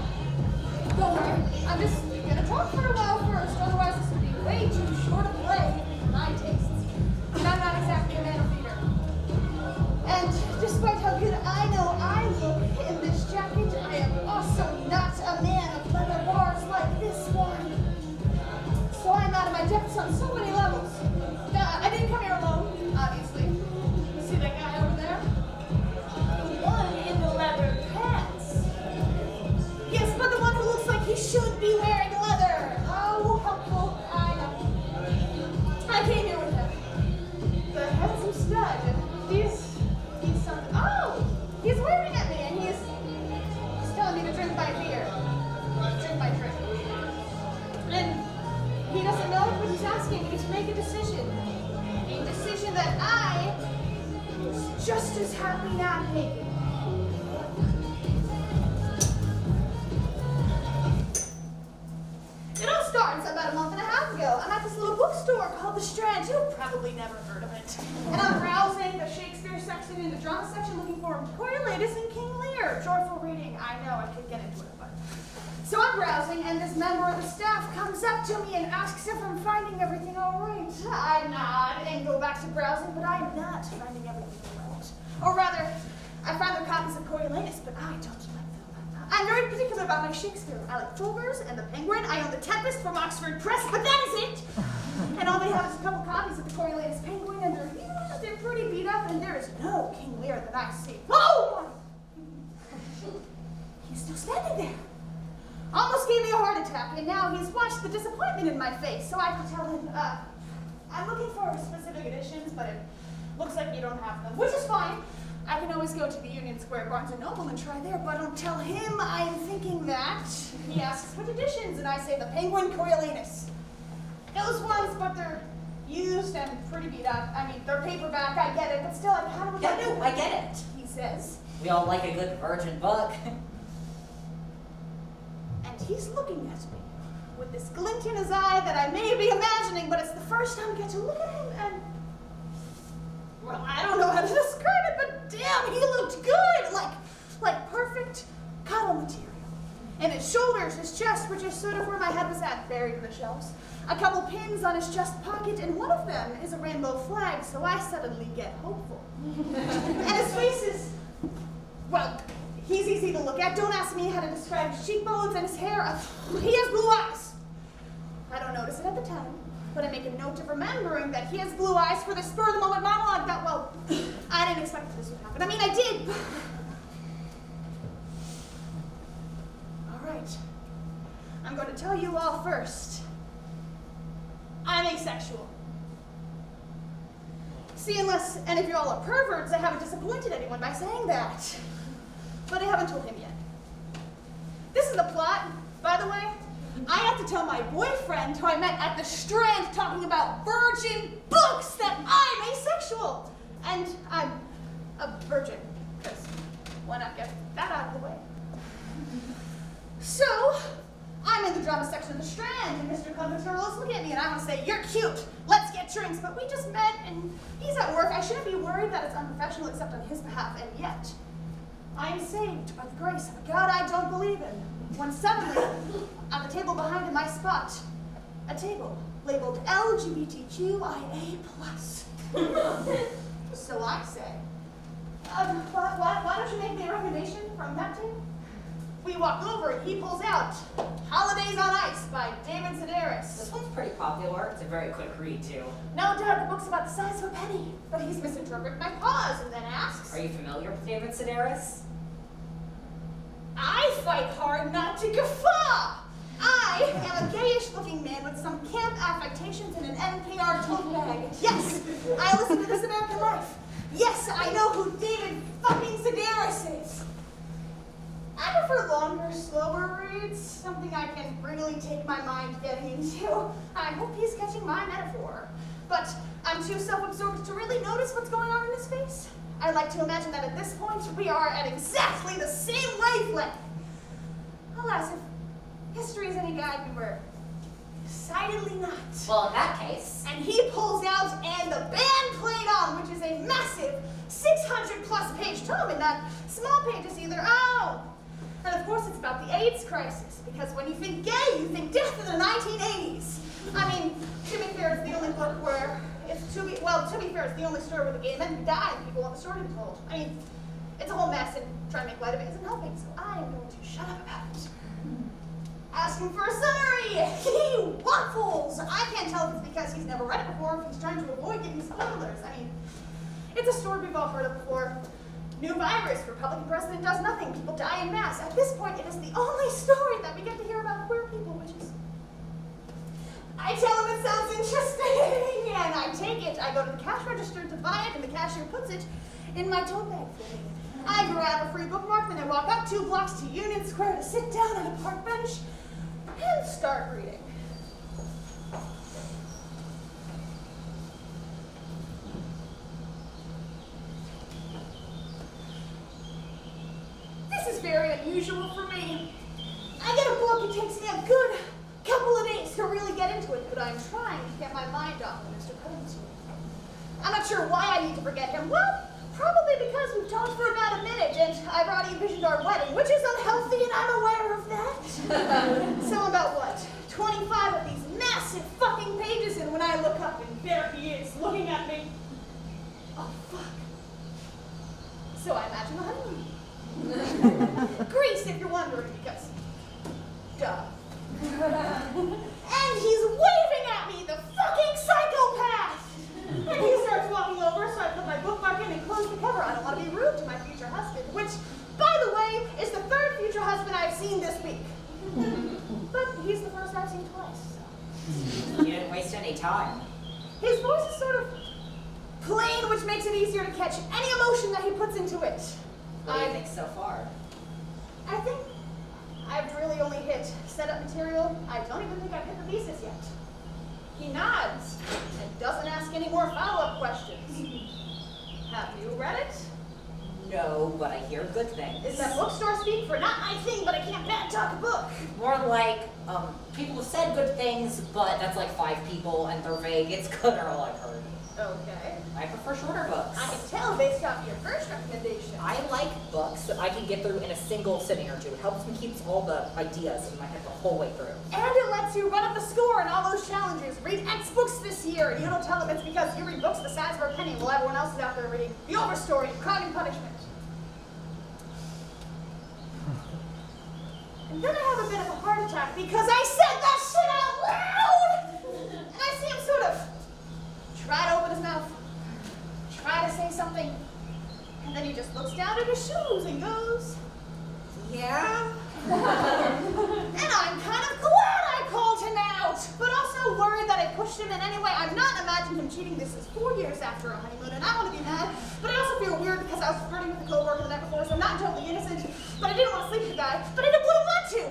Don't worry, I'm just gonna talk for a while first, otherwise this would be way too short a play for my tastes. And I'm not exactly a man of theater. And despite how good I know I look in this jacket, I am also not a man of leather bars like this one. So I'm out of my depths on so many levels. I didn't come here alone, obviously. You see that guy over there? The one in the leather pants. Yes, but the one who looks like he should be wearing leather. Oh, helpful, I know. I came here with him. The handsome stud. He's something. Oh! He's waving at me and he's telling me to drink my beer. Drink my drink. And he doesn't know it, but he's asking me to make a decision. A decision that I was just as happy not making. It all starts about a month and a half ago. I'm at this little bookstore called The Strand. You've probably never heard of it. And I'm browsing the Shakespeare section and the drama section looking for Coriolanus and King Lear. Joyful reading. I know I could get into it, but... So I'm browsing, and this member of the staff comes up to me and asks if I'm finding everything all right. I nod and go back to browsing, but I'm not finding everything all right. Or rather, I find their copies of Coriolanus, but I don't like them. I'm very particular about my Shakespeare. I like Fulvers and the Penguin. I own the Tempest from Oxford Press, but that is it. And all they have is a couple copies of the Coriolanus Penguin, and they're pretty beat up, and there is no King Lear that I see. Oh! He's still standing there. Almost gave me a heart attack, and now he's watched the disappointment in my face, so I could tell him, I'm looking for specific editions, but it looks like you don't have them, which is fine. I can always go to the Union Square Barnes & Noble and try there, but I don't tell him I'm thinking that. He asks what editions, and I say the Penguin Coriolanus. Those ones, but they're used and pretty beat up. I mean, they're paperback, I get it, but still, I kind of... Yeah, no, I get it. He says. We all like a good virgin book. And he's looking at me with this glint in his eye that I may be imagining, but it's the first time I get to look at him, and... Well, I don't know how to describe it, but damn, he looked good! Like perfect cuddle material. And his shoulders, his chest, which is sort of where my head was at, buried in the shelves. A couple pins on his chest pocket, and one of them is a rainbow flag, so I suddenly get hopeful. And his face is... Well, he's easy to look at. Don't ask me how to describe his cheekbones and his hair. He has blue eyes. I don't notice it at the time, but I make a note of remembering that he has blue eyes for the spur-of-the-moment monologue that, well, I didn't expect this would happen. I mean, I did. All right. I'm going to tell you all first. I'm asexual. See, unless any of you all are perverts, I haven't disappointed anyone by saying that. But I haven't told him yet. This is the plot, by the way. I have to tell my boyfriend, who I met at the Strand, talking about virgin books, that I'm asexual. And I'm a virgin, because why not get that out of the way? So, I'm in the drama section of the Strand, and Mr. Converterlo is looking at me, and I want to say, you're cute, let's get drinks, but we just met, and he's at work. I shouldn't be worried that it's unprofessional except on his behalf, and yet, I am saved by the grace of a God I don't believe in, when suddenly, at the table behind him, I spot a table labeled LGBTQIA+. So I say, why don't you make me a recommendation from that table? We walk over and he pulls out Holidays on Ice by David Sedaris. This one's pretty popular. It's a very quick read, too. No doubt the book's about the size of a penny, but he's misinterpreted my pause and then asks, Are you familiar with David Sedaris? I fight hard not to guffaw. I am a gayish-looking man with some camp affectations and an NPR tote bag. Yes, I listen to This American Life. Yes, I know who David fucking Sedaris is. I prefer longer, slower reads, something I can really take my mind getting into. I hope he's catching my metaphor. But I'm too self-absorbed to really notice what's going on in his face. I like to imagine that at this point, we are at exactly the same wavelength. Alas, if history is any guide, we were decidedly not. Well, in that case... And he pulls out, and the band played on, which is a massive 600-plus page tome, and not small pages either. Oh! And of course, it's about the AIDS crisis, because when you think gay, you think death in the 1980s. I mean, to be fair, it's the only book where, to be fair, it's the only story where the gay men who died, people want the story to be told. I mean, it's a whole mess, and trying to make light of it isn't helping, so I am going to shut up about it. Asking for a summary! He waffles! I can't tell if it's because he's never read it before, or if he's trying to avoid giving spoilers. I mean, it's a story we've all heard of before. New virus, Republican president does nothing, people die en masse. At this point, it is the only story that we get to hear about queer people, which is... I tell him it sounds interesting, and I take it. I go to the cash register to buy it, and the cashier puts it in my tote bag for me. I grab a free bookmark, then I walk up 2 blocks to Union Square to sit down on a park bench and start reading. This is very unusual for me. I get a book, it takes me a good couple of days to really get into it, but I'm trying to get my mind off of Mr. Covington. I'm not sure why I need to forget him. Well, probably because we've talked for about a minute, and I've already envisioned our wedding, which is unhealthy, and I'm aware of that. So about what? 25 of these massive fucking pages, and when I look up, and there he is, looking at me. Oh, fuck. So I imagine the honeymoon. Greece, if you're wondering, because... duh. And he's waving at me, the fucking psychopath! And he starts walking over, so I put my bookmark in and close the cover. I don't want to be rude to my future husband, which, by the way, is the 3rd future husband I've seen this week. But he's the first I've seen twice, so. You didn't waste any time. His voice is sort of plain, which makes it easier to catch any emotion that he puts into it. What do you think so far? I think I've really only hit setup material. I don't even think I've hit the thesis yet. He nods and doesn't ask any more follow-up questions. Have you read it? No, but I hear good things. Is that bookstore speak for not my thing, but I can't bad talk a book? More like, people have said good things, but that's like 5 people and they're vague. It's good or all I've heard. Okay. I prefer shorter books. I can tell based off your first recommendation. I like books that I can get through in a single sitting or two. It helps me keep all the ideas in my head the whole way through. And it lets you run up the score in all those challenges. Read X books this year, and you don't tell them it's because you read books the size of a penny while everyone else is out there reading The Overstory and Crime and Punishment. And then I have a bit of a heart attack because I said that shit out loud! And I see him sort of try to open his mouth, try to say something, and then he just looks down at his shoes and goes, yeah? And I'm kind of glad I called him out, but also worried that I pushed him in any way. I'm not imagining him cheating. This is 4 years after a honeymoon, and I want to be mad, but I also feel weird because I was flirting with a coworker the night before, so I'm not totally innocent, but I didn't want to sleep with the guy, but I wouldn't want to.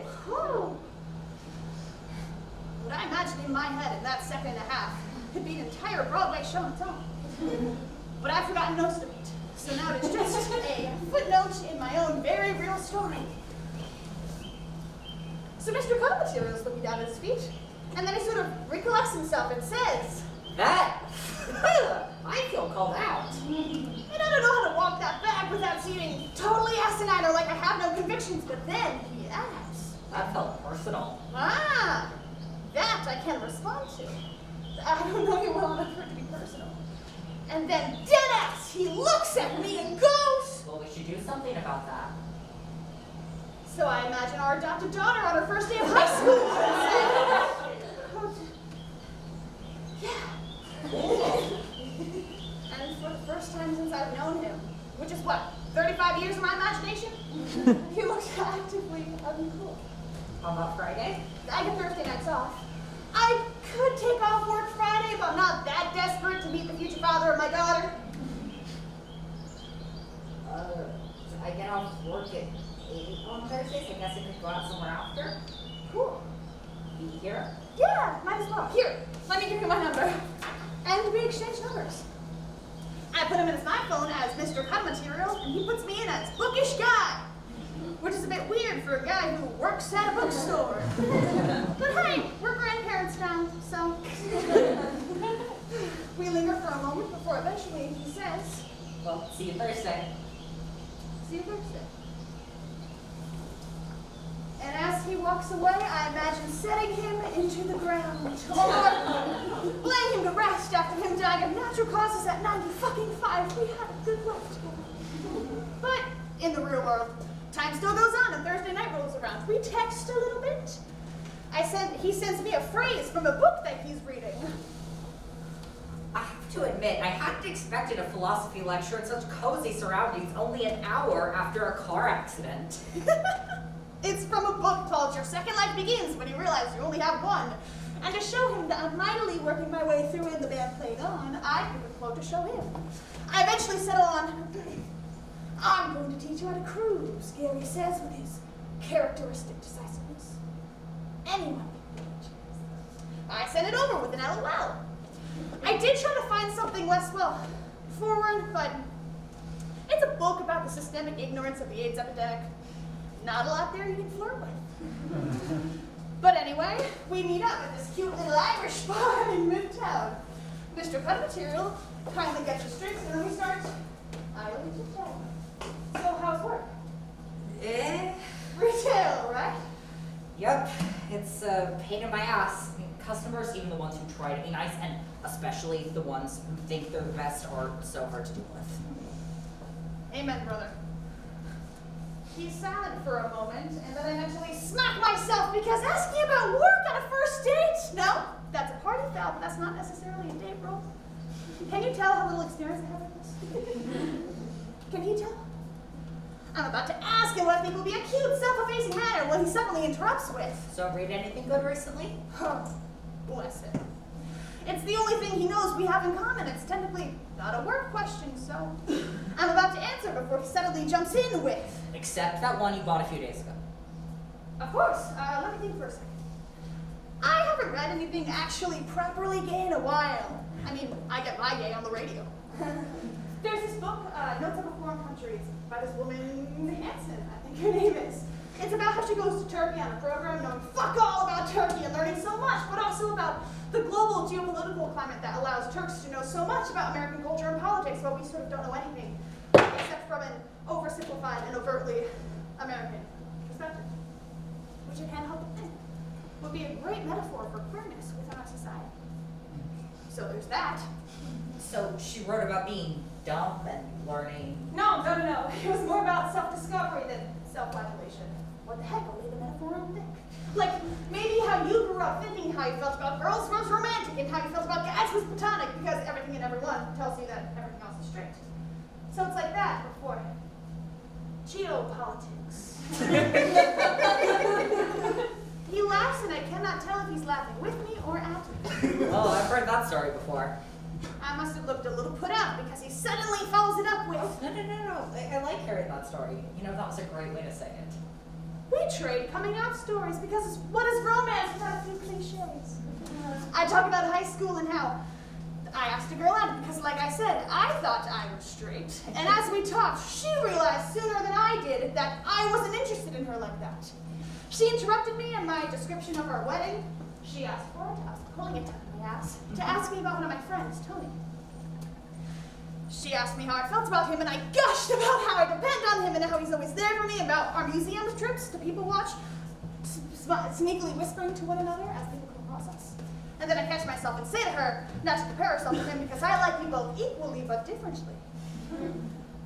What I imagined in my head in that second and a half could be an entire Broadway show on its own. But I've forgotten most of it, so now it's just a footnote in my own very real story. So Mr. Cut Material is looking down at his feet, and then he sort of recollects himself and says, That? I feel called out. And I don't know how to walk that back without seeming totally asinine or like I have no convictions, but then he asks. That felt personal. Ah, that I can respond to. I don't know you well enough for it to be personal. And then deadass, he looks at me and goes, Well, we should do something about that. So I imagine our adopted daughter on her first day of high school. Yeah. And for the first time since I've known him, which is what, 35 years in my imagination? He looks actively uncool. How about Friday? I get Thursday nights off. I could take off work Friday, but I'm not that desperate to meet the future father of my daughter. I get off work at 8 on Thursdays. I guess I could go out somewhere after. Cool. Be here? Yeah, might as well. Here, let me give you my number. And we exchange numbers. I put him in my phone as Mr. Cut Material, and he puts me in as Bookish Guy. Which is a bit weird for a guy who works at a bookstore. But hey, we're grandparents now, so. We linger for a moment before eventually he says, Well, see you Thursday. See you Thursday. And walks away, I imagine setting him into the ground, or laying him to rest after him dying of natural causes at 90-fucking-5. We had a good life together. But in the real world, time still goes on and Thursday night rolls around. We text a little bit. He sends me a phrase from a book that he's reading. I have to admit, I hadn't expected a philosophy lecture in such cozy surroundings only an hour after a car accident. It's from a book called Your Second Life Begins When You Realize You Only Have One. And to show him that I'm mightily working my way through in the band played on, I give a quote to show him. I eventually settle on, I'm going to teach you how to cruise, Gary says with his characteristic decisiveness. Anyone can do it. I sent it over with an LOL. I did try to find something less, forward, but it's a book about the systemic ignorance of the AIDS epidemic. Not a lot there you can flirt with. But anyway, we meet up at this cute little Irish bar in Midtown. Mr. Cut Material kindly gets us drinks, and then we start idly chit-chatting. So how's work? Retail, right? Yep, it's a pain in my ass. I mean, customers, even the ones who try to be nice, and especially the ones who think they're the best, are so hard to deal with. Amen, brother. He's silent for a moment, and then I mentally smack myself because asking about work on a first date? No, that's a party foul, but that's not necessarily a date rule. Can you tell how little experience I have with this? Can he tell? I'm about to ask him what I think will be a cute, self-effacing manner when he suddenly interrupts with. So read anything good recently? Oh, bless him. It's the only thing he knows we have in common. It's technically not a work question, so I'm about to answer before he suddenly jumps in with. Except that one you bought a few days ago. Of course. Let me think for a second. I haven't read anything actually properly gay in a while. I mean, I get my gay on the radio. There's this book, Notes of a Foreign Country. It's by this woman, Hansen, I think her name is. It's about how she goes to Turkey on a program knowing fuck all about Turkey and learning so much, but also about the global geopolitical climate that allows Turks to know so much about American culture and politics, while we sort of don't know anything, except from an oversimplified and overtly American perspective. Which I can't help but think would be a great metaphor for queerness within our society. So there's that. So she wrote about being dumb and learning. No. It was more about self-discovery than self-flagellation. What the heck? I'll lay the metaphor on thick. Like, maybe how you grew up thinking how you felt about girls was romantic and how you felt about guys was platonic, because everything and everyone tells you that everything else is straight. So it's like that before geopolitics. He laughs and I cannot tell if he's laughing with me or at me. Oh, I've heard that story before. I must have looked a little put out because he suddenly follows it up with, No. I like hearing that story. You know, that was a great way to say it. we trade coming out stories because what is romance without a few cliches? I talk about high school and how I asked a girl out because, like I said, I thought I was straight. And as we talked, she realized sooner than I did that I wasn't interested in her like that. She interrupted me in my description of our wedding. She asked for it. I was pulling it down my ass to ask me about one of my friends, Tony. She asked me how I felt about him, and I gushed about how I depend on him and how he's always there for me, about our museum trips to people watch, sneakily whispering to one another as people come across us. And then I catch myself and say to her, not to compare herself to him because I like you both equally but differently.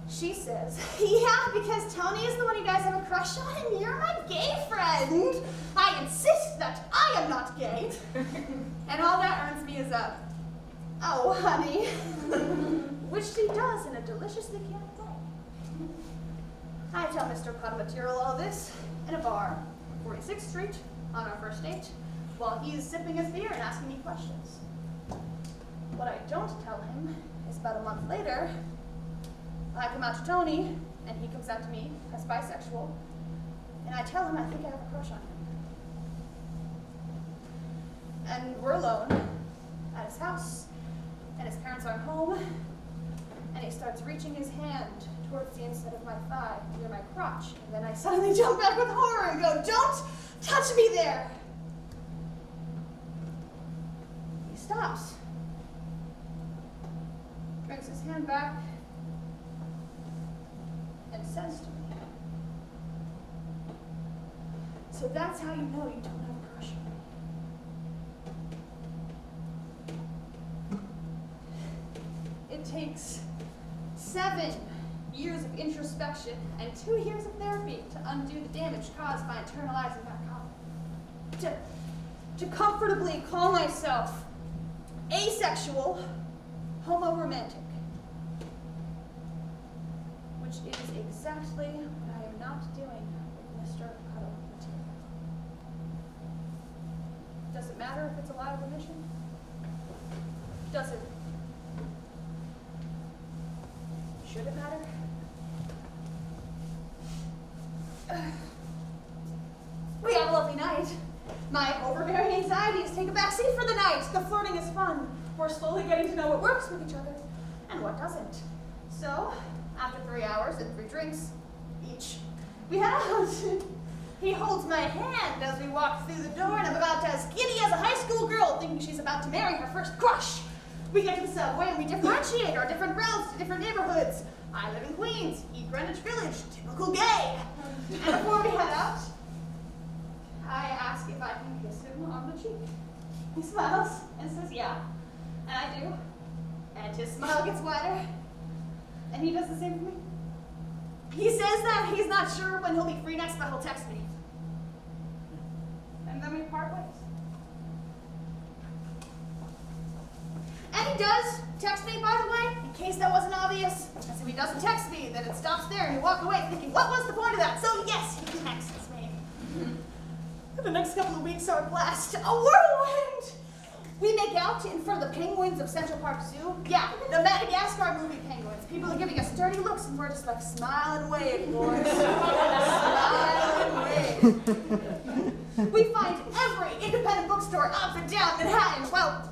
She says, yeah, because Tony is the one you guys have a crush on and you're my gay friend. I insist that I am not gay. And all that earns me is a, oh, honey. Which she does in a deliciously candid way. I tell Mr. Cut Material all this in a bar, 46th Street, on our first date, while he's sipping his beer and asking me questions. What I don't tell him is about a month later, I come out to Tony, and he comes out to me as bisexual, and I tell him I think I have a crush on him. And we're alone at his house, and his parents aren't home, and he starts reaching his hand towards the inside of my thigh, near my crotch, and then I suddenly jump back with horror and go, don't touch me there! He stops, brings his hand back, and says to me, So that's how you know you don't have a crush on me. It takes 7 years of introspection and 2 years of therapy to undo the damage caused by internalizing that comment. To comfortably call myself asexual, homoromantic. Which is exactly what I am not doing with Mr. Cuddle material. Does it matter if it's a lie of omission? Does it? Should it matter? We have a lovely night. My overbearing anxieties take a back seat for the night. The flirting is fun. We're slowly getting to know what works with each other and what doesn't. So, after 3 hours and 3 drinks each, we head out. He holds my hand as we walk through the door, and I'm about as giddy as a high school girl thinking she's about to marry her first crush. We get to the subway and we differentiate our different routes to different neighborhoods. I live in Queens, he Greenwich Village, typical gay. And before we head out, I ask if I can kiss him on the cheek. He smiles and says yeah, and I do. And his smile gets wider, and he does the same for me. He says that he's not sure when he'll be free next, but he'll text me. And then we part ways. And he does text me, by the way, in case that wasn't obvious. Because if he doesn't text me, then it stops there and you walk away thinking, what was the point of that? So yes, he texts me. The next couple of weeks are a blast. A whirlwind! We make out in front of the penguins of Central Park Zoo. Yeah, the Madagascar movie penguins. People are giving us dirty looks and we're just like, smile and wave, boys. Smile and wave. We find every independent bookstore up and down Manhattan. Well,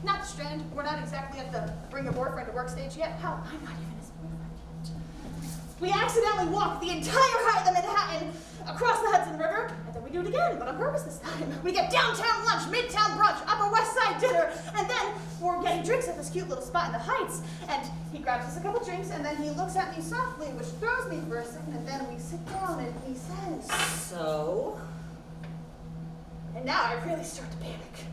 not the Strand. We're not exactly at the bring your boyfriend to work stage yet. Hell, I'm not even his boyfriend yet. We accidentally walk the entire height of Manhattan across the Hudson River, and then we do it again, but on purpose this time. We get downtown lunch, midtown brunch, Upper West Side dinner, and then we're getting drinks at this cute little spot in the Heights, and he grabs us a couple drinks, and then he looks at me softly, which throws me for a second, and then we sit down, and he says, So? And now I really start to panic.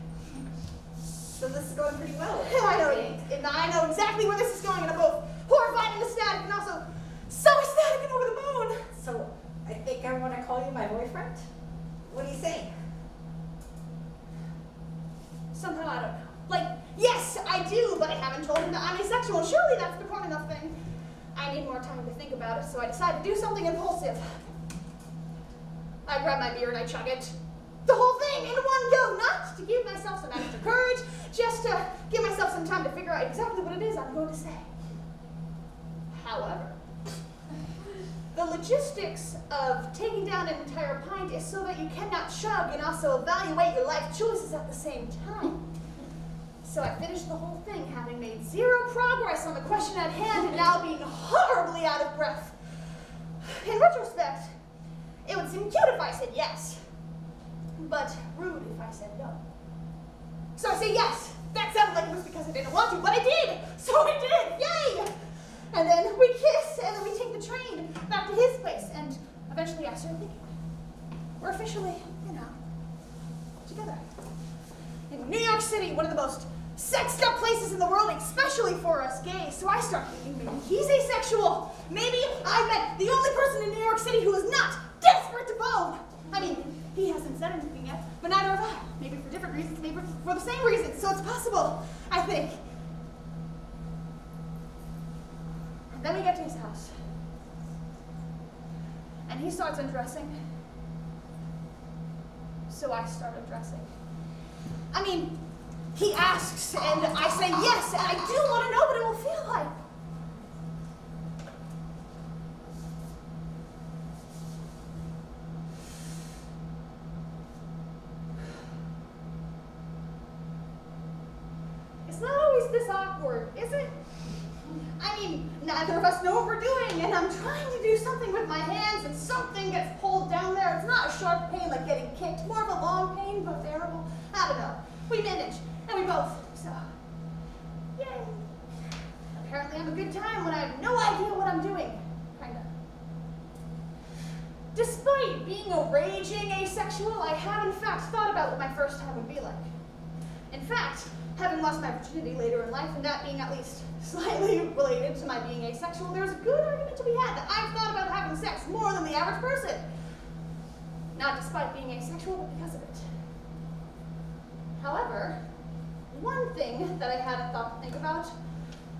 So this is going pretty well. I know exactly where this is going, and I'm both horrified and ecstatic, and also so ecstatic and over the moon. So, I think I want to call you my boyfriend. What do you say? Somehow I don't know. Like, yes, I do, but I haven't told him that I'm asexual. Surely that's the important enough thing. I need more time to think about it, so I decide to do something impulsive. I grab my beer and I chug it. The whole thing in one go, not to give myself some extra courage, just to give myself some time to figure out exactly what it is I'm going to say. However, the logistics of taking down an entire pint is so that you cannot chug and also evaluate your life choices at the same time. So I finished the whole thing having made 0 progress on the question at hand and now being horribly out of breath. In retrospect, it would seem cute if I said yes, but rude if I said no. So I say yes. That sounded like it was because I didn't want to, but I did. So I did. Yay! And then we kiss, and then we take the train back to his place, and eventually I started thinking, we're officially, together. In New York City, one of the most sexed up places in the world, especially for us gays. So I start thinking maybe he's asexual. Maybe I met the only person in New York City who is not desperate to bone. I mean, he hasn't said anything yet, but neither have I. Maybe for different reasons, maybe for the same reasons, so it's possible, I think. And then we get to his house. And he starts undressing. So I start undressing. I mean, he asks, and I say yes, and I do want to know what it will feel like. It's not always this awkward, is it? I mean, neither of us know what we're doing, and I'm trying to do something with my hands, and something gets pulled down there. It's not a sharp pain like getting kicked, more of a long pain, but bearable. I don't know. We manage, and we both, so, yay. Apparently I'm a good time when I have no idea what I'm doing, kinda. Despite being a raging asexual, I have in fact thought about what my first time would be like. In fact, having lost my virginity later in life, and that being at least slightly related to my being asexual, there's a good argument to be had that I've thought about having sex more than the average person. Not despite being asexual, but because of it. However, one thing that I hadn't thought to think about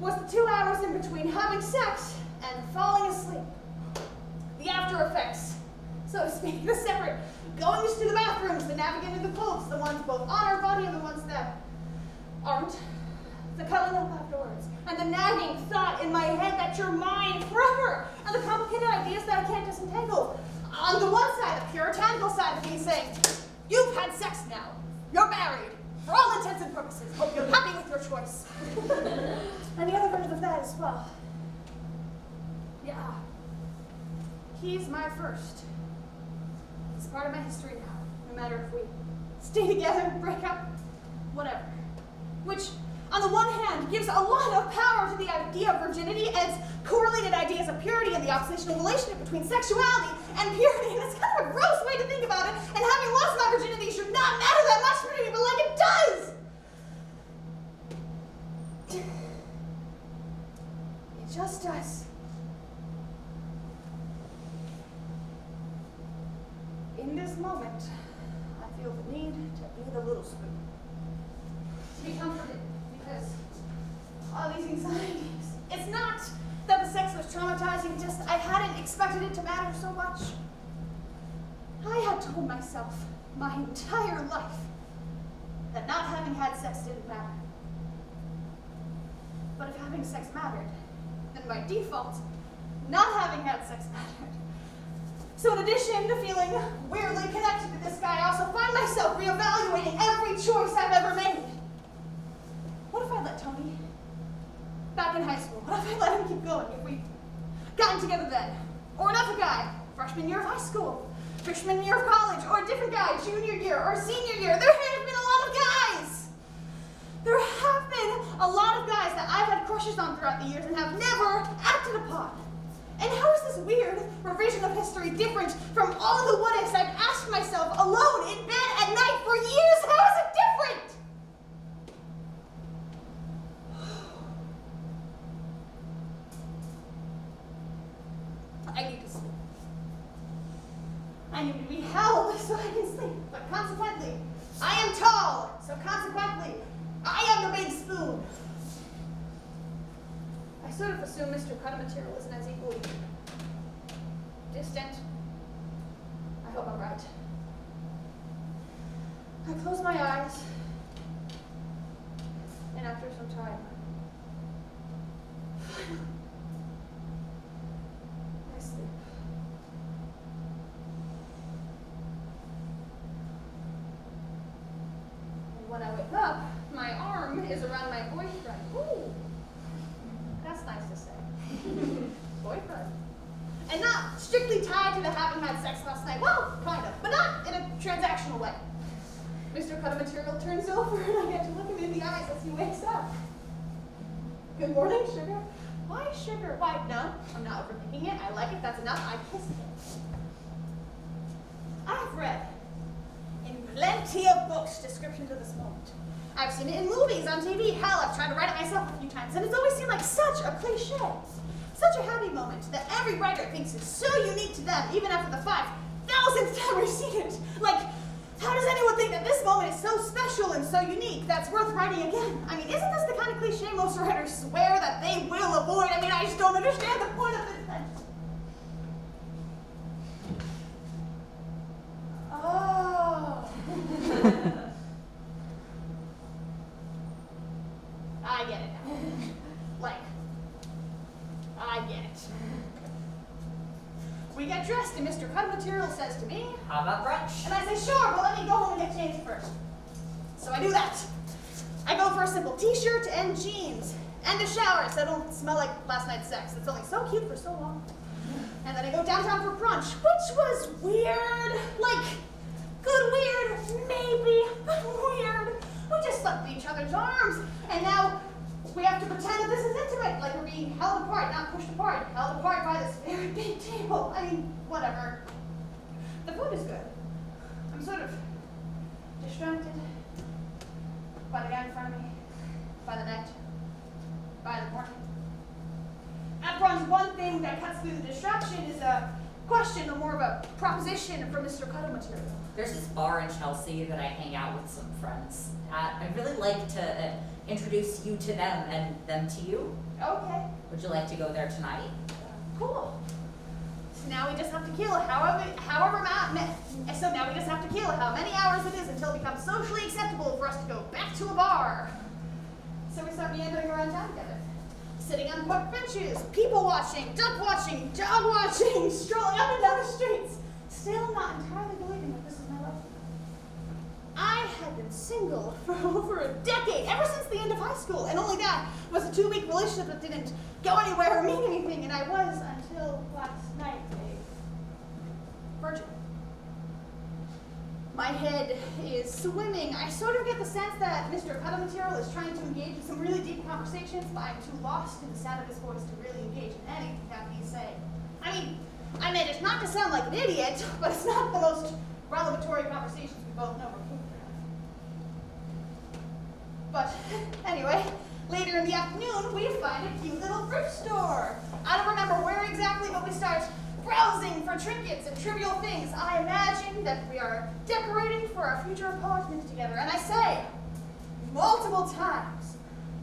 was the 2 hours in between having sex and falling asleep. The after effects, so to speak, the separate goings to the bathrooms, the navigating the clothes, the ones both on our body and the ones that aren't, the cuddling up afterwards, and the nagging thought in my head that you're mine forever, and the complicated ideas that I can't disentangle. On the one side, the puritanical side of me saying, you've had sex now, you're married, for all intents and purposes, hope you're happy with your choice. And the other version of that as well. Yeah, he's my first. It's part of my history now, no matter if we stay together, break up, whatever. Which, on the one hand, gives a lot of power to the idea of virginity and its correlated ideas of purity and the oppositional relationship between sexuality and purity. And it's kind of a gross way to think about it, and having lost my virginity should not matter that much to me, but like it does! It just does. In this moment, I feel the need to be the little spoon. To be comforted, because all these anxieties. It's not that the sex was traumatizing, just I hadn't expected it to matter so much. I had told myself my entire life that not having had sex didn't matter. But if having sex mattered, then by default, not having had sex mattered. So in addition to feeling weirdly connected to this guy, I also find myself reevaluating every choice I've ever made. What if I let Tony, back in high school, what if I let him keep going if we'd gotten together then? Or another guy, freshman year of high school, freshman year of college, or a different guy, junior year or senior year. There have been a lot of guys. There have been a lot of guys that I've had crushes on throughout the years and have never acted upon. And how is this weird revision of history different from all of the what-ifs I've asked myself alone in bed at night for years? How is it different? I need to sleep. I need to be held so I can sleep. But consequently, I am tall. So consequently, I am the big spoon. I sort of assume Mr. Cutter material isn't as equally distant. I hope I'm right. I close my eyes, and after some time, I sleep. And when I wake up, my arm is around my boyfriend. Ooh. That's nice to say. Boyfriend. And not strictly tied to the having had sex last night. Well, kind of, but not in a transactional way. Mr. Cutter material turns over and I get to look him in the eyes as he wakes up. Good morning, sugar. Why sugar? Why, no, I'm not overthinking it. I like it, that's enough. I kissed it. I've read in plenty of books descriptions of this moment. I've seen it in movies, on TV. Hell, I've tried to write it myself a few times, and it's always seemed like such a cliche. Such a happy moment that every writer thinks is so unique to them, even after the 5,000th time we've seen it. Like, how does anyone think that this moment is so special and so unique that's worth writing again? I mean, isn't this the kind of cliche most writers swear that they will avoid? I mean, I just don't understand the point of this. Oh. I get it now. Like, I get it. We get dressed and Mr. Cut Material says to me, how about brunch? And I say, sure, but let me go home and get changed first. So I do that. I go for a simple t-shirt and jeans and a shower so I don't smell like last night's sex. It's only so cute for so long. And then I go downtown for brunch, which was weird. Like, good weird, maybe, but weird. We just slept in each other's arms, and now we have to pretend that this is intimate, like we're being held apart, not pushed apart, held apart by this very big table. I mean, whatever. food is good. I'm sort of distracted by the guy in front of me, by the night, by the morning. At brunch, one thing that cuts through the distraction is a question, or more of a proposition for Mr. Cuddle Material. There's this bar in Chelsea that I hang out with some friends at. I'd really like to introduce you to them and them to you. Okay, Would you like to go there tonight? cool. So now we just have to kill how many hours it is until it becomes socially acceptable for us to go back to a bar. So we start meandering around town together, sitting on park benches, people watching, duck watching, dog watching, strolling up and down the streets, still not entirely believing that this is my love. I had been single for over a decade, ever since the end of high school, and only that was a 2-week relationship that didn't go anywhere or mean anything, and I was, until last night, a virgin. My head is swimming. I sort of get the sense that Mr. Cuddle Material is trying to engage in some really deep conversations, but I'm too lost in the sound of his voice to really engage in anything that he's saying. I meant it not to sound like an idiot, but it's not the most revelatory conversations we both know we're capable of. But anyway, later in the afternoon, we find a cute little thrift store. I don't remember where exactly, but we start browsing for trinkets and trivial things. I imagine that we are decorating for our future apartment together, and I say multiple times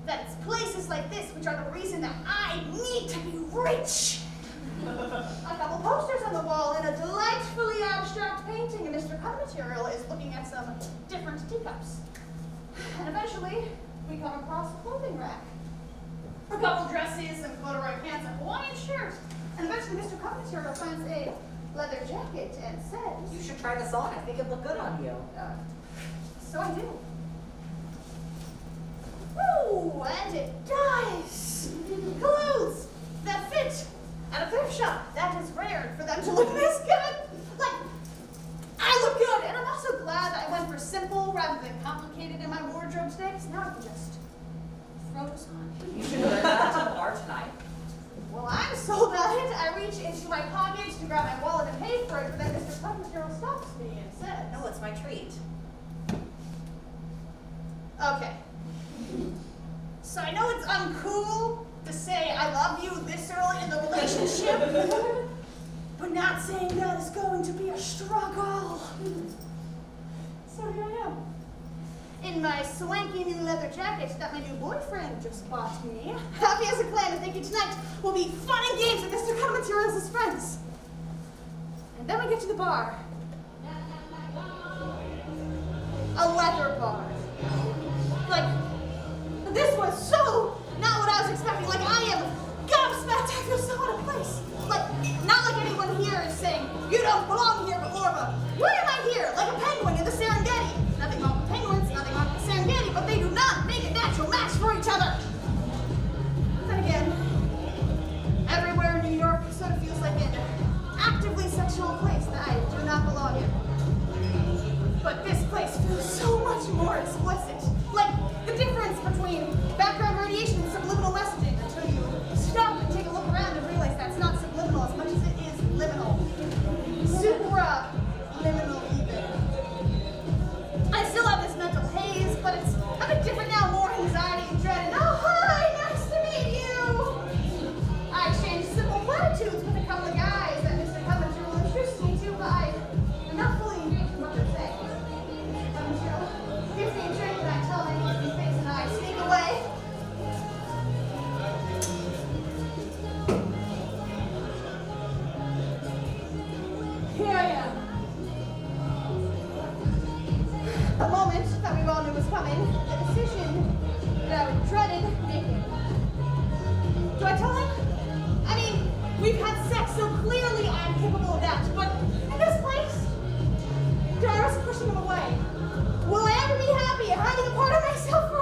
that it's places like this which are the reason that I need to be rich. A couple posters on the wall and a delightfully abstract painting, and Mr. Cuddle Material is looking at some different teacups. And eventually, we come across a clothing rack. A couple dresses, some corduroy pants, a Hawaiian shirt. And eventually Mr. Cuddle Material finds a leather jacket and says, You should try this on. I think it'd look good on you. So I do. Ooh, and it does. Clothes that fit at a thrift shop. That is rare for them to look this good. Like, I look good, and I'm also glad that I went for simple rather than complicated in my wardrobe today, because now I can just throw this on. You should wear that to the bar tonight. Well, I'm sold on it. I reach into my pocket to grab my wallet and pay for it, but then Mr. Cuddle Material stops me and says, No, it's my treat. Okay. So I know it's uncool to say I love you this early in the relationship, but not saying that is going to be a struggle. So here I am, in my swanky new leather jacket that my new boyfriend just bought me, happy as a clam and thinking tonight will be fun and games with Mr. Cuddle Materials' friends. And then we get to the bar. A leather bar. Like, this was so not what I was expecting. Like, I am gobsmacked. I feel so out of place. Like, not like anyone here is saying, you don't belong here, but more of a, why am I here? Like a penguin in the Serengeti. Nothing wrong with penguins, nothing wrong with the Serengeti, but they do not make a natural match for each other. Then again, everywhere in New York sort of feels like an actively sexual place that I do not belong in. But this place feels so much more explicit. Like the difference between background radiation and subliminal messaging until you stop and take a look around and realize that's not subliminal as much as it is liminal. Supra-liminal even. I still have this mental haze, but it's a bit different now, more anxiety and dread. And oh, hi, nice to meet you. I exchanged simple platitudes with a couple of guys that Mr. Cuddle Material introduced me to, but I'm not fully engaged in what they're saying. Gives me a drink and I tell my niece's face and I sneak away. Here I am. The moment that we all knew was coming, the decision that I dreaded making. Do I tell him? I mean, we've had sex, so clearly I am capable of that, but in this place, do I risk pushing him away? Will I ever be happy hiding a part of myself for